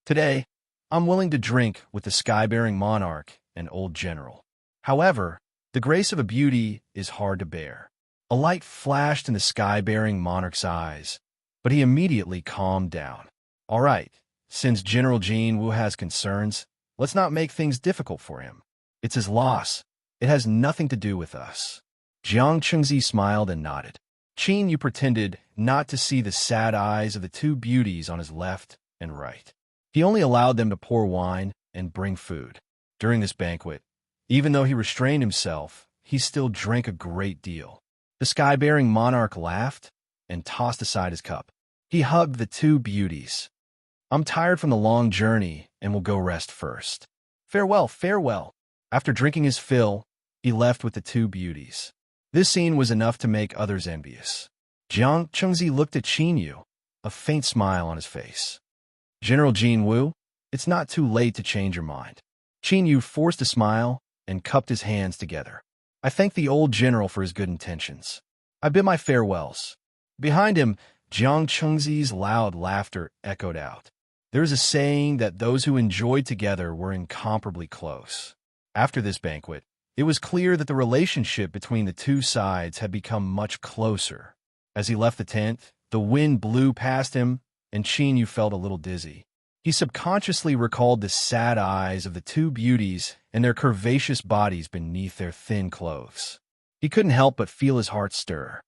Today, I'm willing to drink with the sky-bearing monarch and old general. However, the grace of a beauty is hard to bear. A light flashed in the sky-bearing monarch's eyes, but he immediately calmed down. All right, since General Jin Wu has concerns, let's not make things difficult for him. It's his loss. It has nothing to do with us. Jiang Chengzi smiled and nodded. Qin Yu pretended not to see the sad eyes of the two beauties on his left and right. He only allowed them to pour wine and bring food. During this banquet, even though he restrained himself, he still drank a great deal. The sky-bearing monarch laughed and tossed aside his cup. He hugged the two beauties. I'm tired from the long journey and will go rest first. Farewell, farewell. After drinking his fill, he left with the two beauties. This scene was enough to make others envious. Jiang Chengzi looked at Qin Yu, a faint smile on his face. General Jin Wu, it's not too late to change your mind. Qin Yu forced a smile and cupped his hands together. I thank the old general for his good intentions. I bid my farewells. Behind him, Jiang Chengzi's loud laughter echoed out. There is a saying that those who enjoyed together were incomparably close. After this banquet, it was clear that the relationship between the two sides had become much closer. As he left the tent, the wind blew past him, and Qin Yu felt a little dizzy. He subconsciously recalled the sad eyes of the two beauties and their curvaceous bodies beneath their thin clothes. He couldn't help but feel his heart stir.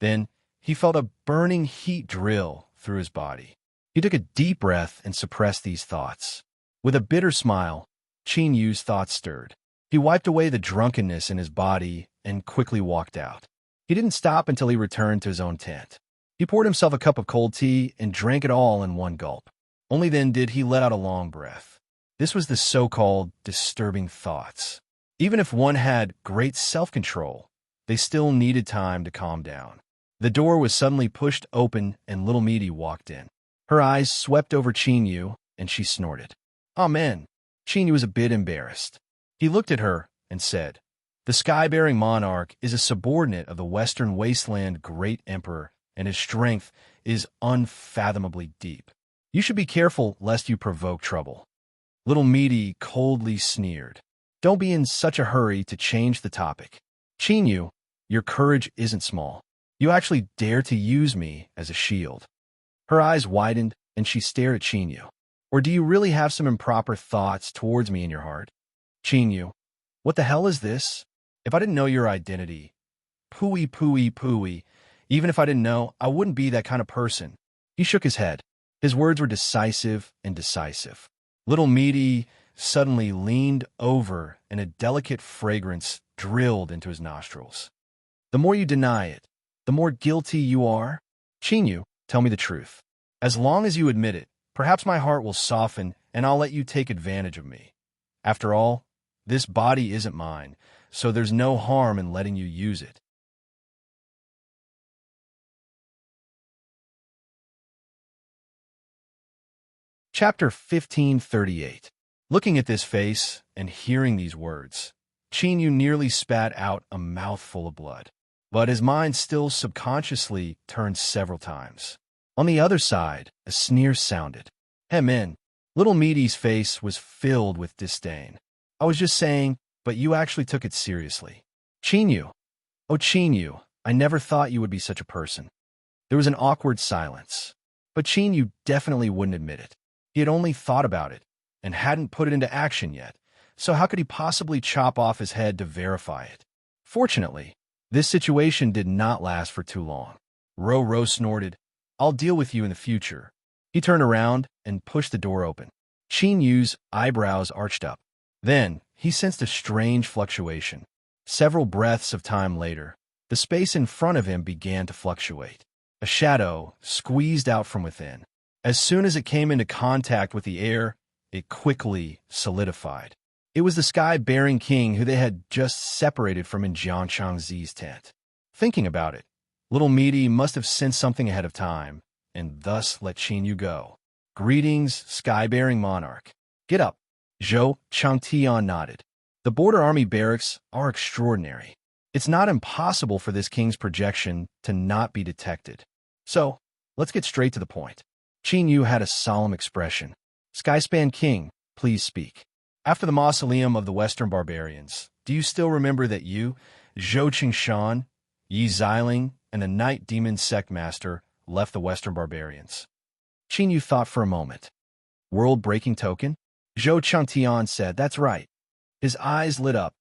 Then, he felt a burning heat drill through his body. He took a deep breath and suppressed these thoughts. With a bitter smile, Qin Yu's thoughts stirred. He wiped away the drunkenness in his body and quickly walked out. He didn't stop until he returned to his own tent. He poured himself a cup of cold tea and drank it all in one gulp. Only then did he let out a long breath. This was the so-called disturbing thoughts. Even if one had great self-control, they still needed time to calm down. The door was suddenly pushed open and little Meaty walked in. Her eyes swept over Qin Yu, and she snorted. Amen. Qin Yu was a bit embarrassed. He looked at her and said, The sky-bearing monarch is a subordinate of the Western Wasteland Great Emperor, and his strength is unfathomably deep. You should be careful lest you provoke trouble. Little Meaty coldly sneered. Don't be in such a hurry to change the topic. Qin Yu, your courage isn't small. You actually dare to use me as a shield. Her eyes widened, and she stared at Qin Yu. Or do you really have some improper thoughts towards me in your heart? Qin Yu, what the hell is this? If I didn't know your identity, pooey. Even if I didn't know, I wouldn't be that kind of person. He shook his head. His words were decisive and decisive. Little Meaty suddenly leaned over, and a delicate fragrance drilled into his nostrils. The more you deny it, the more guilty you are. Qin Yu, tell me the truth. As long as you admit it, perhaps my heart will soften and I'll let you take advantage of me. After all, this body isn't mine, so there's no harm in letting you use it. Chapter 1538. Looking at this face and hearing these words, Qin Yu nearly spat out a mouthful of blood, but his mind still subconsciously turned several times. On the other side, a sneer sounded. Hem in. Little Meaty's face was filled with disdain. I was just saying, but you actually took it seriously. Qin Yu. Oh, Qin Yu, I never thought you would be such a person. There was an awkward silence, but Qin Yu definitely wouldn't admit it. He had only thought about it and hadn't put it into action yet, so how could he possibly chop off his head to verify it? Fortunately, this situation did not last for too long. Ro snorted. I'll deal with you in the future. He turned around and pushed the door open. Qin Yu's eyebrows arched up. Then, he sensed a strange fluctuation. Several breaths of time later, the space in front of him began to fluctuate. A shadow squeezed out from within. As soon as it came into contact with the air, it quickly solidified. It was the sky-bearing king who they had just separated from in Jiang Changzi's tent. Thinking about it, little Meaty must have sensed something ahead of time, and thus let Qin Yu go. Greetings, sky-bearing monarch. Get up. Zhou Changtian nodded. The border army barracks are extraordinary. It's not impossible for this king's projection to not be detected. So, let's get straight to the point. Qin Yu had a solemn expression. Skyspan King, please speak. After the mausoleum of the Western barbarians, do you still remember that you, Zhou Qingshan, Yi Xiling, and the Night Demon Sect Master left the Western barbarians? Qin Yu thought for a moment. World-breaking token? Zhou Changtian said, that's right. His eyes lit up.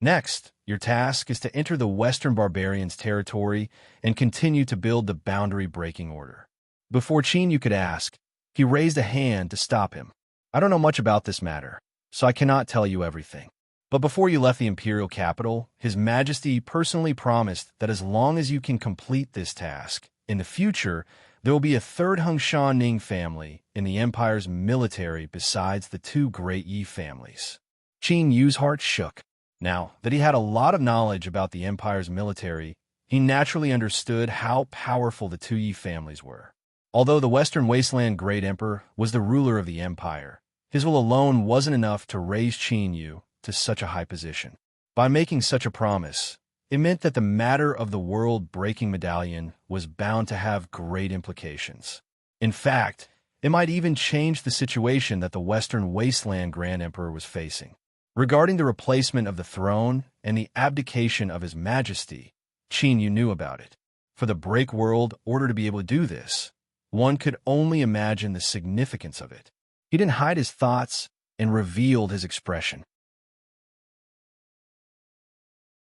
Next, your task is to enter the Western barbarians' territory and continue to build the boundary-breaking order. Before Qin Yu could ask, he raised a hand to stop him. I don't know much about this matter, so I cannot tell you everything. But before you left the imperial capital, His Majesty personally promised that as long as you can complete this task, in the future, there will be a third Hongshan Ning family in the Empire's military besides the two great Yi families. Qin Yu's heart shook. Now that he had a lot of knowledge about the Empire's military, he naturally understood how powerful the two Yi families were. Although the Western Wasteland Great Emperor was the ruler of the Empire, his will alone wasn't enough to raise Qin Yu to such a high position. By making such a promise, it meant that the matter of the world-breaking medallion was bound to have great implications. In fact, it might even change the situation that the Western Wasteland Grand Emperor was facing. Regarding the replacement of the throne and the abdication of His Majesty, Qin Yu knew about it. For the Break World Order to be able to do this, one could only imagine the significance of it. He didn't hide his thoughts and revealed his expression.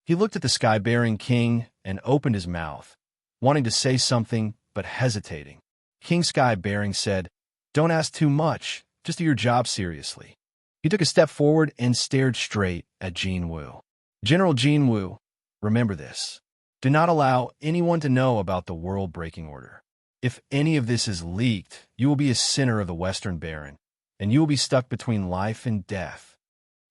He looked at the sky-bearing king and opened his mouth, wanting to say something but hesitating. King Sky-bearing said, "Don't ask too much, just do your job seriously." He took a step forward and stared straight at Jin Wu. General Jin Wu, remember this. Do not allow anyone to know about the world-breaking order. If any of this is leaked, you will be a sinner of the Western Baron, and you will be stuck between life and death.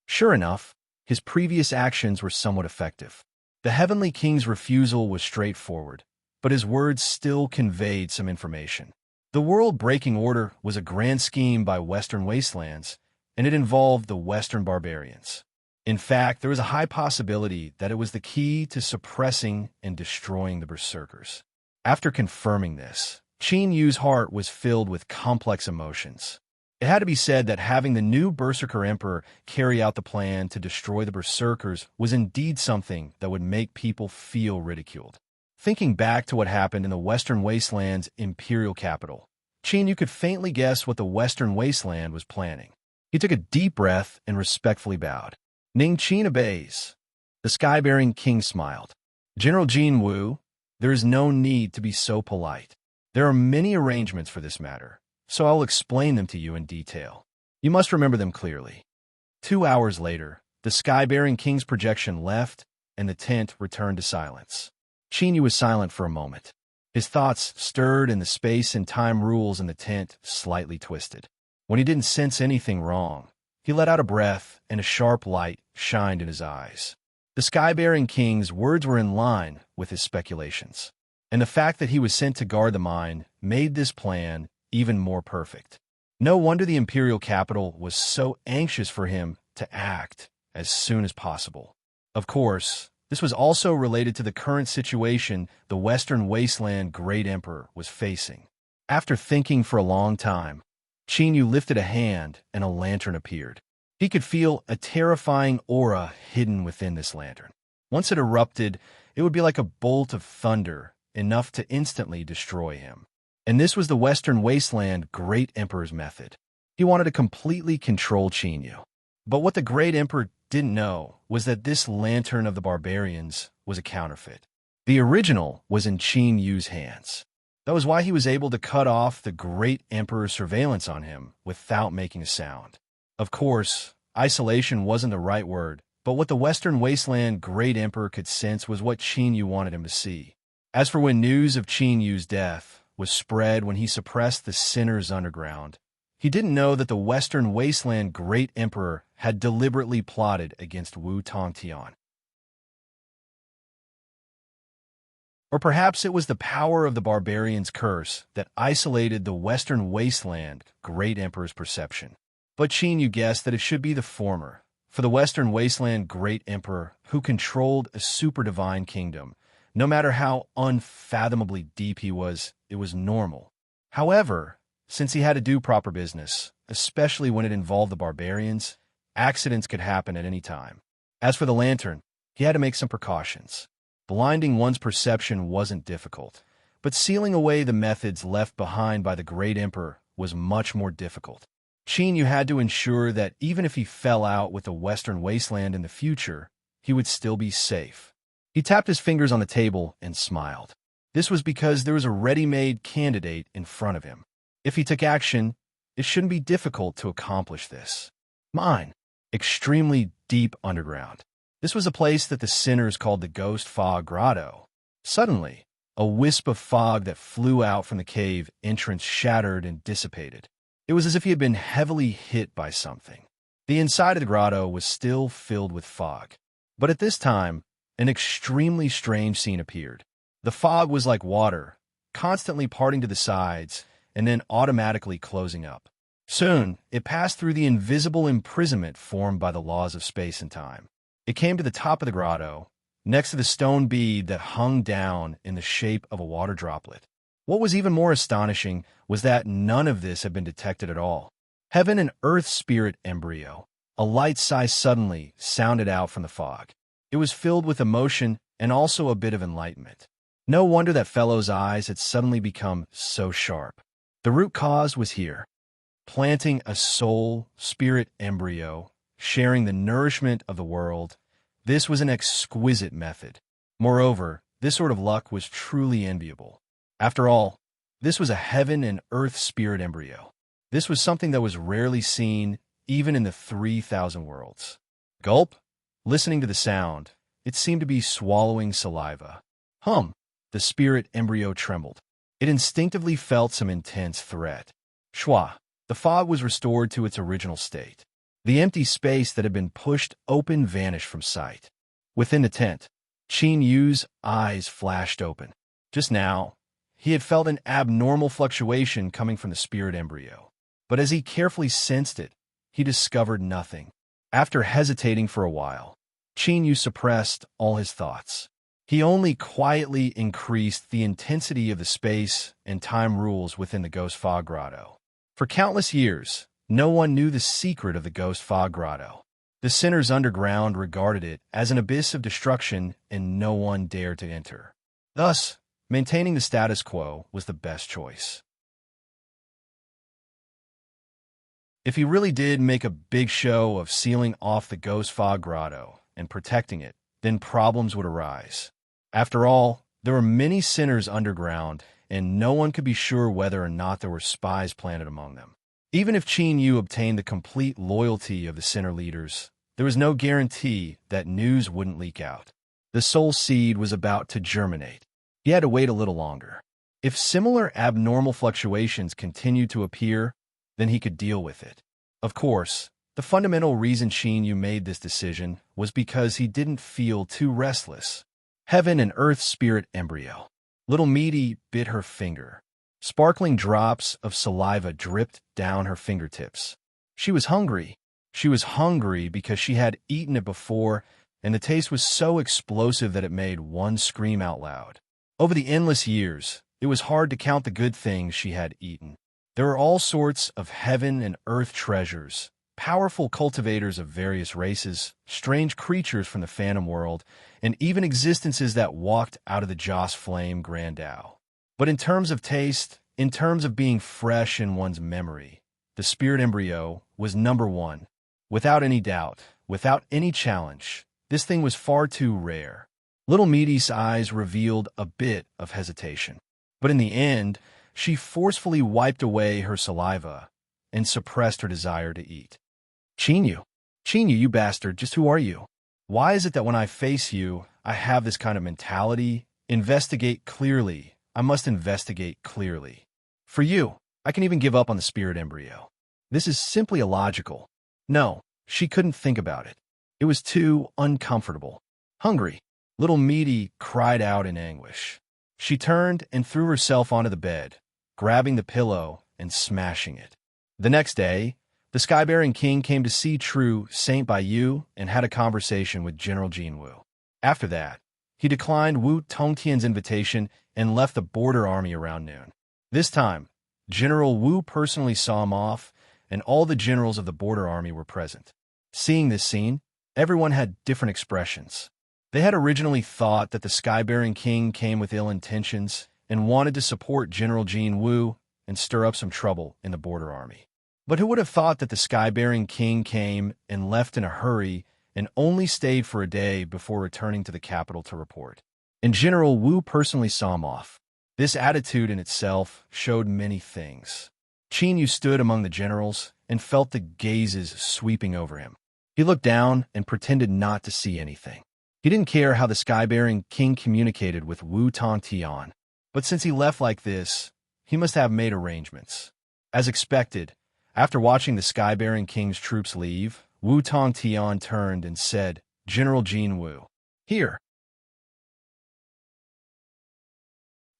Sure enough, his previous actions were somewhat effective. The Heavenly King's refusal was straightforward, but his words still conveyed some information. The world-breaking order was a grand scheme by Western Wastelands, and it involved the Western barbarians. In fact, there was a high possibility that it was the key to suppressing and destroying the Berserkers. After confirming this, Qin Yu's heart was filled with complex emotions. It had to be said that having the new Berserker Emperor carry out the plan to destroy the Berserkers was indeed something that would make people feel ridiculed. Thinking back to what happened in the Western Wasteland's imperial capital, Qin Yu could faintly guess what the Western Wasteland was planning. He took a deep breath and respectfully bowed. Ning Qin obeys. The sky-bearing king smiled. General Jin Wu, there is no need to be so polite. There are many arrangements for this matter, so I'll explain them to you in detail. You must remember them clearly. 2 hours later, the sky-bearing king's projection left, and the tent returned to silence. Qin Yu was silent for a moment. His thoughts stirred and the space and time rules in the tent slightly twisted. When he didn't sense anything wrong, he let out a breath and a sharp light shined in his eyes. The sky-bearing king's words were in line with his speculations, and the fact that he was sent to guard the mine made this plan even more perfect. No wonder the imperial capital was so anxious for him to act as soon as possible. Of course, this was also related to the current situation the Western Wasteland Great Emperor was facing. After thinking for a long time, Qin Yu lifted a hand and a lantern appeared. He could feel a terrifying aura hidden within this lantern. Once it erupted, it would be like a bolt of thunder, enough to instantly destroy him. And this was the Western Wasteland Great Emperor's method. He wanted to completely control Qin Yu. But what the Great Emperor didn't know was that this lantern of the barbarians was a counterfeit. The original was in Qin Yu's hands. That was why he was able to cut off the great emperor's surveillance on him without making a sound. Of course, isolation wasn't the right word, but what the Western Wasteland great emperor could sense was what Qin Yu wanted him to see. As for when news of Qin Yu's death was spread when he suppressed the sinners underground, he didn't know that the Western Wasteland great emperor had deliberately plotted against Wu Tongtian. Or perhaps it was the power of the barbarian's curse that isolated the Western Wasteland great emperor's perception. But Qin Yu guessed that it should be the former, for the Western Wasteland great emperor, who controlled a super-divine kingdom, no matter how unfathomably deep he was, it was normal. However, since he had to do proper business, especially when it involved the barbarians, accidents could happen at any time. As for the lantern, he had to make some precautions. Blinding one's perception wasn't difficult, but sealing away the methods left behind by the great emperor was much more difficult. Qin Yu had to ensure that even if he fell out with the Western Wasteland in the future, he would still be safe. He tapped his fingers on the table and smiled. This was because there was a ready-made candidate in front of him. If he took action, it shouldn't be difficult to accomplish this. Mine. Extremely deep underground. This was a place that the sinners called the Ghost Fog Grotto. Suddenly, a wisp of fog that flew out from the cave entrance shattered and dissipated. It was as if he had been heavily hit by something. The inside of the grotto was still filled with fog. But at this time, an extremely strange scene appeared. The fog was like water, constantly parting to the sides and then automatically closing up. Soon, it passed through the invisible imprisonment formed by the laws of space and time. It came to the top of the grotto, next to the stone bead that hung down in the shape of a water droplet. What was even more astonishing was that none of this had been detected at all. Heaven and earth spirit embryo. A light sigh suddenly sounded out from the fog. It was filled with emotion and also a bit of enlightenment. No wonder that fellow's eyes had suddenly become so sharp. The root cause was here. Planting a soul, spirit embryo, sharing the nourishment of the world. This was an exquisite method. Moreover, this sort of luck was truly enviable. After all, this was a heaven and earth spirit embryo. This was something that was rarely seen even in the 3,000 worlds. Gulp. Listening to the sound, it seemed to be swallowing saliva. Hum. The spirit embryo trembled. It instinctively felt some intense threat. Schwa. The fog was restored to its original state. The empty space that had been pushed open vanished from sight. Within the tent, Qin Yu's eyes flashed open. Just now, he had felt an abnormal fluctuation coming from the spirit embryo. But as he carefully sensed it, he discovered nothing. After hesitating for a while, Qin Yu suppressed all his thoughts. He only quietly increased the intensity of the space and time rules within the Ghost Fog Grotto. For countless years, no one knew the secret of the Ghost Fog Grotto. The sinners underground regarded it as an abyss of destruction and no one dared to enter. Thus, maintaining the status quo was the best choice. If he really did make a big show of sealing off the Ghost Fog Grotto and protecting it, then problems would arise. After all, there were many sinners underground, and no one could be sure whether or not there were spies planted among them. Even if Qin Yu obtained the complete loyalty of the sinner leaders, there was no guarantee that news wouldn't leak out. The soul seed was about to germinate. He had to wait a little longer. If similar abnormal fluctuations continued to appear, then he could deal with it. Of course, the fundamental reason Qin Yu made this decision was because he didn't feel too restless. Heaven and earth spirit embryo. Little Meaty bit her finger. Sparkling drops of saliva dripped down her fingertips. She was hungry. She was hungry because she had eaten it before, and the taste was so explosive that it made one scream out loud. Over the endless years, it was hard to count the good things she had eaten. There were all sorts of heaven and earth treasures, powerful cultivators of various races, strange creatures from the phantom world, and even existences that walked out of the Joss Flame Grandau. But in terms of taste, in terms of being fresh in one's memory, the spirit embryo was number one. Without any doubt, without any challenge, this thing was far too rare. Little Meaty's eyes revealed a bit of hesitation. But in the end, she forcefully wiped away her saliva and suppressed her desire to eat. Chinyu, Chinyu, you bastard, just who are you? Why is it that when I face you, I have this kind of mentality? Investigate clearly. I must investigate clearly. For you, I can even give up on the spirit embryo. This is simply illogical. No, she couldn't think about it. It was too uncomfortable. Hungry, little Meaty cried out in anguish. She turned and threw herself onto the bed, grabbing the pillow and smashing it. The next day, the sky-bearing king came to see True Saint Baiyu and had a conversation with General Jinwu. After that, he declined Wu Tongtian's invitation and left the border army around noon. This time, General Wu personally saw him off, and all the generals of the border army were present. Seeing this scene, everyone had different expressions. They had originally thought that the sky-bearing king came with ill intentions and wanted to support General Jin Wu and stir up some trouble in the border army. But who would have thought that the sky-bearing king came and left in a hurry and only stayed for a day before returning to the capital to report? And General Wu personally saw him off. This attitude in itself showed many things. Qin Yu stood among the generals and felt the gazes sweeping over him. He looked down and pretended not to see anything. He didn't care how the sky-bearing king communicated with Wu Tongtian, but since he left like this, he must have made arrangements. As expected, after watching the sky-bearing king's troops leave, Wu Tongtian turned and said, "General Jin Wu, here."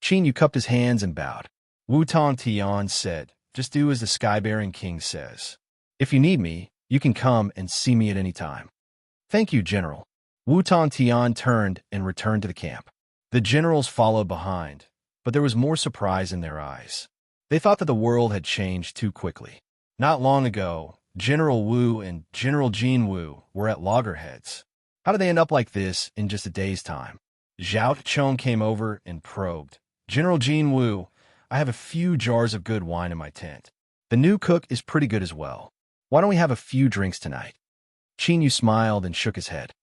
Qin Yu cupped his hands and bowed. Wu Tongtian said, "Just do as the sky-bearing king says. If you need me, you can come and see me at any time." "Thank you, General." Wu Tongtian turned and returned to the camp. The generals followed behind, but there was more surprise in their eyes. They thought that the world had changed too quickly. Not long ago, General Wu and General Jin Wu were at loggerheads. How did they end up like this in just a day's time? Zhao Chong came over and probed. "General Jin Wu, I have a few jars of good wine in my tent. The new cook is pretty good as well. Why don't we have a few drinks tonight?" Qin Yu smiled and shook his head.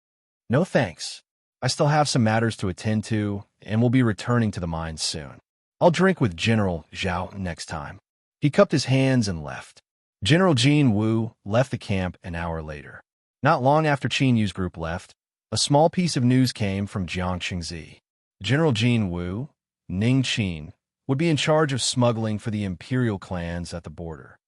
"No thanks. I still have some matters to attend to, and will be returning to the mines soon. I'll drink with General Zhao next time." He cupped his hands and left. General Jin Wu left the camp an hour later. Not long after Qin Yu's group left, a small piece of news came from Jiangxingzi. General Jin Wu, Ning Qin, would be in charge of smuggling for the imperial clans at the border.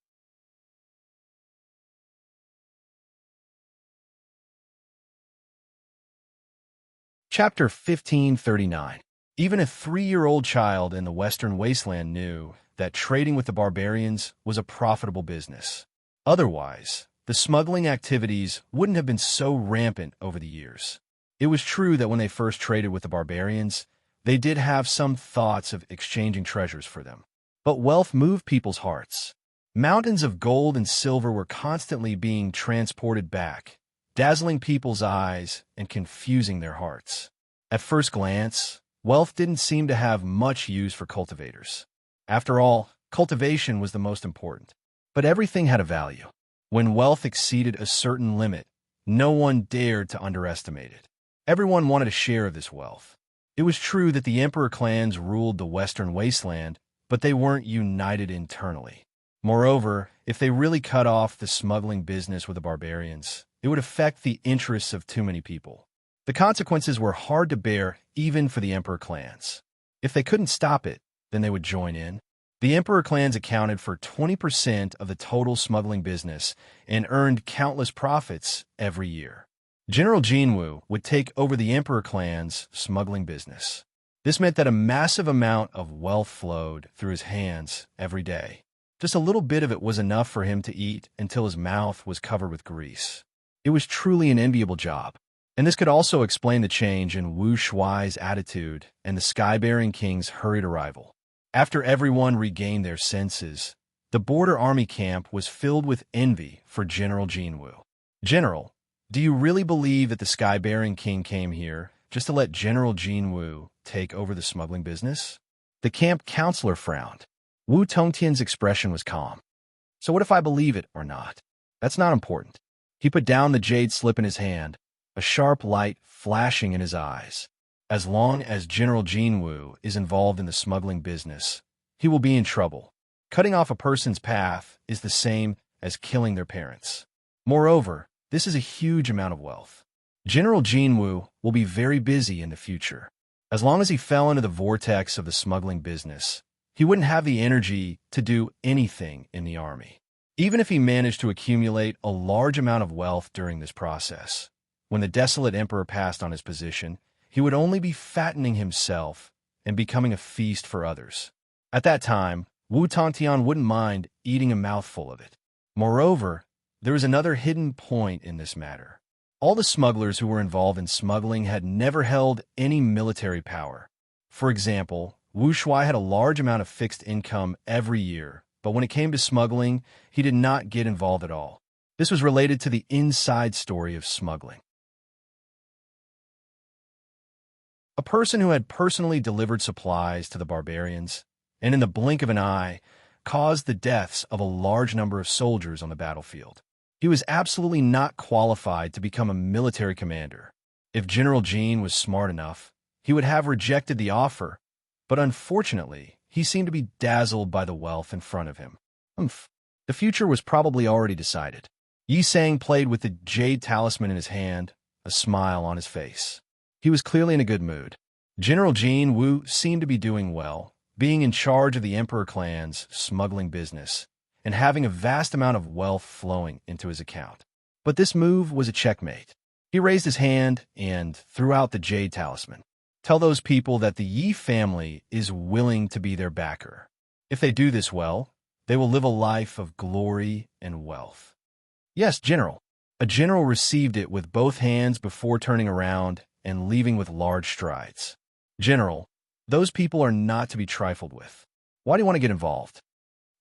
Chapter 1539. Even a 3-year-old child in the Western Wasteland knew that trading with the barbarians was a profitable business. Otherwise, the smuggling activities wouldn't have been so rampant over the years. It was true that when they first traded with the barbarians, they did have some thoughts of exchanging treasures for them. But wealth moved people's hearts. Mountains of gold and silver were constantly being transported back, dazzling people's eyes and confusing their hearts. At first glance, wealth didn't seem to have much use for cultivators. After all, cultivation was the most important. But everything had a value. When wealth exceeded a certain limit, no one dared to underestimate it. Everyone wanted a share of this wealth. It was true that the emperor clans ruled the Western Wasteland, but they weren't united internally. Moreover, if they really cut off the smuggling business with the barbarians, it would affect the interests of too many people. The consequences were hard to bear even for the emperor clans. If they couldn't stop it, then they would join in. The emperor clans accounted for 20% of the total smuggling business and earned countless profits every year. General Jinwu would take over the emperor clan's smuggling business. This meant that a massive amount of wealth flowed through his hands every day. Just a little bit of it was enough for him to eat until his mouth was covered with grease. It was truly an enviable job. And this could also explain the change in Wu Shuai's attitude and the sky-bearing king's hurried arrival. After everyone regained their senses, the border army camp was filled with envy for General Jinwu. "General, do you really believe that the sky-bearing king came here just to let General Jinwu take over the smuggling business?" The camp counselor frowned. Wu Tongtian's expression was calm. "So what if I believe it or not? That's not important." He put down the jade slip in his hand, a sharp light flashing in his eyes. As long as General Jinwoo is involved in the smuggling business, he will be in trouble. Cutting off a person's path is the same as killing their parents. Moreover, this is a huge amount of wealth. General Jinwoo will be very busy in the future. As long as he fell into the vortex of the smuggling business, he wouldn't have the energy to do anything in the army. Even if he managed to accumulate a large amount of wealth during this process, when the desolate emperor passed on his position, he would only be fattening himself and becoming a feast for others. At that time, Wu Tongtian wouldn't mind eating a mouthful of it. Moreover, there is another hidden point in this matter. All the smugglers who were involved in smuggling had never held any military power. For example, Wu Shuai had a large amount of fixed income every year, but when it came to smuggling, he did not get involved at all. This was related to the inside story of smuggling. A person who had personally delivered supplies to the barbarians, and in the blink of an eye, caused the deaths of a large number of soldiers on the battlefield. He was absolutely not qualified to become a military commander. If General Jin was smart enough, he would have rejected the offer, but unfortunately, he seemed to be dazzled by the wealth in front of him. The future was probably already decided. Yi Sang played with the jade talisman in his hand, a smile on his face. He was clearly in a good mood. General Jin Wu seemed to be doing well, being in charge of the Emperor clan's smuggling business, and having a vast amount of wealth flowing into his account. But this move was a checkmate. He raised his hand and threw out the jade talisman. Tell those people that the Yi family is willing to be their backer. If they do this well, they will live a life of glory and wealth. Yes, General. A general received it with both hands before turning around and leaving with large strides. General, those people are not to be trifled with. Why do you want to get involved?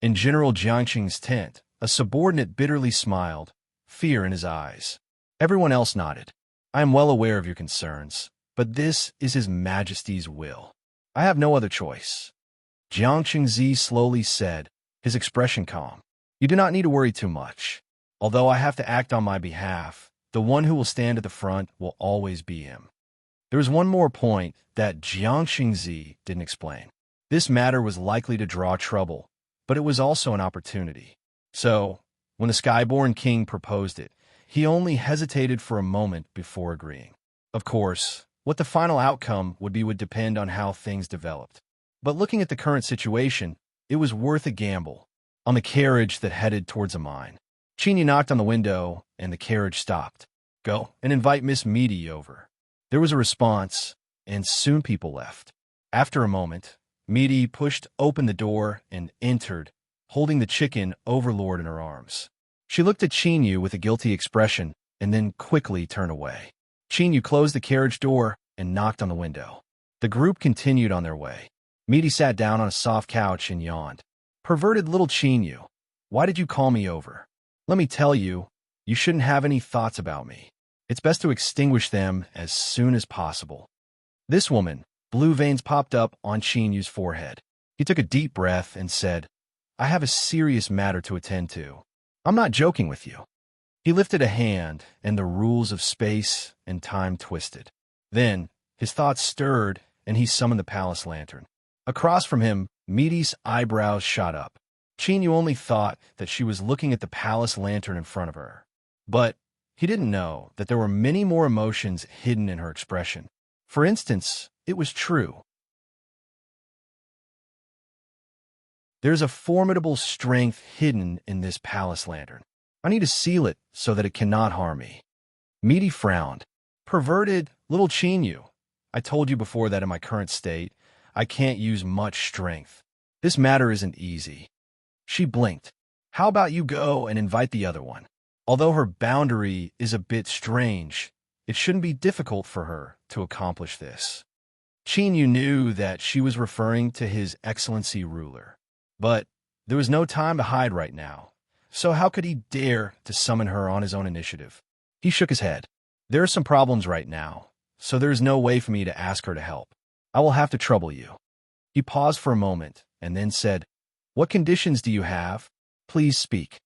In General Jiangqing's tent, a subordinate bitterly smiled, fear in his eyes. Everyone else nodded. I am well aware of your concerns, but this is His Majesty's will. I have no other choice. Jiangqing Zi slowly said, his expression calm. You do not need to worry too much. Although I have to act on my behalf, the one who will stand at the front will always be him. There was one more point that Jiangqing Zi didn't explain. This matter was likely to draw trouble, but it was also an opportunity. So, when the Skyborn King proposed it, he only hesitated for a moment before agreeing. Of course, what the final outcome would depend on how things developed. But looking at the current situation, it was worth a gamble. On the carriage that headed towards a mine, Chinya knocked on the window, and the carriage stopped. Go and invite Miss Meaty over. There was a response, and soon people left. After a moment, Meaty pushed open the door and entered, holding the chicken overlord in her arms. She looked at Chinyu with a guilty expression and then quickly turned away. Chinyu closed the carriage door and knocked on the window. The group continued on their way. Meaty sat down on a soft couch and yawned. Perverted little Chinyu, why did you call me over? Let me tell you, you shouldn't have any thoughts about me. It's best to extinguish them as soon as possible. This woman, blue veins popped up on Chinyu's forehead. He took a deep breath and said, I have a serious matter to attend to. I'm not joking with you. He lifted a hand, and the rules of space and time twisted. Then, his thoughts stirred, and he summoned the palace lantern. Across from him, Meaty's eyebrows shot up. Chinyu only thought that she was looking at the palace lantern in front of her. But he didn't know that there were many more emotions hidden in her expression. For instance, it was true. There's a formidable strength hidden in this palace lantern. I need to seal it so that it cannot harm me. Meaty frowned. Perverted little Chinyu. I told you before that in my current state, I can't use much strength. This matter isn't easy. She blinked. How about you go and invite the other one? Although her boundary is a bit strange, it shouldn't be difficult for her to accomplish this. Chinyu knew that she was referring to His Excellency ruler. But there was no time to hide right now, so how could he dare to summon her on his own initiative? He shook his head. There are some problems right now, so there is no way for me to ask her to help. I will have to trouble you. He paused for a moment and then said, What conditions do you have? Please speak.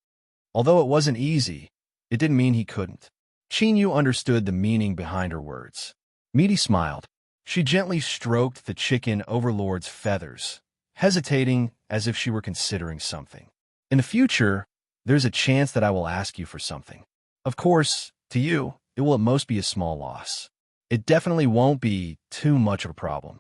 Although it wasn't easy, it didn't mean he couldn't. Chinyu understood the meaning behind her words. Meaty smiled. She gently stroked the chicken overlord's feathers, hesitating as if she were considering something. In the future, there's a chance that I will ask you for something. Of course, to you, it will at most be a small loss. It definitely won't be too much of a problem.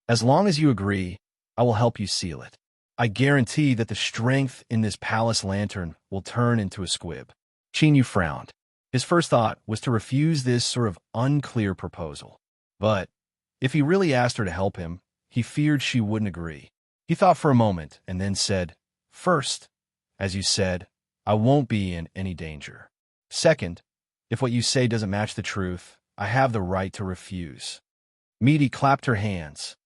As long as you agree, I will help you seal it. I guarantee that the strength in this palace lantern will turn into a squib. Chinyu frowned. His first thought was to refuse this sort of unclear proposal. But if he really asked her to help him, he feared she wouldn't agree. He thought for a moment and then said, "First, as you said, I won't be in any danger. Second, if what you say doesn't match the truth, I have the right to refuse." Meaty clapped her hands.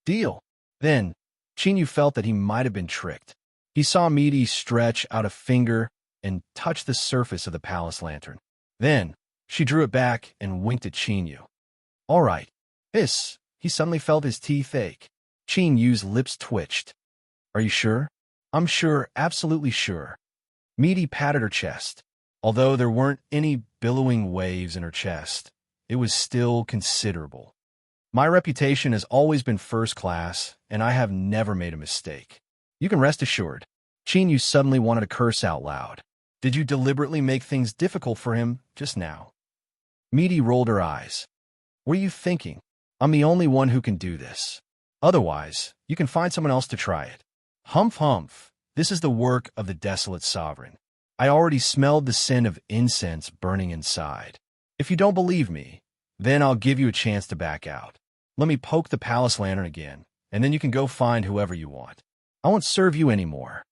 "Deal." Then, Chinyu felt that he might have been tricked. He saw Meaty stretch out a finger and touch the surface of the palace lantern. Then, she drew it back and winked at Chinyu. "All right." Hiss. He suddenly felt his teeth ache. Chinyu's lips twitched. "Are you sure?" "I'm sure, absolutely sure." Meaty patted her chest. Although there weren't any billowing waves in her chest, it was still considerable. "My reputation has always been first class, and I have never made a mistake. You can rest assured." Chinyu suddenly wanted to curse out loud. "Did you deliberately make things difficult for him just now?" Meaty rolled her eyes. "What are you thinking? I'm the only one who can do this. Otherwise, you can find someone else to try it." "Humph, humph. This is the work of the desolate sovereign. I already smelled the scent of incense burning inside. If you don't believe me, then I'll give you a chance to back out. Let me poke the palace lantern again, and then you can go find whoever you want. I won't serve you anymore."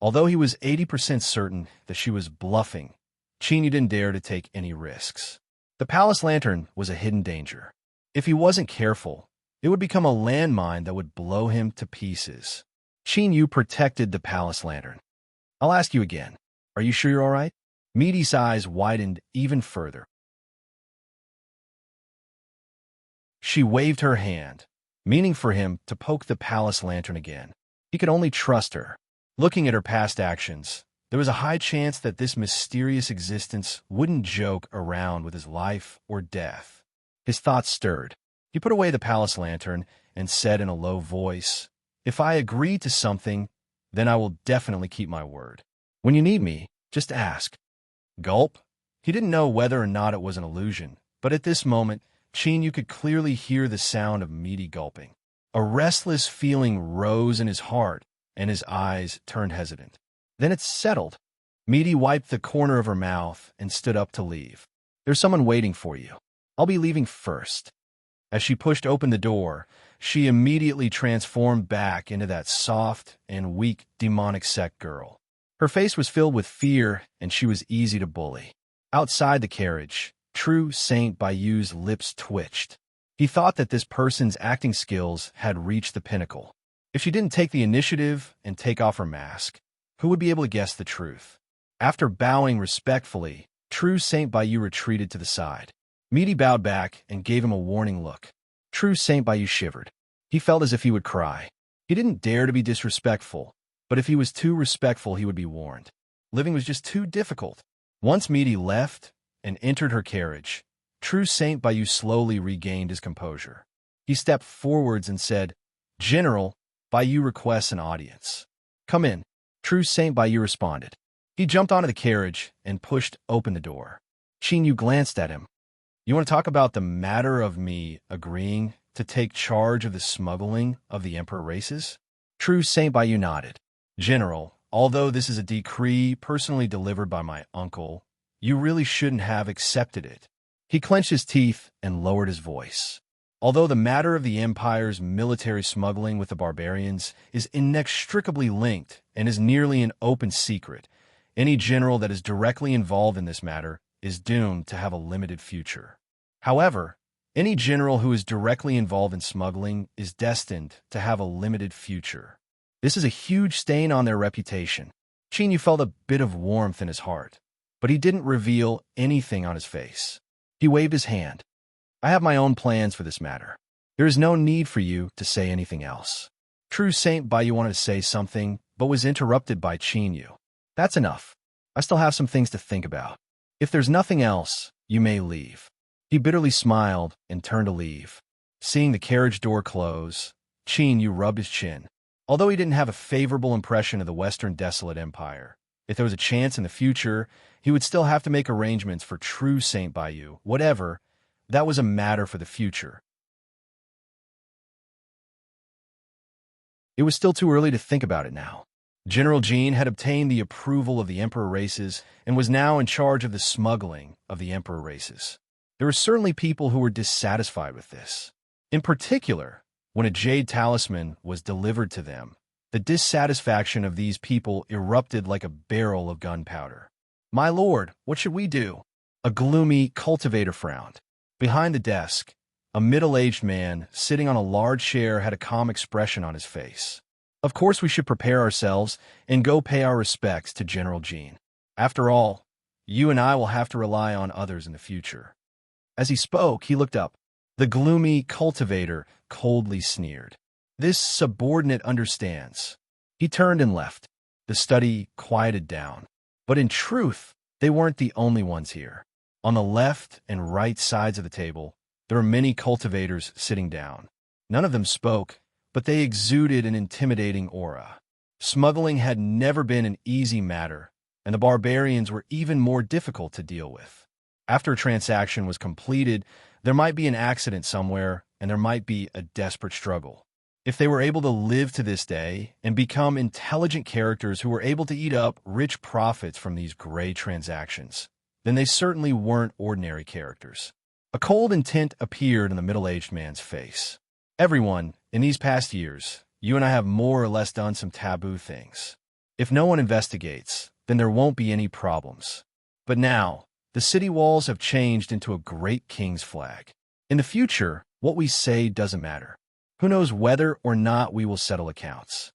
Although he was 80% certain that she was bluffing, Chinyu didn't dare to take any risks. The palace lantern was a hidden danger. If he wasn't careful, it would become a landmine that would blow him to pieces. Chinyu protected the palace lantern. "I'll ask you again. Are you sure you're all right?" Meaty's eyes widened even further. She waved her hand, meaning for him to poke the palace lantern again. He could only trust her. Looking at her past actions, there was a high chance that this mysterious existence wouldn't joke around with his life or death. His thoughts stirred. He put away the palace lantern and said in a low voice, "If I agree to something, then I will definitely keep my word. When you need me, just ask." Gulp. He didn't know whether or not it was an illusion, but at this moment, Chinyu could clearly hear the sound of Meaty gulping. A restless feeling rose in his heart, and his eyes turned hesitant. Then it settled. Meaty wiped the corner of her mouth and stood up to leave. "There's someone waiting for you. I'll be leaving first." As she pushed open the door, she immediately transformed back into that soft and weak demonic sect girl. Her face was filled with fear, and she was easy to bully. Outside the carriage, True Saint Bayou's lips twitched. He thought that this person's acting skills had reached the pinnacle. If she didn't take the initiative and take off her mask, who would be able to guess the truth? After bowing respectfully, True Saint Bayou retreated to the side. Meaty bowed back and gave him a warning look. True Saint Bayou shivered. He felt as if he would cry. He didn't dare to be disrespectful, but if he was too respectful, he would be warned. Living was just too difficult. Once Meaty left and entered her carriage, True Saint Bayou slowly regained his composure. He stepped forwards and said, "General, Bayou requests an audience." "Come in," True Saint Bayou responded. He jumped onto the carriage and pushed open the door. Chinyu glanced at him. "You want to talk about the matter of me agreeing to take charge of the smuggling of the Emperor races?" True Saint Bayou nodded. "General, although this is a decree personally delivered by my uncle, you really shouldn't have accepted it." He clenched his teeth and lowered his voice. "Although the matter of the Empire's military smuggling with the barbarians is inextricably linked and is nearly an open secret, any general that is directly involved in this matter is doomed to have a limited future. However, any general who is directly involved in smuggling is destined to have a limited future. This is a huge stain on their reputation." Chinyu felt a bit of warmth in his heart, but he didn't reveal anything on his face. He waved his hand. "I have my own plans for this matter. There is no need for you to say anything else." True Saint Bayou wanted to say something, but was interrupted by Chinyu. "That's enough. I still have some things to think about. If there's nothing else, you may leave." He bitterly smiled and turned to leave. Seeing the carriage door close, Qin Yu rubbed his chin. Although he didn't have a favorable impression of the Western Desolate Empire, if there was a chance in the future, he would still have to make arrangements for true Saint Baiyu. Whatever, that was a matter for the future. It was still too early to think about it now. General Jean had obtained the approval of the Emperor races and was now in charge of the smuggling of the Emperor races. There were certainly people who were dissatisfied with this. In particular, when a jade talisman was delivered to them, the dissatisfaction of these people erupted like a barrel of gunpowder. "My lord, what should we do?" A gloomy cultivator frowned. Behind the desk, a middle-aged man sitting on a large chair had a calm expression on his face. "Of course we should prepare ourselves and go pay our respects to General Jean. After all, you and I will have to rely on others in the future." As he spoke, he looked up. The gloomy cultivator coldly sneered. "This subordinate understands." He turned and left. The study quieted down. But in truth, they weren't the only ones here. On the left and right sides of the table, there were many cultivators sitting down. None of them spoke, but they exuded an intimidating aura. Smuggling had never been an easy matter, and the barbarians were even more difficult to deal with. After a transaction was completed, there might be an accident somewhere, and there might be a desperate struggle. If they were able to live to this day and become intelligent characters who were able to eat up rich profits from these gray transactions, then they certainly weren't ordinary characters. A cold intent appeared in the middle-aged man's face. "Everyone, in these past years, you and I have more or less done some taboo things. If no one investigates, then there won't be any problems. But now, the city walls have changed into a great king's flag. In the future, what we say doesn't matter. Who knows whether or not we will settle accounts?"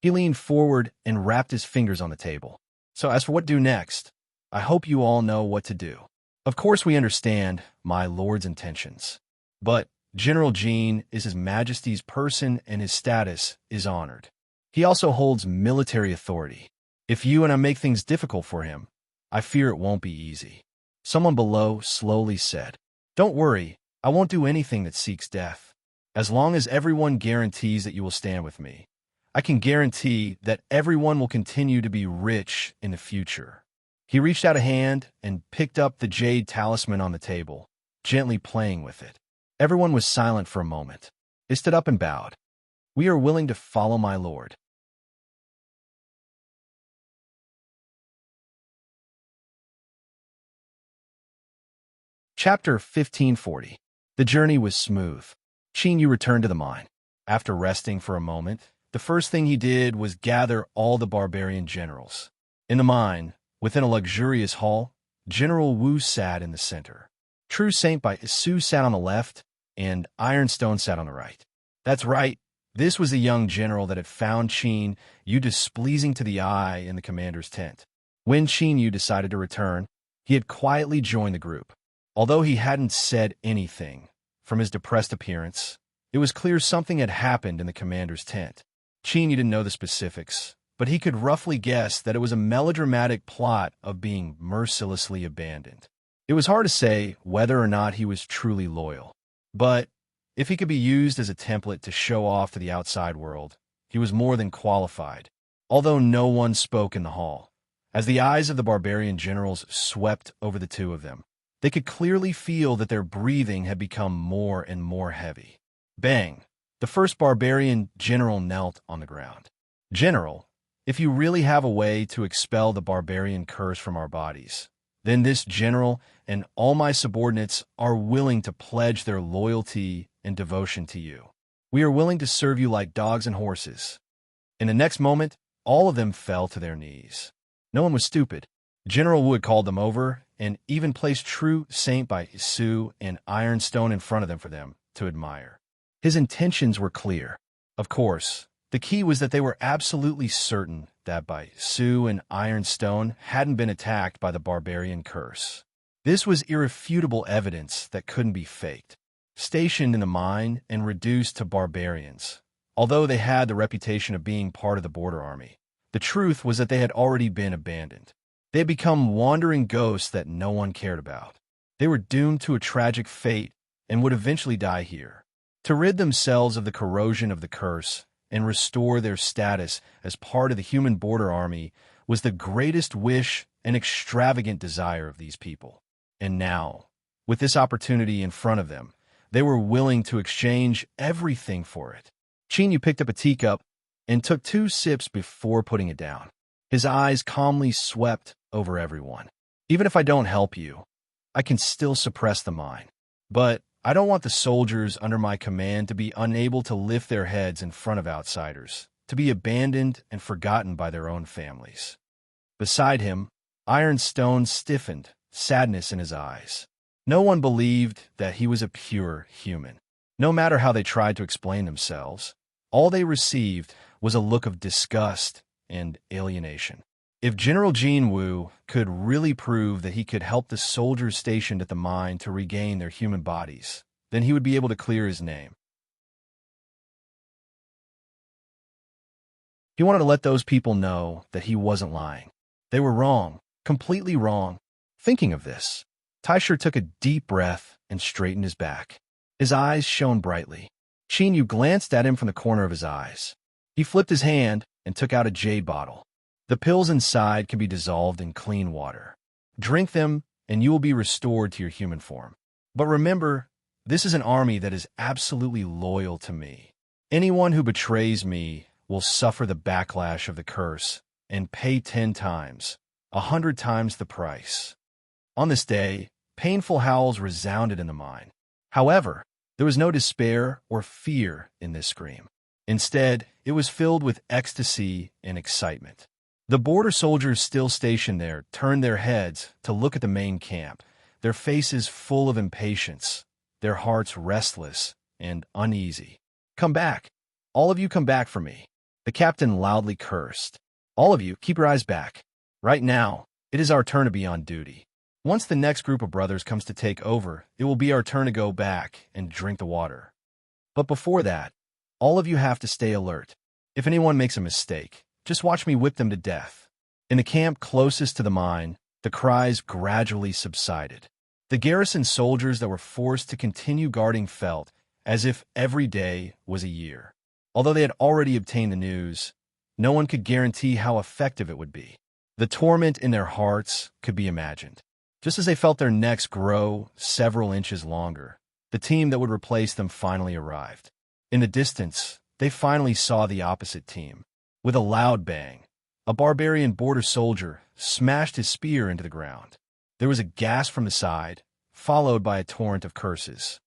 He leaned forward and rapped his fingers on the table. "So as for what to do next, I hope you all know what to do. Of course we understand my lord's intentions. But General Jean is His Majesty's person and his status is honored. He also holds military authority. If you and I make things difficult for him, I fear it won't be easy." Someone below slowly said, "Don't worry, I won't do anything that seeks death. As long as everyone guarantees that you will stand with me, I can guarantee that everyone will continue to be rich in the future." He reached out a hand and picked up the jade talisman on the table, gently playing with it. Everyone was silent for a moment. They stood up and bowed. "We are willing to follow my lord." Chapter 1540. The journey was smooth. Qin Yu returned to the mine. After resting for a moment, the first thing he did was gather all the barbarian generals. In the mine, within a luxurious hall, General Wu sat in the center. True Saint Baiyu sat on the left, and Ironstone sat on the right. That's right, this was the young general that had found Qin Yu displeasing to the eye in the commander's tent. When Qin Yu decided to return, he had quietly joined the group. Although he hadn't said anything, from his depressed appearance, it was clear something had happened in the commander's tent. Qin Yu didn't know the specifics, but he could roughly guess that it was a melodramatic plot of being mercilessly abandoned. It was hard to say whether or not he was truly loyal. But if he could be used as a template to show off to the outside world, he was more than qualified. Although no one spoke in the hall, as the eyes of the barbarian generals swept over the two of them, they could clearly feel that their breathing had become more and more heavy. Bang! The first barbarian general knelt on the ground. "General, if you really have a way to expel the barbarian curse from our bodies, then this general and all my subordinates are willing to pledge their loyalty and devotion to you. We are willing to serve you like dogs and horses." In the next moment, all of them fell to their knees. No one was stupid. General Wu had called them over and even placed True Saint Baiyu and Ironstone in front of them for them to admire. His intentions were clear. Of course, the key was that they were absolutely certain that Baiyu and Ironstone hadn't been attacked by the barbarian curse. This was irrefutable evidence that couldn't be faked. Stationed in the mine and reduced to barbarians, although they had the reputation of being part of the border army, the truth was that they had already been abandoned. They had become wandering ghosts that no one cared about. They were doomed to a tragic fate and would eventually die here. To rid themselves of the corrosion of the curse and restore their status as part of the human border army was the greatest wish and extravagant desire of these people. And now, with this opportunity in front of them, they were willing to exchange everything for it. Chinyu picked up a teacup and took 2 sips before putting it down. His eyes calmly swept over everyone. Even if I don't help you, I can still suppress the mind. But I don't want the soldiers under my command to be unable to lift their heads in front of outsiders, to be abandoned and forgotten by their own families. Beside him, Ironstone stiffened, sadness in his eyes. No one believed that he was a pure human. No matter how they tried to explain themselves, all they received was a look of disgust and alienation. If General Jinwoo could really prove that he could help the soldiers stationed at the mine to regain their human bodies, then he would be able to clear his name. He wanted to let those people know that he wasn't lying. They were wrong, completely wrong. Thinking of this, Taisher took a deep breath and straightened his back. His eyes shone brightly. Chinyu glanced at him from the corner of his eyes. He flipped his hand and took out a jade bottle. The pills inside can be dissolved in clean water. Drink them, and you will be restored to your human form. But remember, this is an army that is absolutely loyal to me. Anyone who betrays me will suffer the backlash of the curse and pay 10 times, 100 times the price. On this day, painful howls resounded in the mine. However, there was no despair or fear in this scream. Instead, it was filled with ecstasy and excitement. The border soldiers still stationed there turned their heads to look at the main camp, their faces full of impatience, their hearts restless and uneasy. "Come back. All of you come back for me." The captain loudly cursed. "All of you, keep your eyes back. Right now, it is our turn to be on duty. Once the next group of brothers comes to take over, it will be our turn to go back and drink the water. But before that, all of you have to stay alert. If anyone makes a mistake, just watch me whip them to death." In the camp closest to the mine, the cries gradually subsided. The garrison soldiers that were forced to continue guarding felt as if every day was a year. Although they had already obtained the news, no one could guarantee how effective it would be. The torment in their hearts could be imagined. Just as they felt their necks grow several inches longer, the team that would replace them finally arrived. In the distance, they finally saw the opposite team. With a loud bang, a barbarian border soldier smashed his spear into the ground. There was a gasp from the side, followed by a torrent of curses.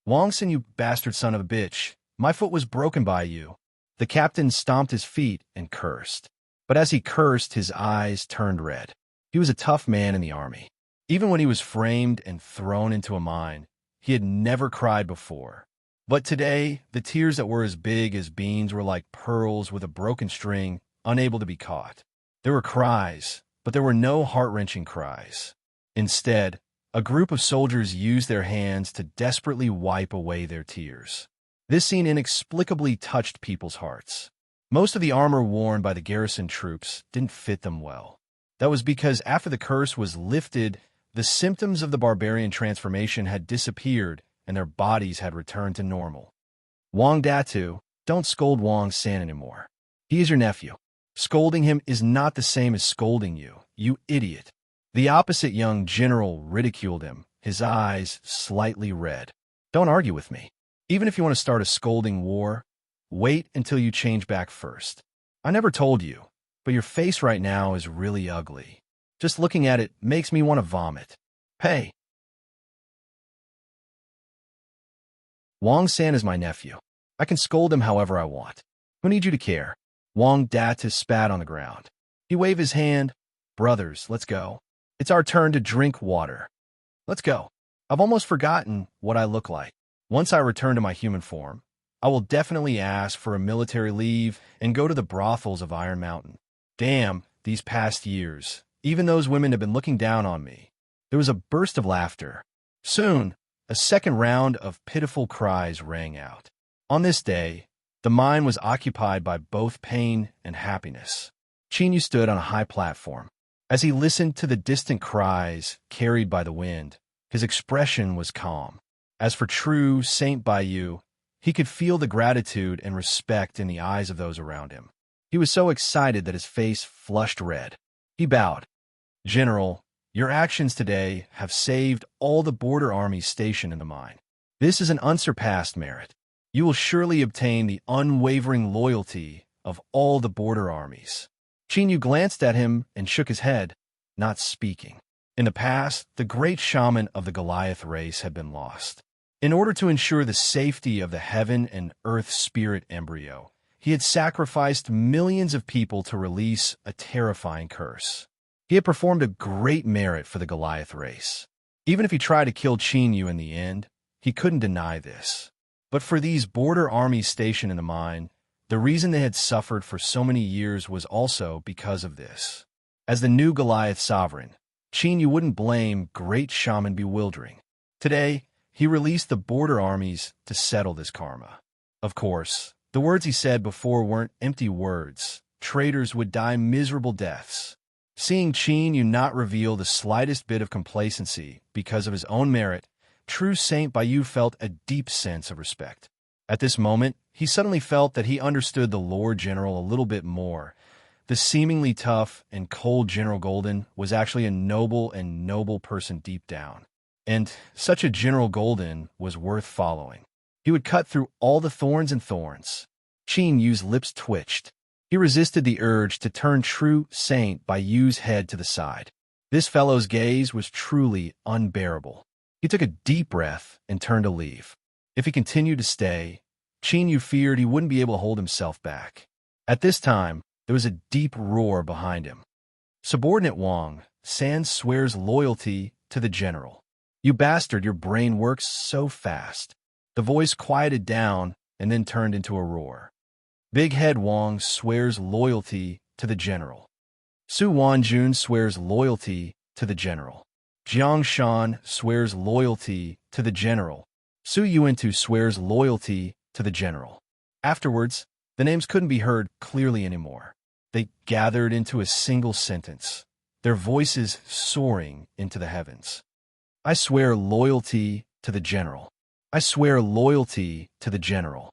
"Wongson, you bastard son of a bitch, my foot was broken by you." The captain stomped his feet and cursed. But as he cursed, his eyes turned red. He was a tough man in the army. Even when he was framed and thrown into a mine, he had never cried before. But today, the tears that were as big as beans were like pearls with a broken string, unable to be caught. There were cries, but there were no heart-wrenching cries. Instead, a group of soldiers used their hands to desperately wipe away their tears. This scene inexplicably touched people's hearts. Most of the armor worn by the garrison troops didn't fit them well. That was because after the curse was lifted, the symptoms of the barbarian transformation had disappeared and their bodies had returned to normal. "Wong Datu, don't scold Wong San anymore. He is your nephew. Scolding him is not the same as scolding you, you idiot." The opposite young general ridiculed him, his eyes slightly red. "Don't argue with me. Even if you want to start a scolding war, wait until you change back first. I never told you, but your face right now is really ugly. Just looking at it makes me want to vomit. Hey. Wong San is my nephew. I can scold him however I want. Who needs you to care?" Wong Datu spat on the ground. He waved his hand. "Brothers, let's go. It's our turn to drink water. Let's go. I've almost forgotten what I look like. Once I return to my human form, I will definitely ask for a military leave and go to the brothels of Iron Mountain. Damn, these past years, even those women have been looking down on me." There was a burst of laughter. Soon, a second round of pitiful cries rang out. On this day, the mine was occupied by both pain and happiness. Chinyu stood on a high platform. As he listened to the distant cries carried by the wind, his expression was calm. As for true Saint Baiyu, He could feel the gratitude and respect in the eyes of those around him. He was so excited that his face flushed red. He bowed. "General, your actions today have saved all the border armies stationed in the mine. This is an unsurpassed merit. You will surely obtain the unwavering loyalty of all the border armies." Chinyu glanced at him and shook his head, not speaking. In the past, the great shaman of the Goliath race had been lost. In order to ensure the safety of the heaven and earth spirit embryo, he had sacrificed millions of people to release a terrifying curse. He had performed a great merit for the Goliath race. Even if he tried to kill Chinyu in the end, he couldn't deny this. But for these border armies stationed in the mine, the reason they had suffered for so many years was also because of this. As the new Goliath sovereign, Chinyu wouldn't blame great shaman bewildering. Today, he released the border armies to settle this karma. Of course, the words he said before weren't empty words. Traitors would die miserable deaths. Seeing Chinyu not reveal the slightest bit of complacency because of his own merit, true Saint Bayu felt a deep sense of respect. At this moment, he suddenly felt that he understood the Lord General a little bit more. The seemingly tough and cold General Golden was actually a noble person deep down. And such a General Golden was worth following. He would cut through all the thorns and thorns. Chinyu's lips twitched. He resisted the urge to turn true Saint Bayu's head to the side. This fellow's gaze was truly unbearable. He took a deep breath and turned to leave. If he continued to stay, Chinyu feared he wouldn't be able to hold himself back. At this time, there was a deep roar behind him. "Subordinate Wang, Sans swears loyalty to the general." "You bastard, your brain works so fast." The voice quieted down and then turned into a roar. "Big Head Wang swears loyalty to the general." "Su Wanjun swears loyalty to the general." "Jiang Shan swears loyalty to the general." "Su Yuantu swears loyalty to the general." Afterwards, the names couldn't be heard clearly anymore. They gathered into a single sentence, their voices soaring into the heavens. "I swear loyalty to the general. I swear loyalty to the general."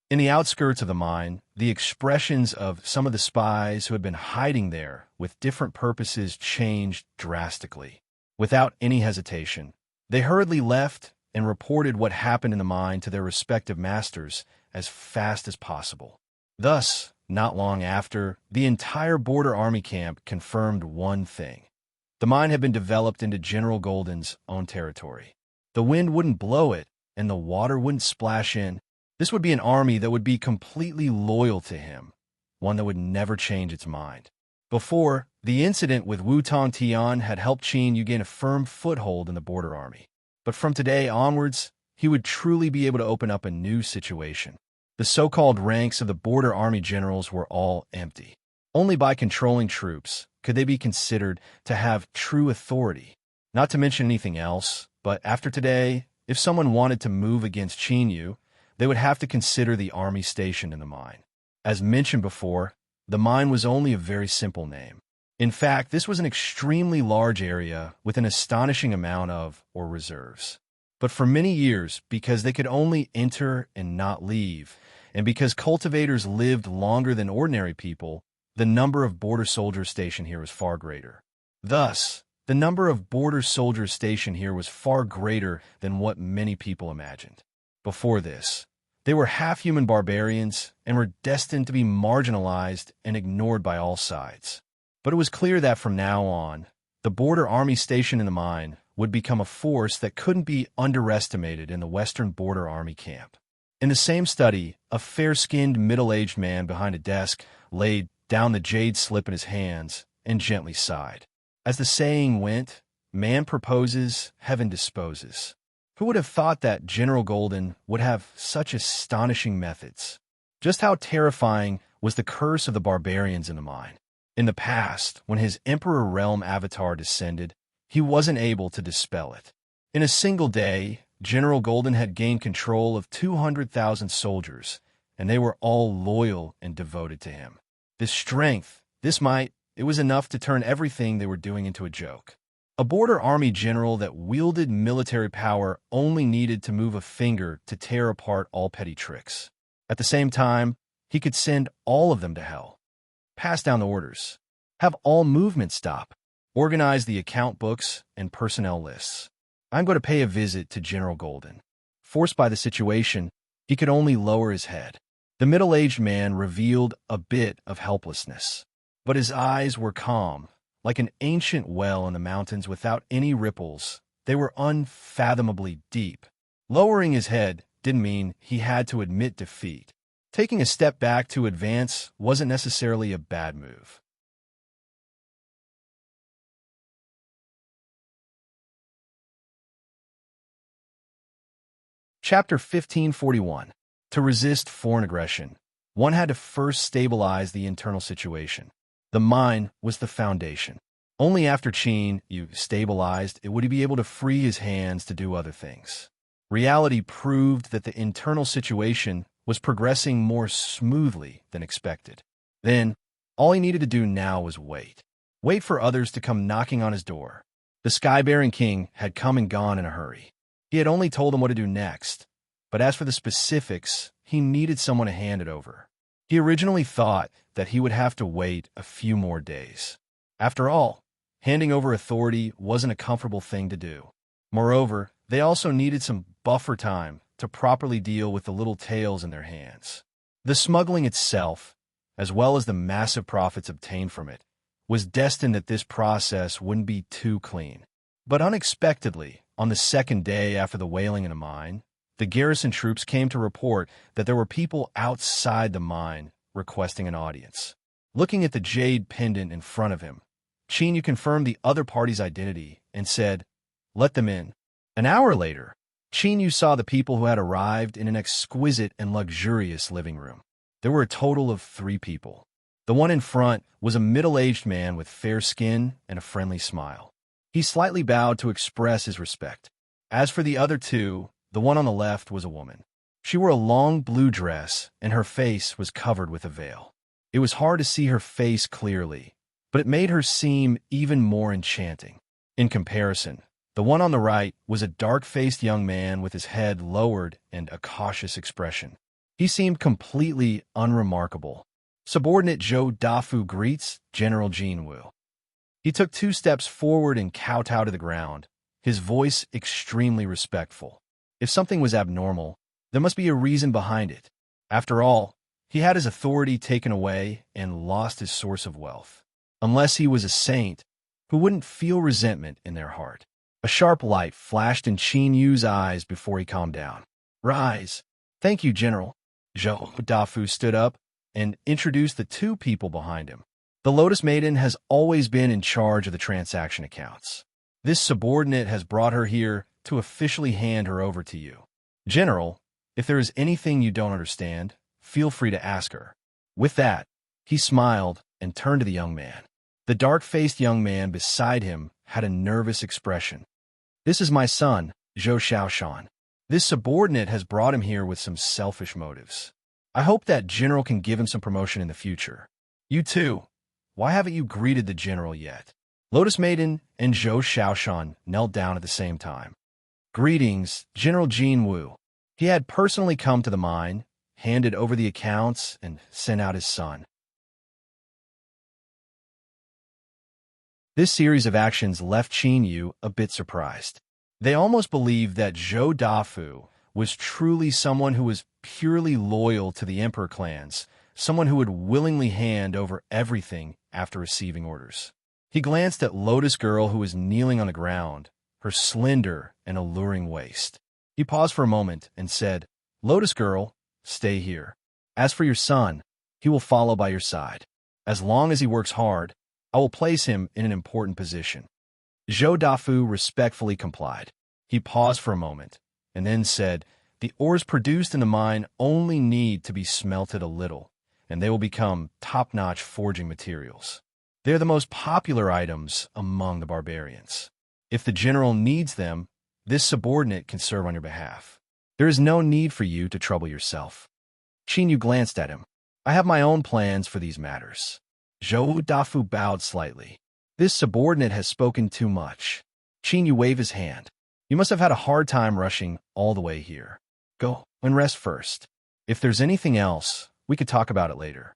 In the outskirts of the mine, the expressions of some of the spies who had been hiding there with different purposes changed drastically. Without any hesitation, they hurriedly left and reported what happened in the mine to their respective masters as fast as possible. Thus, not long after, the entire border army camp confirmed one thing. The mine had been developed into General Golden's own territory. The wind wouldn't blow it, and the water wouldn't splash in. This would be an army that would be completely loyal to him, one that would never change its mind. Before, the incident with Wu Tong Tian had helped Chinyu gain a firm foothold in the border army. But from today onwards, he would truly be able to open up a new situation. The so-called ranks of the border army generals were all empty. Only by controlling troops could they be considered to have true authority. Not to mention anything else, but after today, if someone wanted to move against Chinyu, they would have to consider the army stationed in the mine. As mentioned before, the mine was only a very simple name. In fact, this was an extremely large area with an astonishing amount of, or reserves. But for many years, because they could only enter and not leave, and because cultivators lived longer than ordinary people, the number of border soldiers stationed here was far greater. Thus, the number of border soldiers stationed here was far greater than what many people imagined. Before this, they were half-human barbarians and were destined to be marginalized and ignored by all sides. But it was clear that from now on, the border army stationed in the mine would become a force that couldn't be underestimated in the Western Border Army camp. In the same study, a fair-skinned middle-aged man behind a desk laid down the jade slip in his hands and gently sighed. As the saying went, man proposes, heaven disposes. Who would have thought that General Golden would have such astonishing methods? Just how terrifying was the curse of the barbarians in the mine? In the past, when his Emperor Realm avatar descended, he wasn't able to dispel it. In a single day, General Golden had gained control of 200,000 soldiers, and they were all loyal and devoted to him. This strength, this might, it was enough to turn everything they were doing into a joke. A border army general that wielded military power only needed to move a finger to tear apart all petty tricks. At the same time, he could send all of them to hell. Pass down the orders. Have all movement stop. Organize the account books and personnel lists. I'm going to pay a visit to General Golden. Forced by the situation, he could only lower his head. The middle-aged man revealed a bit of helplessness, but his eyes were calm, like an ancient well in the mountains without any ripples. They were unfathomably deep. Lowering his head didn't mean he had to admit defeat. Taking a step back to advance wasn't necessarily a bad move. Chapter 1541. To resist foreign aggression, one had to first stabilize the internal situation. The mind was the foundation. Only after Qin Yu stabilized it would he be able to free his hands to do other things. Reality proved that the internal situation was progressing more smoothly than expected. Then, all he needed to do now was wait. Wait for others to come knocking on his door. The Sky-bearing king had come and gone in a hurry. He had only told him what to do next, but as for the specifics, he needed someone to hand it over. He originally thought that he would have to wait a few more days. After all, handing over authority wasn't a comfortable thing to do. Moreover, they also needed some buffer time to properly deal with the little tails in their hands. The smuggling itself, as well as the massive profits obtained from it, was destined that this process wouldn't be too clean. But unexpectedly, on the second day after the whaling in a mine, the garrison troops came to report that there were people outside the mine requesting an audience. Looking at the jade pendant in front of him, Qin Yu confirmed the other party's identity and said, "Let them in." An hour later, Qin Yu saw the people who had arrived in an exquisite and luxurious living room. There were a total of 3 people. The one in front was a middle-aged man with fair skin and a friendly smile. He slightly bowed to express his respect. As for the other 2, the one on the left was a woman. She wore a long blue dress, and her face was covered with a veil. It was hard to see her face clearly, but it made her seem even more enchanting. In comparison, the one on the right was a dark-faced young man with his head lowered and a cautious expression. He seemed completely unremarkable. Subordinate Zhou Dafu greets General Jinwu. He took 2 steps forward and kowtowed to the ground, his voice extremely respectful. If something was abnormal, there must be a reason behind it. After all, he had his authority taken away and lost his source of wealth. Unless he was a saint, who wouldn't feel resentment in their heart. A sharp light flashed in Qin Yu's eyes before he calmed down. "Rise." "Thank you, General." Zhou Dafu stood up and introduced the 2 people behind him. The Lotus Maiden has always been in charge of the transaction accounts. This subordinate has brought her here to officially hand her over to you. General, if there is anything you don't understand, feel free to ask her. With that, he smiled and turned to the young man. The dark-faced young man beside him had a nervous expression. "This is my son, Zhou Xiaoshan. This subordinate has brought him here with some selfish motives. I hope that General can give him some promotion in the future. You too. Why haven't you greeted the General yet?" Lotus Maiden and Zhou Xiaoshan knelt down at the same time. "Greetings, General Jinwu." He had personally come to the mine, handed over the accounts, and sent out his son. This series of actions left Qin Yu a bit surprised. They almost believed that Zhou Dafu was truly someone who was purely loyal to the Emperor clans, someone who would willingly hand over everything after receiving orders. He glanced at Lotus Girl, who was kneeling on the ground, her slender and alluring waist. He paused for a moment and said, "Lotus Girl, stay here. As for your son, he will follow by your side. As long as he works hard, I will place him in an important position." Zhou Dafu respectfully complied. He paused for a moment and then said, "The ores produced in the mine only need to be smelted a little, and they will become top-notch forging materials. They're the most popular items among the barbarians. If the general needs them, this subordinate can serve on your behalf. There is no need for you to trouble yourself." Qin Yu glanced at him. "I have my own plans for these matters." Zhou Dafu bowed slightly. This subordinate has spoken too much. Qin Yu waved his hand. You must have had a hard time rushing all the way here. Go and rest first. If there's anything else, we could talk about it later.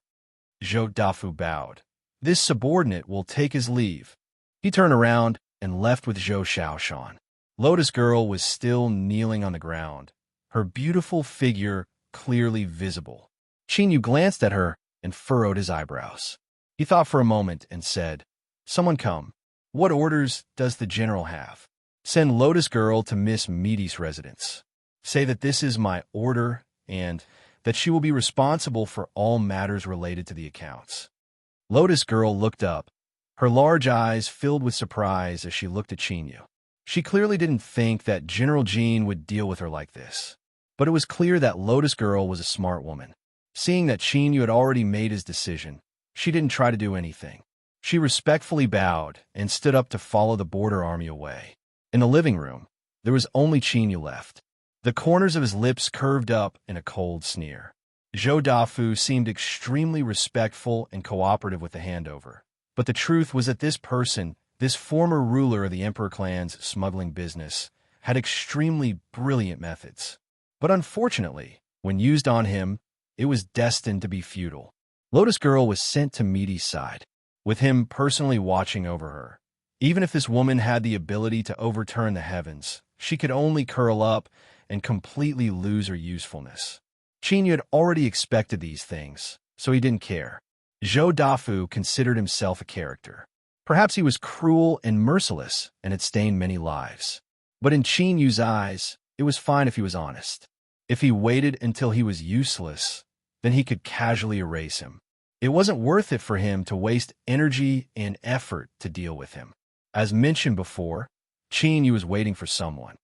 Zhou Dafu bowed. This subordinate will take his leave. He turned around and left with Zhou Xiaoshan. Lotus Girl was still kneeling on the ground, her beautiful figure clearly visible. Qin Yu glanced at her and furrowed his eyebrows. He thought for a moment and said, Someone come. What orders does the general have? Send Lotus Girl to Miss Meaty's residence. Say that this is my order and that she will be responsible for all matters related to the accounts. Lotus Girl looked up, her large eyes filled with surprise as she looked at Qin Yu. She clearly didn't think that General Jean would deal with her like this. But it was clear that Lotus Girl was a smart woman. Seeing that Qin Yu had already made his decision, she didn't try to do anything. She respectfully bowed and stood up to follow the border army away. In the living room, there was only Qin Yu left. The corners of his lips curved up in a cold sneer. Zhou Dafu seemed extremely respectful and cooperative with the handover. But the truth was that this person, this former ruler of the Emperor clan's smuggling business, had extremely brilliant methods. But unfortunately, when used on him, it was destined to be futile. Lotus Girl was sent to Meaty's side, with him personally watching over her. Even if this woman had the ability to overturn the heavens, she could only curl up and completely lose her usefulness. Qin Yu had already expected these things, so he didn't care. Zhou Dafu considered himself a character. Perhaps he was cruel and merciless and had stained many lives. But in Qin Yu's eyes, it was fine if he was honest. If he waited until he was useless, then he could casually erase him. It wasn't worth it for him to waste energy and effort to deal with him. As mentioned before, Qin Yu was waiting for someone.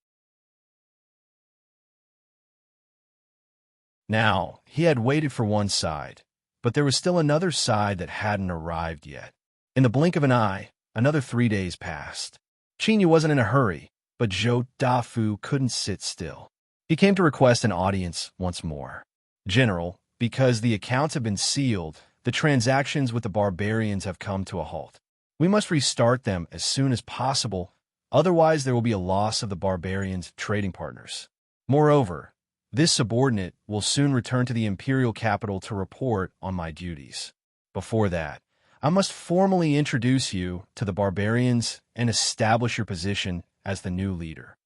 Now, he had waited for one side, but there was still another side that hadn't arrived yet. In the blink of an eye, another 3 days passed. Qin Yu wasn't in a hurry, but Zhou Dafu couldn't sit still. He came to request an audience once more. General, because the accounts have been sealed, the transactions with the barbarians have come to a halt. We must restart them as soon as possible, otherwise there will be a loss of the barbarians' trading partners. Moreover, this subordinate will soon return to the imperial capital to report on my duties. Before that, I must formally introduce you to the barbarians and establish your position as the new leader.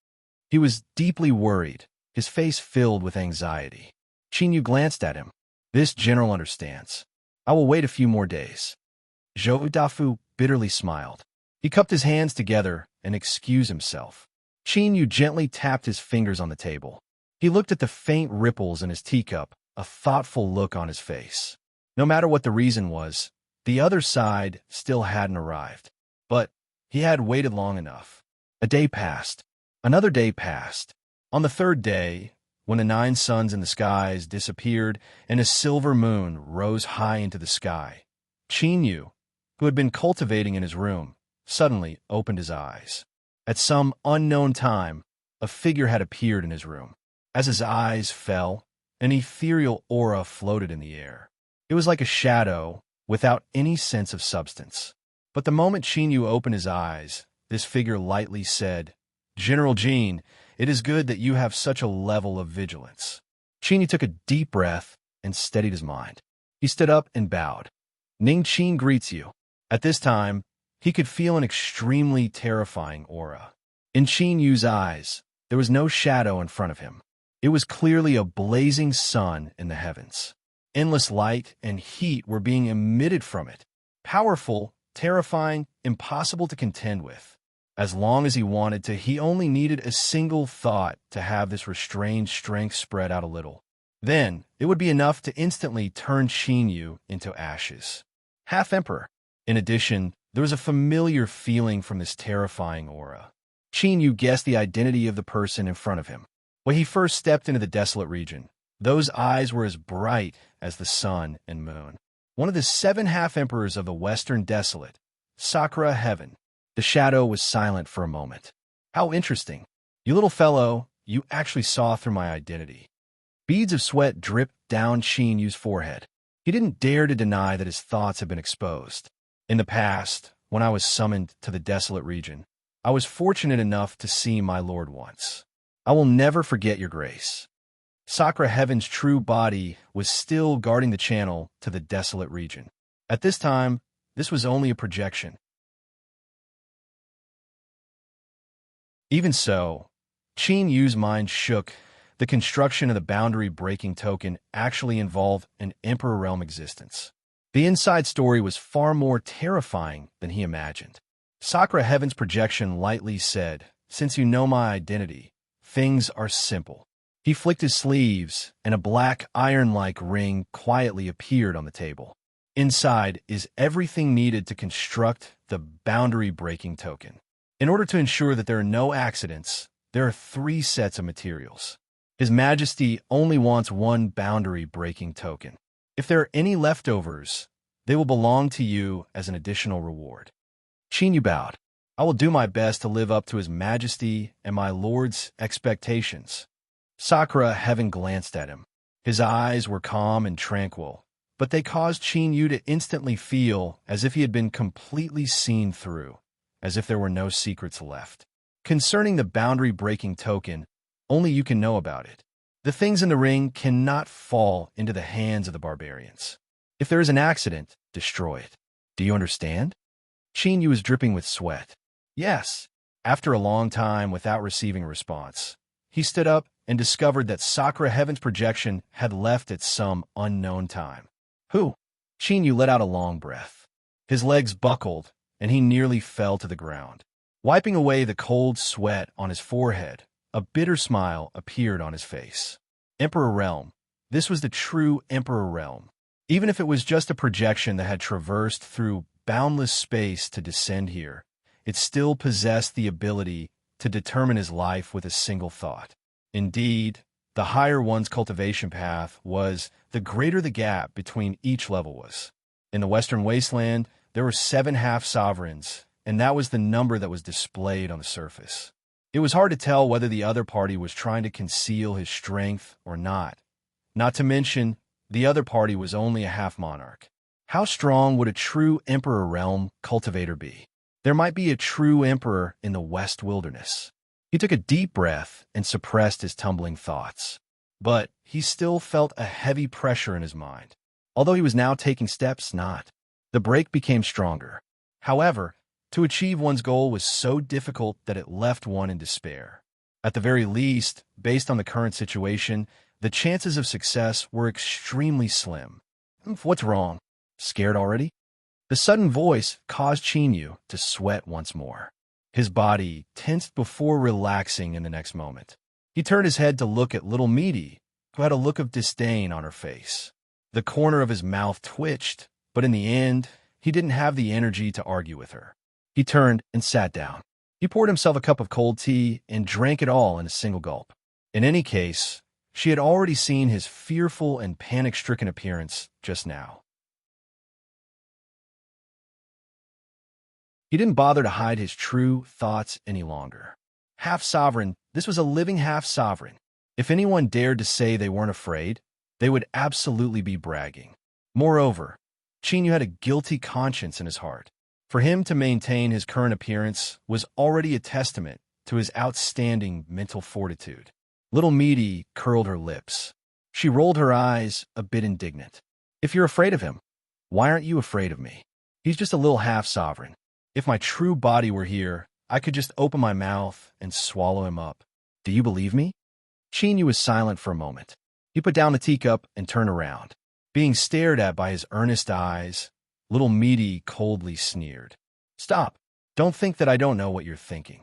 He was deeply worried, his face filled with anxiety. Qin Yu glanced at him. This general understands. I will wait a few more days. Zhou Dafu bitterly smiled. He cupped his hands together and excused himself. Qin Yu gently tapped his fingers on the table. He looked at the faint ripples in his teacup, a thoughtful look on his face. No matter what the reason was, the other side still hadn't arrived. But he had waited long enough. A day passed. Another day passed. On the third day, when the 9 suns in the skies disappeared and a silver moon rose high into the sky, Qin Yu, who had been cultivating in his room, suddenly opened his eyes. At some unknown time, a figure had appeared in his room. As his eyes fell, an ethereal aura floated in the air. It was like a shadow, without any sense of substance. But the moment Qin Yu opened his eyes, this figure lightly said, General Jean, it is good that you have such a level of vigilance. Qin Yu took a deep breath and steadied his mind. He stood up and bowed. Ning Qin greets you. At this time, he could feel an extremely terrifying aura. In Qin Yu's eyes, there was no shadow in front of him. It was clearly a blazing sun in the heavens. Endless light and heat were being emitted from it. Powerful, terrifying, impossible to contend with. As long as he wanted to, he only needed a single thought to have this restrained strength spread out a little. Then, it would be enough to instantly turn Qin Yu into ashes. Half-Emperor. In addition, there was a familiar feeling from this terrifying aura. Qin Yu guessed the identity of the person in front of him. When he first stepped into the desolate region, those eyes were as bright as the sun and moon. One of the 7 half-emperors of the Western Desolate, Sakura Heaven. The shadow was silent for a moment. How interesting. You little fellow, you actually saw through my identity. Beads of sweat dripped down Qin Yu's forehead. He didn't dare to deny that his thoughts had been exposed. In the past, when I was summoned to the desolate region. I was fortunate enough to see my lord once. I will never forget your grace. Sakura Heaven's true body was still guarding the channel to the desolate region. At this time, this was only a projection. Even so, Qin Yu's mind shook. The construction of the boundary-breaking token actually involved an Emperor Realm existence. The inside story was far more terrifying than he imagined. Sakura Heaven's projection lightly said, "Since you know my identity, things are simple." He flicked his sleeves, and a black iron-like ring quietly appeared on the table. Inside is everything needed to construct the boundary-breaking token. In order to ensure that there are no accidents, there are 3 sets of materials. His Majesty only wants one boundary-breaking token. If there are any leftovers, they will belong to you as an additional reward. Qin Yu bowed. I will do my best to live up to His Majesty and my lord's expectations. Sakura Heaven glanced at him. His eyes were calm and tranquil, but they caused Qin Yu to instantly feel as if he had been completely seen through, as if there were no secrets left. Concerning the boundary-breaking token, only you can know about it. The things in the ring cannot fall into the hands of the barbarians. If there is an accident, destroy it. Do you understand? Qin Yu was dripping with sweat. Yes. After a long time without receiving a response, he stood up and discovered that Sakura Heaven's projection had left at some unknown time. Who? Qin Yu let out a long breath. His legs buckled, and he nearly fell to the ground. Wiping away the cold sweat on his forehead, a bitter smile appeared on his face. Emperor Realm. This was the true Emperor Realm. Even if it was just a projection that had traversed through boundless space to descend here, it still possessed the ability to determine his life with a single thought. Indeed, the higher one's cultivation path was, the greater the gap between each level was. In the Western Wasteland, there were 7 half-sovereigns, and that was the number that was displayed on the surface. It was hard to tell whether the other party was trying to conceal his strength or not. Not to mention, the other party was only a half-monarch. How strong would a true Emperor Realm cultivator be? There might be a true emperor in the West Wilderness. He took a deep breath and suppressed his tumbling thoughts. But he still felt a heavy pressure in his mind. Although he was now taking steps, the break became stronger. However, to achieve one's goal was so difficult that it left one in despair. At the very least, based on the current situation, the chances of success were extremely slim. What's wrong? Scared already? The sudden voice caused Qin Yu to sweat once more. His body tensed before relaxing in the next moment. He turned his head to look at little Misty, who had a look of disdain on her face. The corner of his mouth twitched, but in the end, he didn't have the energy to argue with her. He turned and sat down. He poured himself a cup of cold tea and drank it all in a single gulp. In any case, she had already seen his fearful and panic-stricken appearance just now. He didn't bother to hide his true thoughts any longer. Half-sovereign, this was a living half-sovereign. If anyone dared to say they weren't afraid, they would absolutely be bragging. Moreover, Qin Yu had a guilty conscience in his heart. For him to maintain his current appearance was already a testament to his outstanding mental fortitude. Little Misty curled her lips. She rolled her eyes, a bit indignant. If you're afraid of him, why aren't you afraid of me? He's just a little half-sovereign. If my true body were here, I could just open my mouth and swallow him up. Do you believe me? Qin Yu was silent for a moment. He put down the teacup and turned around. Being stared at by his earnest eyes, little Misty coldly sneered. Stop. Don't think that I don't know what you're thinking.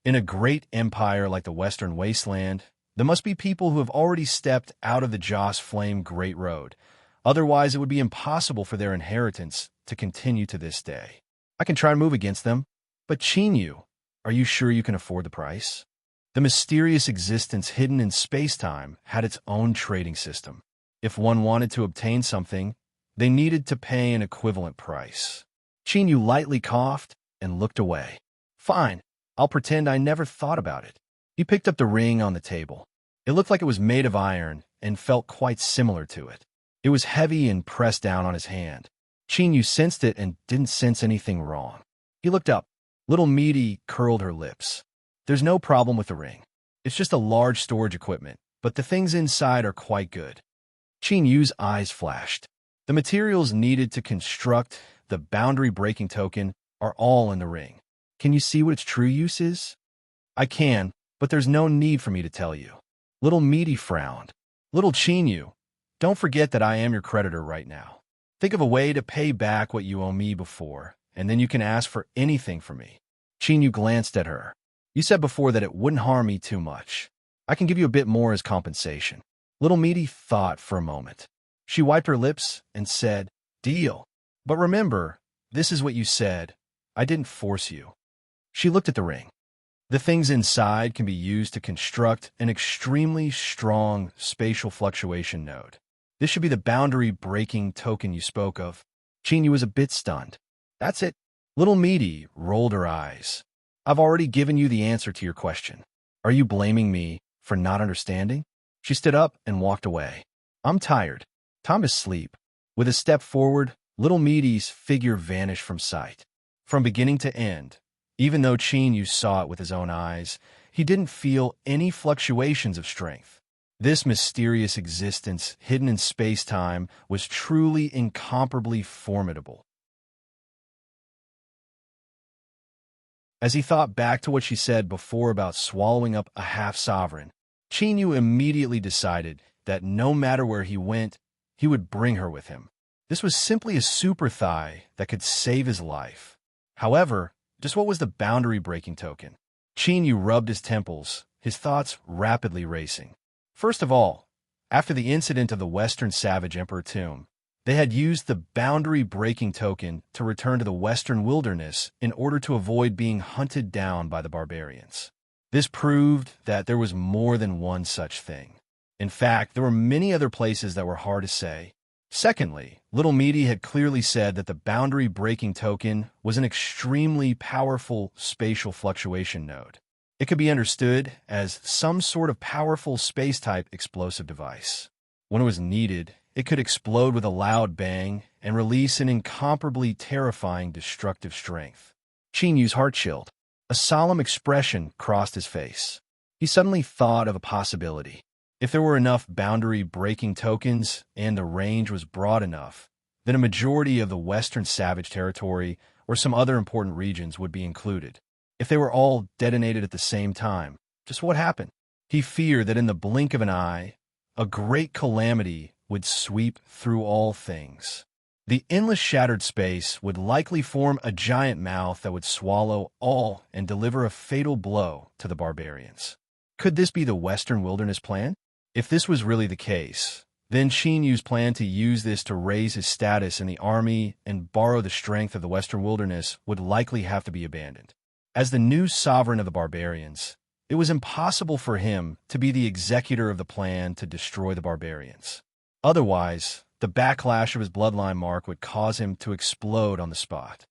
In a great empire like the Western Wasteland, there must be people who have already stepped out of the Joss Flame Great Road. Otherwise, it would be impossible for their inheritance to continue to this day. I can try and move against them, but Qin Yu, are you sure you can afford the price? The mysterious existence hidden in space-time had its own trading system. If one wanted to obtain something, they needed to pay an equivalent price. Qin Yu lightly coughed and looked away. Fine, I'll pretend I never thought about it. He picked up the ring on the table. It looked like it was made of iron and felt quite similar to it. It was heavy and pressed down on his hand. Qin Yu sensed it and didn't sense anything wrong. He looked up. Little Meaty curled her lips. There's no problem with the ring. It's just a large storage equipment, but the things inside are quite good. Qin Yu's eyes flashed. The materials needed to construct the boundary-breaking token are all in the ring. Can you see what its true use is? I can, but there's no need for me to tell you. Little Meaty frowned. Little Qin Yu, don't forget that I am your creditor right now. Think of a way to pay back what you owe me before, and then you can ask for anything from me. Qin Yu glanced at her. You said before that it wouldn't harm me too much. I can give you a bit more as compensation. Little Meaty thought for a moment. She wiped her lips and said, Deal. But remember, this is what you said. I didn't force you. She looked at the ring. The things inside can be used to construct an extremely strong spatial fluctuation node. This should be the boundary-breaking token you spoke of. Qin Yu was a bit stunned. That's it. Little Meaty rolled her eyes. I've already given you the answer to your question. Are you blaming me for not understanding? She stood up and walked away. I'm tired. Time to sleep. With a step forward, Little Meaty's figure vanished from sight. From beginning to end, even though Qin Yu saw it with his own eyes, he didn't feel any fluctuations of strength. This mysterious existence, hidden in space-time, was truly incomparably formidable. As he thought back to what she said before about swallowing up a half-sovereign, Qin Yu immediately decided that no matter where he went, he would bring her with him. This was simply a super thigh that could save his life. However, just what was the boundary-breaking token? Qin Yu rubbed his temples, his thoughts rapidly racing. First of all, after the incident of the Western Savage Emperor tomb, they had used the boundary-breaking token to return to the Western wilderness in order to avoid being hunted down by the barbarians. This proved that there was more than one such thing. In fact, there were many other places that were hard to say. Secondly, Little Meaty had clearly said that the boundary-breaking token was an extremely powerful spatial fluctuation node. It could be understood as some sort of powerful space-type explosive device. When it was needed, it could explode with a loud bang and release an incomparably terrifying destructive strength. Qin Yu's heart chilled. A solemn expression crossed his face. He suddenly thought of a possibility. If there were enough boundary-breaking tokens and the range was broad enough, then a majority of the Western Savage territory or some other important regions would be included. If they were all detonated at the same time, just what happened? He feared that in the blink of an eye, a great calamity would sweep through all things. The endless shattered space would likely form a giant mouth that would swallow all and deliver a fatal blow to the barbarians. Could this be the Western Wilderness plan? If this was really the case, then Qin Yu's plan to use this to raise his status in the army and borrow the strength of the Western Wilderness would likely have to be abandoned. As the new sovereign of the barbarians, it was impossible for him to be the executor of the plan to destroy the barbarians. Otherwise, the backlash of his bloodline mark would cause him to explode on the spot.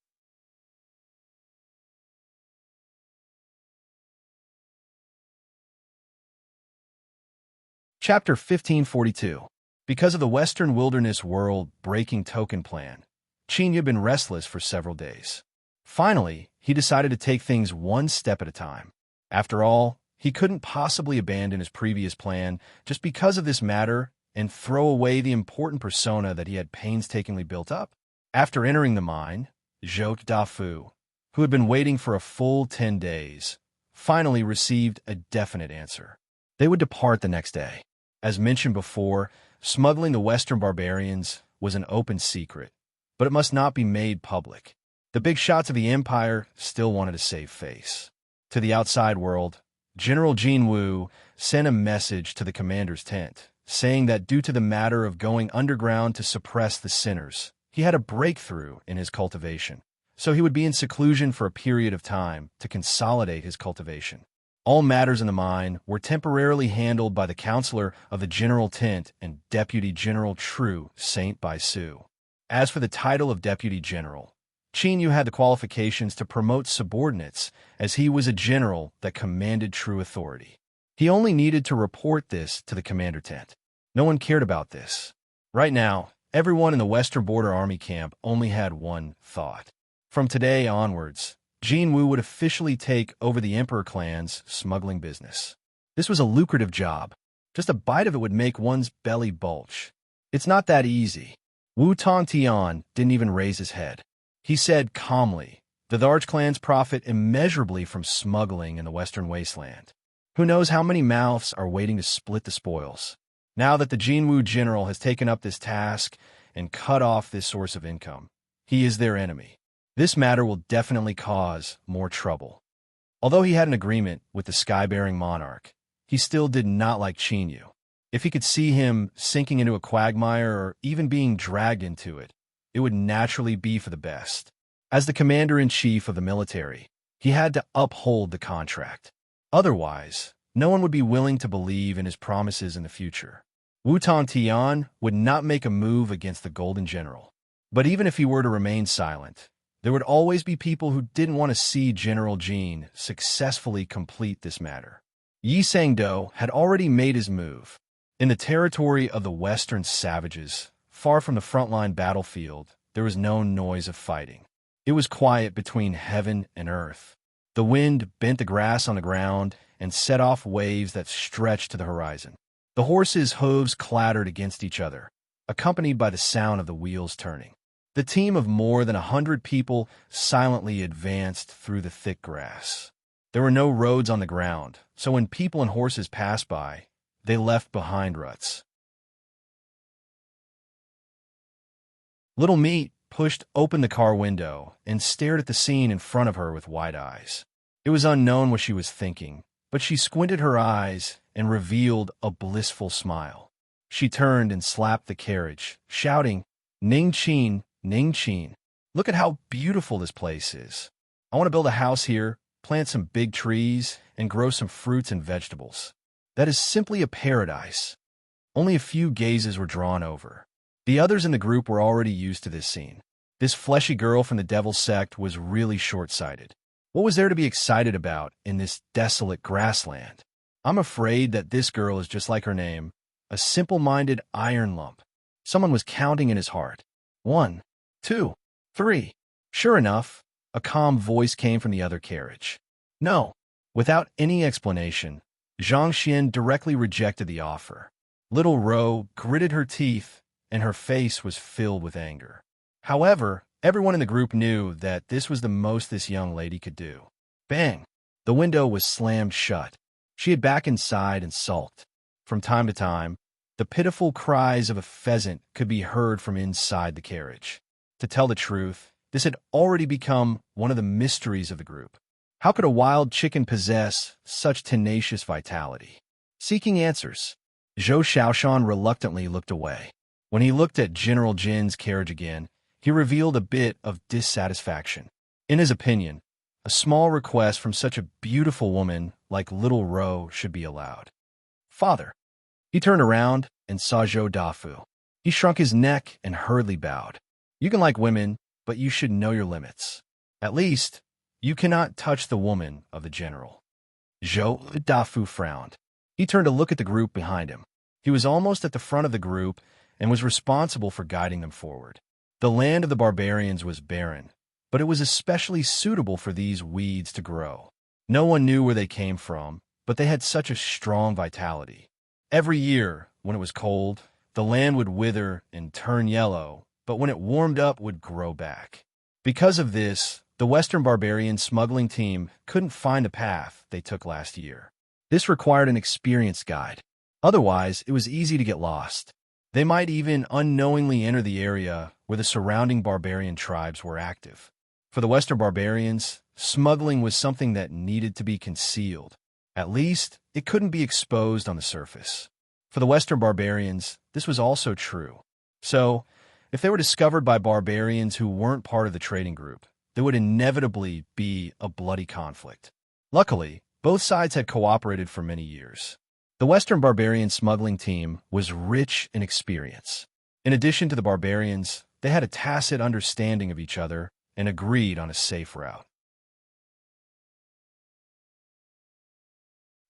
Chapter 1542. Because of the Western Wilderness world-breaking token plan, Qin Yu had been restless for several days. Finally, he decided to take things one step at a time. After all, he couldn't possibly abandon his previous plan just because of this matter and throw away the important persona that he had painstakingly built up. After entering the mine, Zhou Dafu, who had been waiting for a full 10 days, finally received a definite answer. They would depart the next day. As mentioned before, smuggling the Western barbarians was an open secret, but it must not be made public. The big shots of the Empire still wanted to save face. To the outside world, General Jin Wu sent a message to the commander's tent, saying that due to the matter of going underground to suppress the sinners, he had a breakthrough in his cultivation, so he would be in seclusion for a period of time to consolidate his cultivation. All matters in the mine were temporarily handled by the counselor of the General Tent and Deputy General True Saint Bai Su. As for the title of Deputy General, Qin Yu had the qualifications to promote subordinates as he was a general that commanded true authority. He only needed to report this to the commander tent. No one cared about this. Right now, everyone in the Western Border Army camp only had one thought. From today onwards, Jin Wu would officially take over the Emperor clan's smuggling business. This was a lucrative job. Just a bite of it would make one's belly bulge. It's not that easy. Wu Tongtian didn't even raise his head. He said calmly, the Tharge clans profit immeasurably from smuggling in the Western Wasteland. Who knows how many mouths are waiting to split the spoils? Now that the Jinwu general has taken up this task and cut off this source of income, he is their enemy. This matter will definitely cause more trouble. Although he had an agreement with the sky-bearing monarch, he still did not like Qinyu. If he could see him sinking into a quagmire or even being dragged into it, it would naturally be for the best. As the commander-in-chief of the military, he had to uphold the contract. Otherwise, no one would be willing to believe in his promises in the future. Wu Tongtian would not make a move against the Golden General. But even if he were to remain silent, there would always be people who didn't want to see General Jin successfully complete this matter. Yi Sangdo had already made his move. In the territory of the Western savages, far from the frontline battlefield, there was no noise of fighting. It was quiet between heaven and earth. The wind bent the grass on the ground and set off waves that stretched to the horizon. The horses' hooves clattered against each other, accompanied by the sound of the wheels turning. The team of more than 100 people silently advanced through the thick grass. There were no roads on the ground, so when people and horses passed by, they left behind ruts. Little Meat pushed open the car window and stared at the scene in front of her with wide eyes. It was unknown what she was thinking, but she squinted her eyes and revealed a blissful smile. She turned and slapped the carriage, shouting, "Ning Qin, Ning Qin, look at how beautiful this place is. I want to build a house here, plant some big trees, and grow some fruits and vegetables. That is simply a paradise." Only a few gazes were drawn over. The others in the group were already used to this scene. This fleshy girl from the Devil's Sect was really short-sighted. What was there to be excited about in this desolate grassland? I'm afraid that this girl is just like her name, a simple-minded iron lump. Someone was counting in his heart. 1, 2, 3. Sure enough, a calm voice came from the other carriage. No. Without any explanation, Zhang Xian directly rejected the offer. Little Ro gritted her teeth, and her face was filled with anger. However, everyone in the group knew that this was the most this young lady could do. Bang! The window was slammed shut. She hid back inside and sulked. From time to time, the pitiful cries of a pheasant could be heard from inside the carriage. To tell the truth, this had already become one of the mysteries of the group. How could a wild chicken possess such tenacious vitality? Seeking answers, Zhou Xiaoshan reluctantly looked away. When he looked at General Jin's carriage again, he revealed a bit of dissatisfaction. In his opinion, a small request from such a beautiful woman like Little Ro should be allowed. Father. He turned around and saw Zhou Dafu. He shrunk his neck and hurriedly bowed. You can like women, but you should know your limits. At least, you cannot touch the woman of the general. Zhou Dafu frowned. He turned to look at the group behind him. He was almost at the front of the group and was responsible for guiding them forward. The land of the barbarians was barren, but it was especially suitable for these weeds to grow. No one knew where they came from, but they had such a strong vitality. Every year, when it was cold, the land would wither and turn yellow, but when it warmed up, would grow back. Because of this, the Western barbarian smuggling team couldn't find the path they took last year. This required an experienced guide. Otherwise, it was easy to get lost. They might even unknowingly enter the area where the surrounding barbarian tribes were active. For the Western barbarians, smuggling was something that needed to be concealed. At least, it couldn't be exposed on the surface. For the Western barbarians, this was also true. So, if they were discovered by barbarians who weren't part of the trading group, there would inevitably be a bloody conflict. Luckily, both sides had cooperated for many years. The Western barbarian smuggling team was rich in experience. In addition to the barbarians, they had a tacit understanding of each other and agreed on a safe route.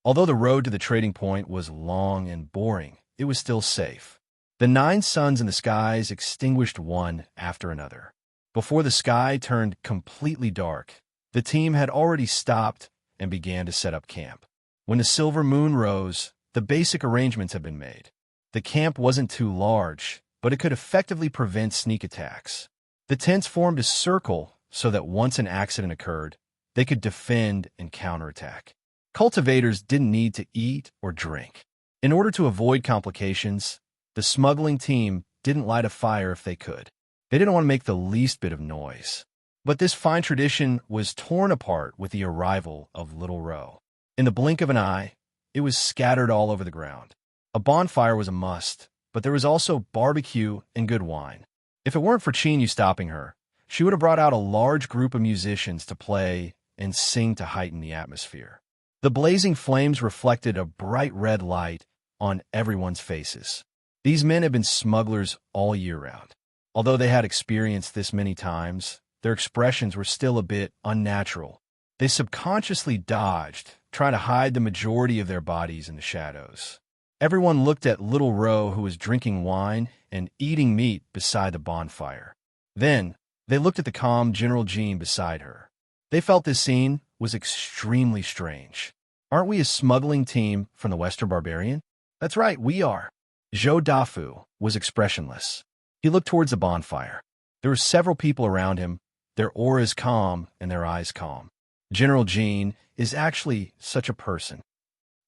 Although the road to the trading point was long and boring, it was still safe. The 9 suns in the skies extinguished one after another. Before the sky turned completely dark, The team had already stopped and began to set up camp. When the silver moon rose, the basic arrangements had been made. The camp wasn't too large, but it could effectively prevent sneak attacks. The tents formed a circle so that once an accident occurred, they could defend and counterattack. Cultivators didn't need to eat or drink. In order to avoid complications, the smuggling team didn't light a fire if they could. They didn't want to make the least bit of noise. But this fine tradition was torn apart with the arrival of Little Roe. In the blink of an eye, it was scattered all over the ground. A bonfire was a must, but there was also barbecue and good wine. If it weren't for Chinyu stopping her, she would have brought out a large group of musicians to play and sing to heighten the atmosphere. The blazing flames reflected a bright red light on everyone's faces. These men had been smugglers all year round. Although they had experienced this many times, their expressions were still a bit unnatural. They subconsciously dodged, trying to hide the majority of their bodies in the shadows. Everyone looked at Little Roe, who was drinking wine and eating meat beside the bonfire. Then, they looked at the calm General Jean beside her. They felt this scene was extremely strange. Aren't we a smuggling team from the Western Barbarian? That's right, we are. Zhou Dafu was expressionless. He looked towards the bonfire. There were several people around him, their auras calm and their eyes calm. General Jean is actually such a person.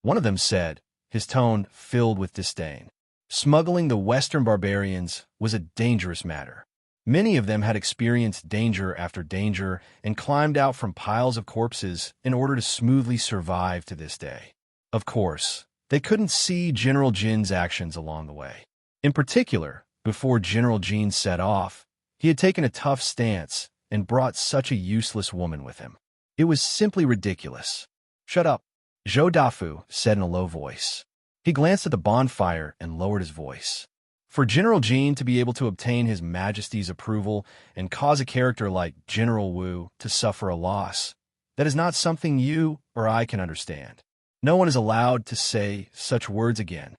One of them said, his tone filled with disdain. Smuggling the Western barbarians was a dangerous matter. Many of them had experienced danger after danger and climbed out from piles of corpses in order to smoothly survive to this day. Of course, they couldn't see General Jin's actions along the way. In particular, before General Jin set off, he had taken a tough stance and brought such a useless woman with him. It was simply ridiculous. Shut up, Zhou Dafu said in a low voice. He glanced at the bonfire and lowered his voice. For General Jin to be able to obtain His Majesty's approval and cause a character like General Wu to suffer a loss, that is not something you or I can understand. No one is allowed to say such words again.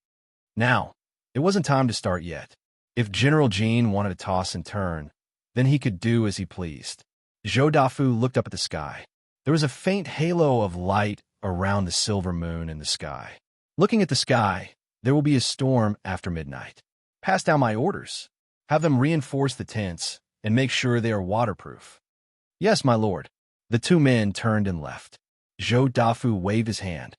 Now, it wasn't time to start yet. If General Jin wanted to toss and turn, then he could do as he pleased. Zhou Dafu looked up at the sky. There was a faint halo of light around the silver moon in the sky. Looking at the sky, there will be a storm after midnight. Pass down my orders. Have them reinforce the tents and make sure they are waterproof. Yes, my lord. The two men turned and left. Zhou Dafu waved his hand.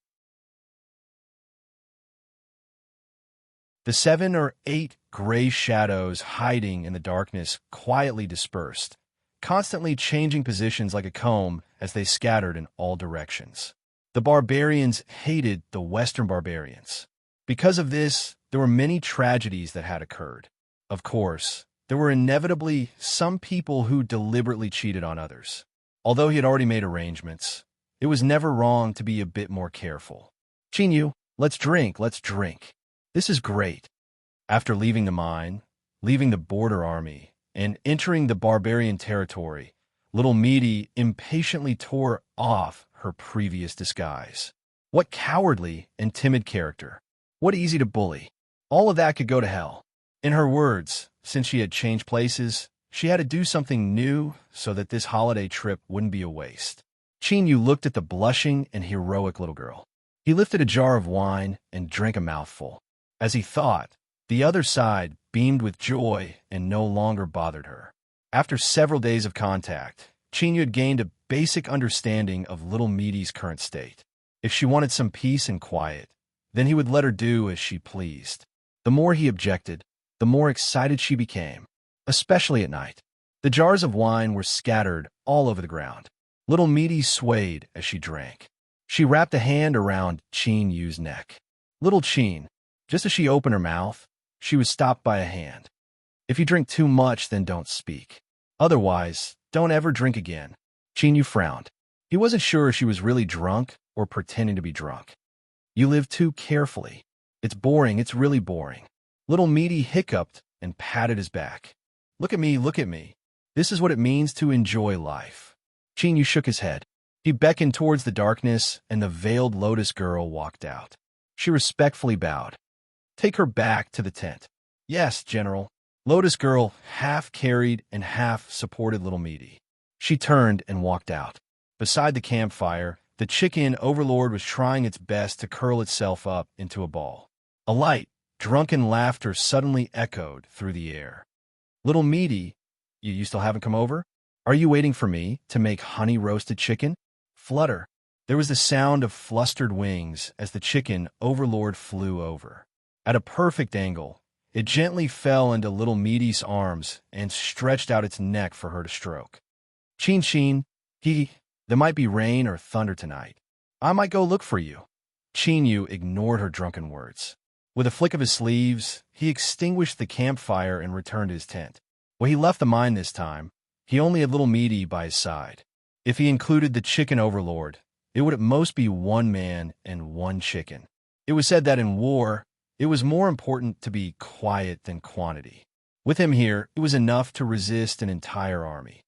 The 7 or 8 gray shadows hiding in the darkness quietly dispersed, constantly changing positions like a comb as they scattered in all directions. The barbarians hated the Western barbarians. Because of this, there were many tragedies that had occurred. Of course, there were inevitably some people who deliberately cheated on others. Although he had already made arrangements, it was never wrong to be a bit more careful. Chinyu, let's drink. This is great. After leaving the mine, leaving the border army, and entering the barbarian territory, little Meaty impatiently tore off her previous disguise. What cowardly and timid character. What easy to bully. All of that could go to hell. In her words, since she had changed places, she had to do something new so that this holiday trip wouldn't be a waste. Chinyu looked at the blushing and heroic little girl. He lifted a jar of wine and drank a mouthful. As he thought, the other side beamed with joy and no longer bothered her. After several days of contact, Chinyu had gained a basic understanding of little Meaty's current state. If she wanted some peace and quiet, then he would let her do as she pleased. The more he objected, the more excited she became, especially at night. The jars of wine were scattered all over the ground. Little Meaty swayed as she drank. She wrapped a hand around Chin Yu's neck. Little Chin, just as she opened her mouth, she was stopped by a hand. If you drink too much, then don't speak. Otherwise, don't ever drink again. Chin Yu frowned. He wasn't sure if she was really drunk or pretending to be drunk. You live too carefully. It's boring, it's really boring. Little Meaty hiccuped and patted his back. Look at me. This is what it means to enjoy life. Chin Yu shook his head. He beckoned towards the darkness, and the veiled Lotus girl walked out. She respectfully bowed. Take her back to the tent. Yes, General. Lotus girl half carried and half supported little Meaty. She turned and walked out. Beside the campfire, the chicken overlord was trying its best to curl itself up into a ball. A light, drunken laughter suddenly echoed through the air. "Little meaty, you still haven't come over? Are you waiting for me to make honey-roasted chicken?" Flutter. There was the sound of flustered wings as the chicken overlord flew over. At a perfect angle, it gently fell into little Meaty's arms and stretched out its neck for her to stroke. "Cheen Cheen, there might be rain or thunder tonight. I might go look for you." Cheen Yu ignored her drunken words. With a flick of his sleeves, he extinguished the campfire and returned to his tent. When he left the mine this time, he only had little Meaty by his side. If he included the chicken overlord, it would at most be one man and one chicken. It was said that in war, it was more important to be quiet than quantity. With him here, it was enough to resist an entire army.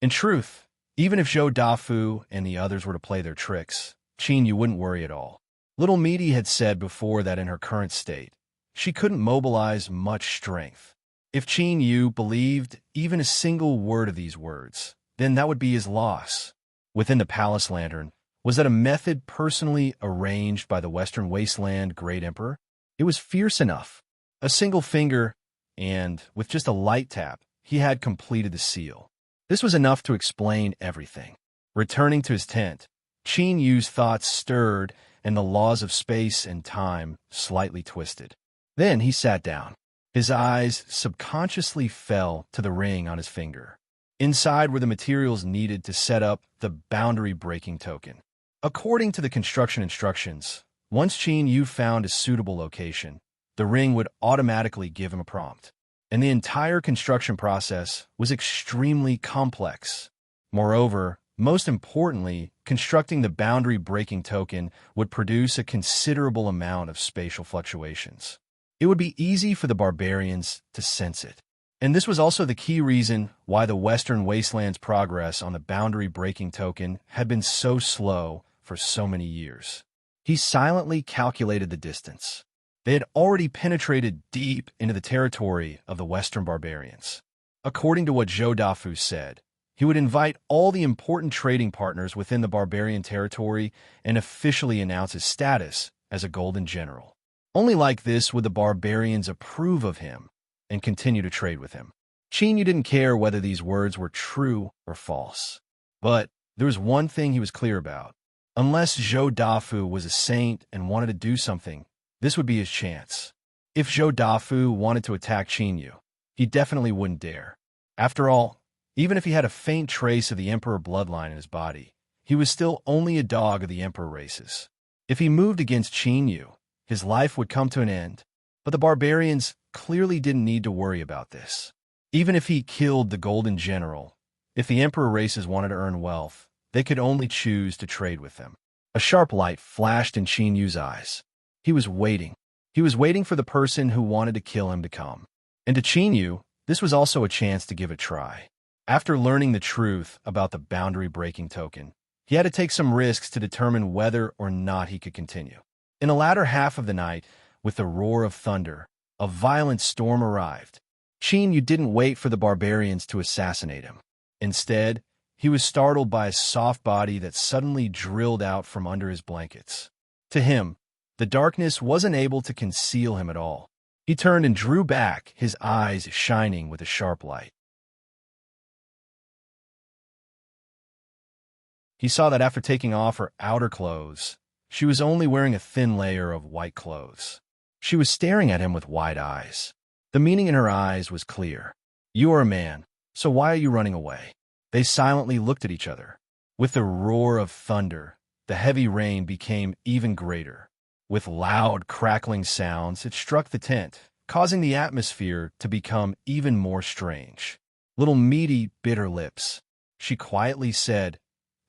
In truth, even if Zhou Dafu and the others were to play their tricks, Qin Yu wouldn't worry at all. Little Meaty had said before that in her current state, she couldn't mobilize much strength. If Qin Yu believed even a single word of these words, then that would be his loss. Within the palace lantern, was that a method personally arranged by the Western Wasteland Great Emperor? It was fierce enough. A single finger, and with just a light tap, he had completed the seal. This was enough to explain everything. Returning to his tent, Qin Yu's thoughts stirred and the laws of space and time slightly twisted. Then he sat down. His eyes subconsciously fell to the ring on his finger. Inside were the materials needed to set up the boundary-breaking token. According to the construction instructions, once Qin Yu found a suitable location, the ring would automatically give him a prompt. And the entire construction process was extremely complex. Moreover, most importantly, constructing the boundary-breaking token would produce a considerable amount of spatial fluctuations. It would be easy for the barbarians to sense it. And this was also the key reason why the Western Wasteland's progress on the boundary-breaking token had been so slow for so many years. He silently calculated the distance. They had already penetrated deep into the territory of the Western barbarians. According to what Zhou Dafu said, he would invite all the important trading partners within the barbarian territory and officially announce his status as a golden general. Only like this would the barbarians approve of him and continue to trade with him. Qin Yu didn't care whether these words were true or false. But there was one thing he was clear about. Unless Zhou Dafu was a saint and wanted to do something, this would be his chance. If Zhou Dafu wanted to attack Qin Yu, he definitely wouldn't dare. After all, even if he had a faint trace of the Emperor bloodline in his body, he was still only a dog of the Emperor races. If he moved against Qin Yu, his life would come to an end. But the barbarians clearly didn't need to worry about this. Even if he killed the Golden General, if the Emperor races wanted to earn wealth, they could only choose to trade with them. A sharp light flashed in Qin Yu's eyes. He was waiting. He was waiting for the person who wanted to kill him to come. And to Qin Yu, this was also a chance to give it a try. After learning the truth about the boundary-breaking token, he had to take some risks to determine whether or not he could continue. In the latter half of the night, with the roar of thunder, a violent storm arrived. Qin Yu didn't wait for the barbarians to assassinate him. Instead, he was startled by a soft body that suddenly drilled out from under his blankets. To him, the darkness wasn't able to conceal him at all. He turned and drew back, his eyes shining with a sharp light. He saw that after taking off her outer clothes, she was only wearing a thin layer of white clothes. She was staring at him with wide eyes. The meaning in her eyes was clear. "You are a man, so why are you running away?" They silently looked at each other. With the roar of thunder, the heavy rain became even greater. With loud, crackling sounds, it struck the tent, causing the atmosphere to become even more strange. Little Meaty bit her lips. She quietly said,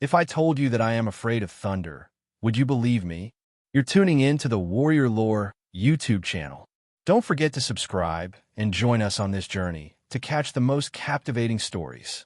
"If I told you that I am afraid of thunder, would you believe me?" You're tuning in to the Warrior Lore YouTube channel. Don't forget to subscribe and join us on this journey to catch the most captivating stories.